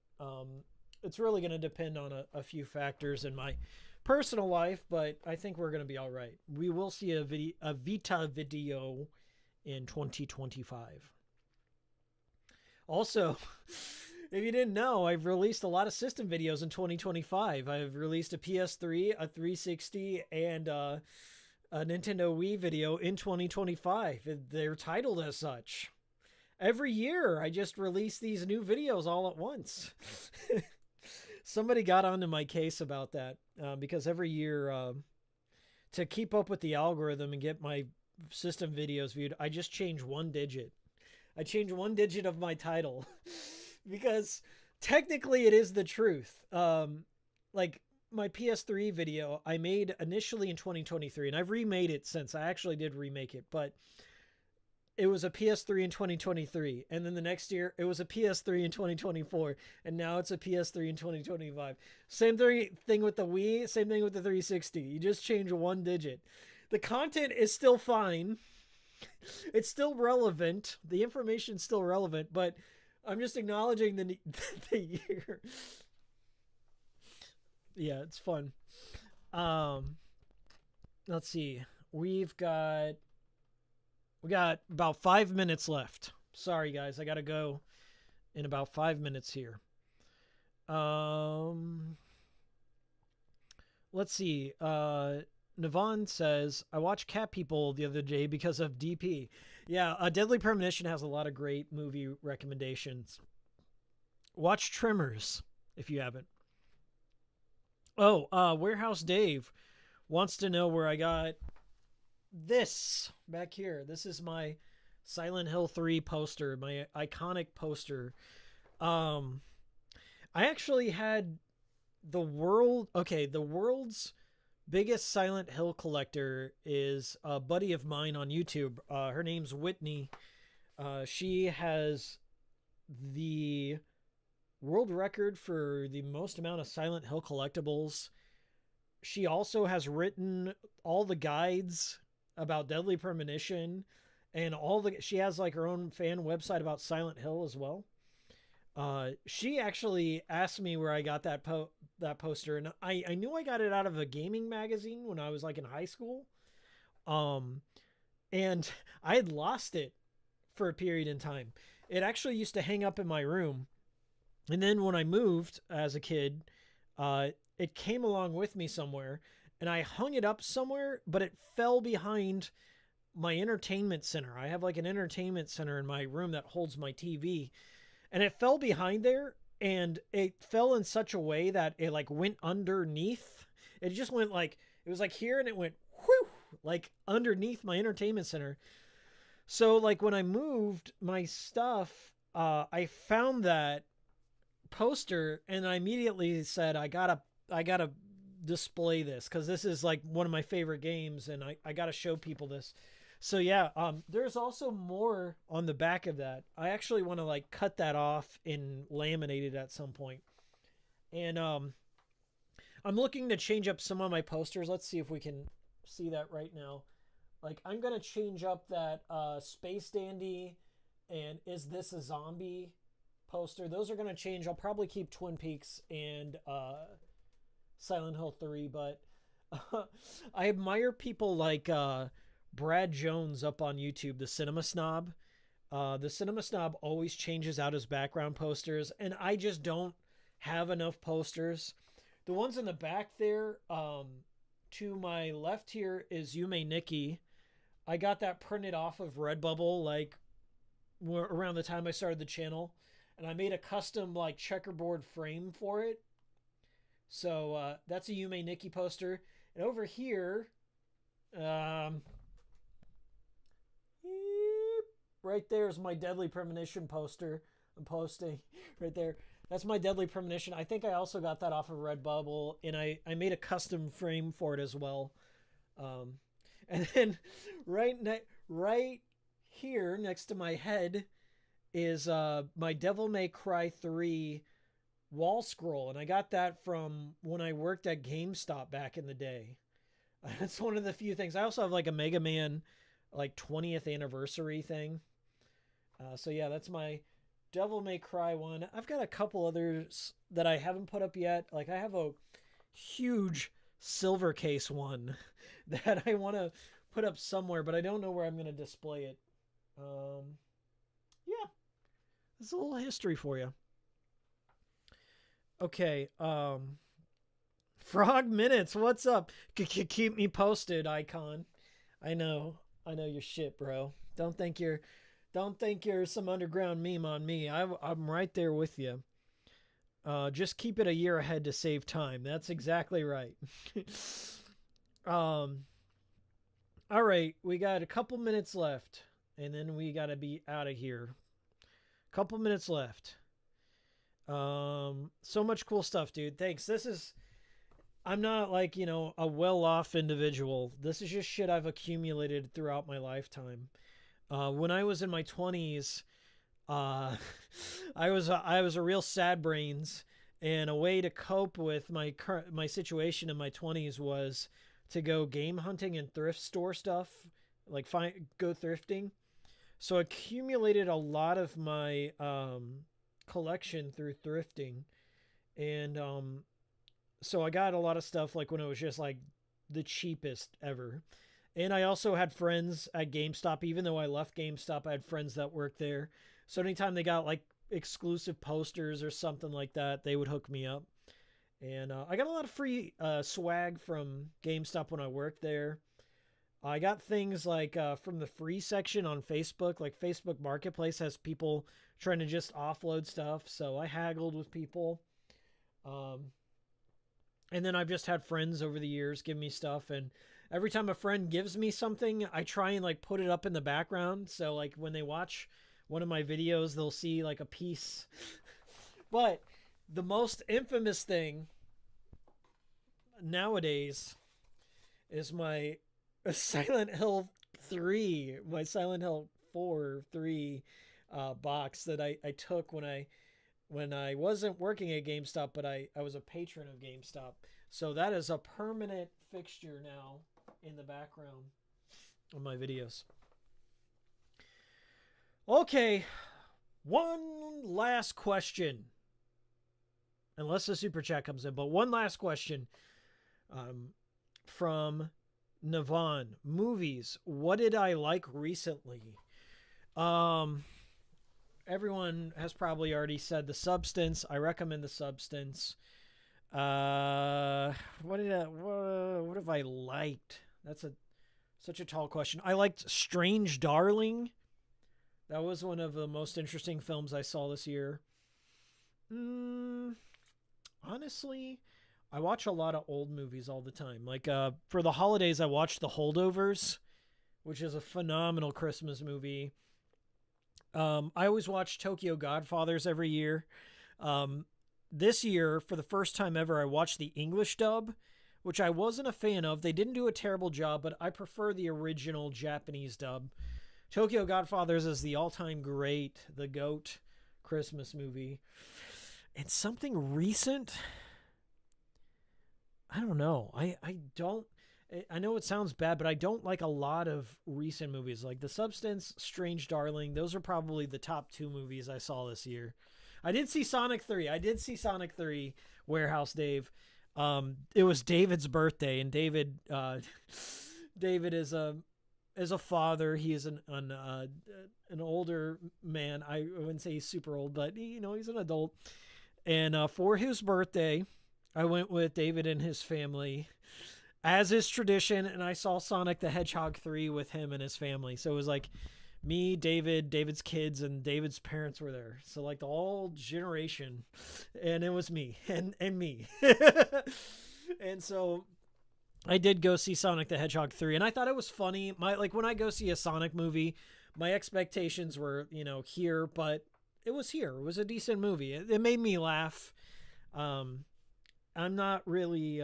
it's really going to depend on a few factors in my personal life, but I think we're going to be all right. We will see a Vita video in 2025. Also, if you didn't know, I've released a lot of system videos in 2025. I've released a PS3, a 360, and a Nintendo Wii video in 2025. They're titled as such. Every year, I just release these new videos all at once. Somebody got onto my case about that because every year, to keep up with the algorithm and get my system videos viewed, I just change one digit. I change one digit of my title because technically it is the truth. Like my PS3 video, I made initially in 2023, and I've remade it since. I actually did remake it, but it was a PS3 in 2023, and then the next year it was a PS3 in 2024, and now it's a PS3 in 2025. Same thing with the Wii, same thing with the 360. You just change one digit. The content is still fine. It's still relevant. The information's still relevant, but I'm just acknowledging the year. Yeah, it's fun. Let's see. We got about 5 minutes left. Sorry, guys. I got to go in about 5 minutes here. Let's see. Navon says, I watched Cat People the other day because of DP. Yeah, Deadly Premonition has a lot of great movie recommendations. Watch Tremors if you haven't. Oh, Warehouse Dave wants to know where I got this back here. This is my Silent Hill 3 poster, my iconic poster. I actually had the world's biggest Silent Hill collector is a buddy of mine on YouTube. Her name's Whitney. She has the world record for the most amount of Silent Hill collectibles. She also has written all the guides about Deadly Premonition, and she has like her own fan website about Silent Hill as well. She actually asked me where I got that poster, and I knew I got it out of a gaming magazine when I was like in high school. And I had lost it for a period in time. It actually used to hang up in my room. And then when I moved as a kid, it came along with me somewhere, and I hung it up somewhere, but it fell behind my entertainment center. I have like an entertainment center in my room that holds my TV, and it fell behind there, and it fell in such a way that it like went underneath. It just went like, it was like here, and it went whew, like underneath my entertainment center. So like when I moved my stuff, I found that poster, and I immediately said, I gotta display this, because this is like one of my favorite games, and I gotta show people this. So yeah, there's also more on the back of that. I actually want to like cut that off and laminate it at some point. And I'm looking to change up some of my posters. Let's see if we can see that right now. Like I'm gonna change up that Space Dandy and Is This a Zombie poster. Those are gonna change. I'll probably keep Twin Peaks and Silent Hill 3, but I admire people like Brad Jones up on YouTube, the Cinema Snob. The Cinema Snob always changes out his background posters, and I just don't have enough posters. The ones in the back there, to my left here is Yume Nikki. I got that printed off of Redbubble like around the time I started the channel, and I made a custom like checkerboard frame for it. So that's a Yume Nikki poster. And over here, right there is my Deadly Premonition poster. I'm posting right there. That's my Deadly Premonition. I think I also got that off of Redbubble, and I made a custom frame for it as well. And then right here next to my head is my Devil May Cry 3 wall scroll, and I got that from when I worked at GameStop back in the day. That's one of the few things. I also have like a Mega Man like 20th anniversary thing. So yeah, that's my Devil May Cry one. I've got a couple others that I haven't put up yet. Like I have a huge silver case one that I want to put up somewhere, but I don't know where I'm going to display it. Yeah, there's a little history for you. Okay, Frog Minutes, what's up? Keep me posted, Icon. I know your shit, bro. Don't think you're some underground meme on me. I'm right there with you. Just keep it a year ahead to save time. That's exactly right. All right, we got a couple minutes left, and then we got to be out of here. Couple minutes left. So much cool stuff, dude. Thanks. I'm not like, a well-off individual. This is just shit I've accumulated throughout my lifetime. When I was in my 20s, I was a real sad brains, and a way to cope with my situation in my 20s was to go game hunting and thrift store stuff, like go thrifting. So I accumulated a lot of my collection through thrifting, and so I got a lot of stuff like when it was just like the cheapest ever. And I also had friends at GameStop. Even though I left GameStop, I had friends that worked there. So anytime they got like exclusive posters or something like that, they would hook me up. And I got a lot of free swag from GameStop when I worked there. I got things like from the free section on Facebook, like Facebook Marketplace has people trying to just offload stuff. So I haggled with people. And then I've just had friends over the years give me stuff. And every time a friend gives me something, I try and like put it up in the background. So like when they watch one of my videos, they'll see like a piece. But the most infamous thing nowadays is my Silent Hill 3, my Silent Hill 3 box that I took when I wasn't working at GameStop, but I was a patron of GameStop. So that is a permanent fixture now in the background of my videos. Okay, one last question. Unless the super chat comes in, but one last question from Navon. Movies. What did I like recently? Everyone has probably already said The Substance. I recommend The Substance. What have I liked? That's such a tall question. I liked Strange Darling. That was one of the most interesting films I saw this year. Honestly, I watch a lot of old movies all the time. Like for the holidays, I watched The Holdovers, which is a phenomenal Christmas movie. I always watch Tokyo Godfathers every year. This year, for the first time ever, I watched the English dub, which I wasn't a fan of. They didn't do a terrible job, but I prefer the original Japanese dub. Tokyo Godfathers is the all-time great, the GOAT Christmas movie. And something recent, I don't know. I know it sounds bad, but I don't like a lot of recent movies. Like The Substance, Strange Darling, those are probably the top 2 movies I saw this year. I did see Sonic 3. Warehouse Dave. It was David's birthday, and David is a father. He is an older man. I wouldn't say he's super old, but he's an adult. And for his birthday, I went with David and his family, as is tradition, and I saw Sonic the Hedgehog 3 with him and his family. So it was like me, David's kids, and David's parents were there. So like the whole generation, and it was me and me. And so I did go see Sonic the Hedgehog 3, and I thought it was funny. When I go see a Sonic movie, my expectations were, here, but it was here. It was a decent movie. It made me laugh. I'm not really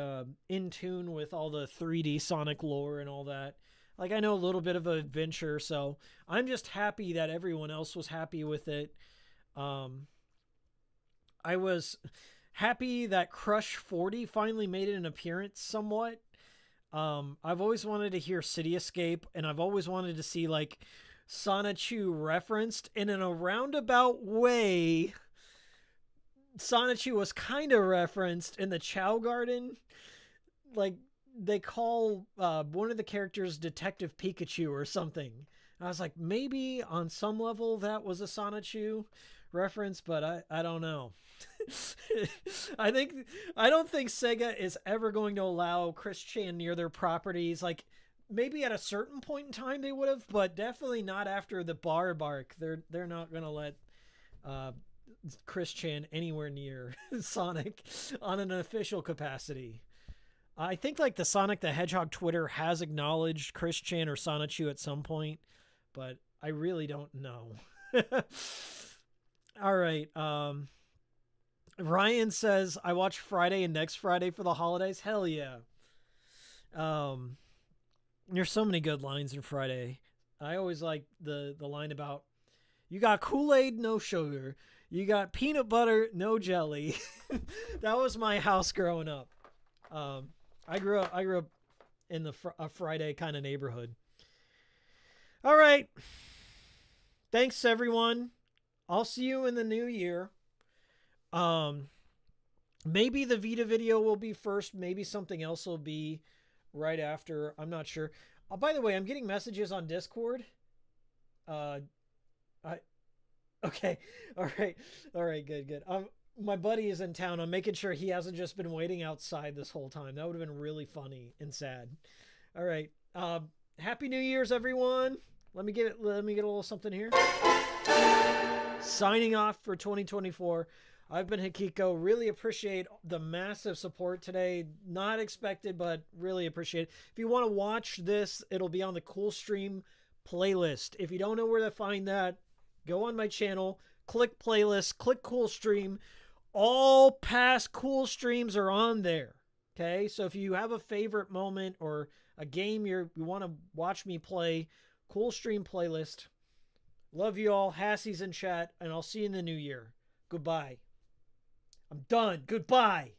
in tune with all the 3D Sonic lore and all that. Like, I know a little bit of adventure, so I'm just happy that everyone else was happy with it. I was happy that Crush 40 finally made an appearance somewhat. I've always wanted to hear City Escape, and I've always wanted to see, like, Sonichu referenced, and in a roundabout way, Sonichu was kind of referenced in the Chow Garden. Like, they call one of the characters Detective Pikachu or something. I was like, maybe on some level that was a Sonichu reference, but I don't know. I don't think Sega is ever going to allow Chris Chan near their properties. Like, maybe at a certain point in time they would have, but definitely not after the bar bark. They're not going to let Chris Chan anywhere near Sonic on an official capacity. I think like the Sonic the Hedgehog Twitter has acknowledged Chris Chan or Sonichu at some point, but I really don't know. All right. Ryan says, I watch Friday and next Friday for the holidays. Hell yeah. There's so many good lines in Friday. I always like the line about, you got Kool-Aid, no sugar. You got peanut butter, no jelly. That was my house growing up. I grew up in a Friday kind of neighborhood. All right. Thanks, everyone. I'll see you in the new year. Maybe the Vita video will be first. Maybe something else will be right after. I'm not sure. By the way, I'm getting messages on Discord. Okay. All right. Good. my buddy is in town, I'm making sure he hasn't just been waiting outside this whole time. That would have been really funny and sad. All right. Happy New Year's, everyone. Let me get a little something here. Signing off for 2024. I've been Hikiko. Really appreciate the massive support today. Not expected, but really appreciate it. If you want to watch this, it'll be on the Cool Stream playlist. If you don't know where to find that, go on my channel, click playlist, click Cool Stream. All past Cool Streams are on there. Okay, so if you have a favorite moment or a game you want to watch me play, Cool Stream playlist. Love you all. Hassie's in chat, and I'll see you in the new year. Goodbye. I'm done. Goodbye.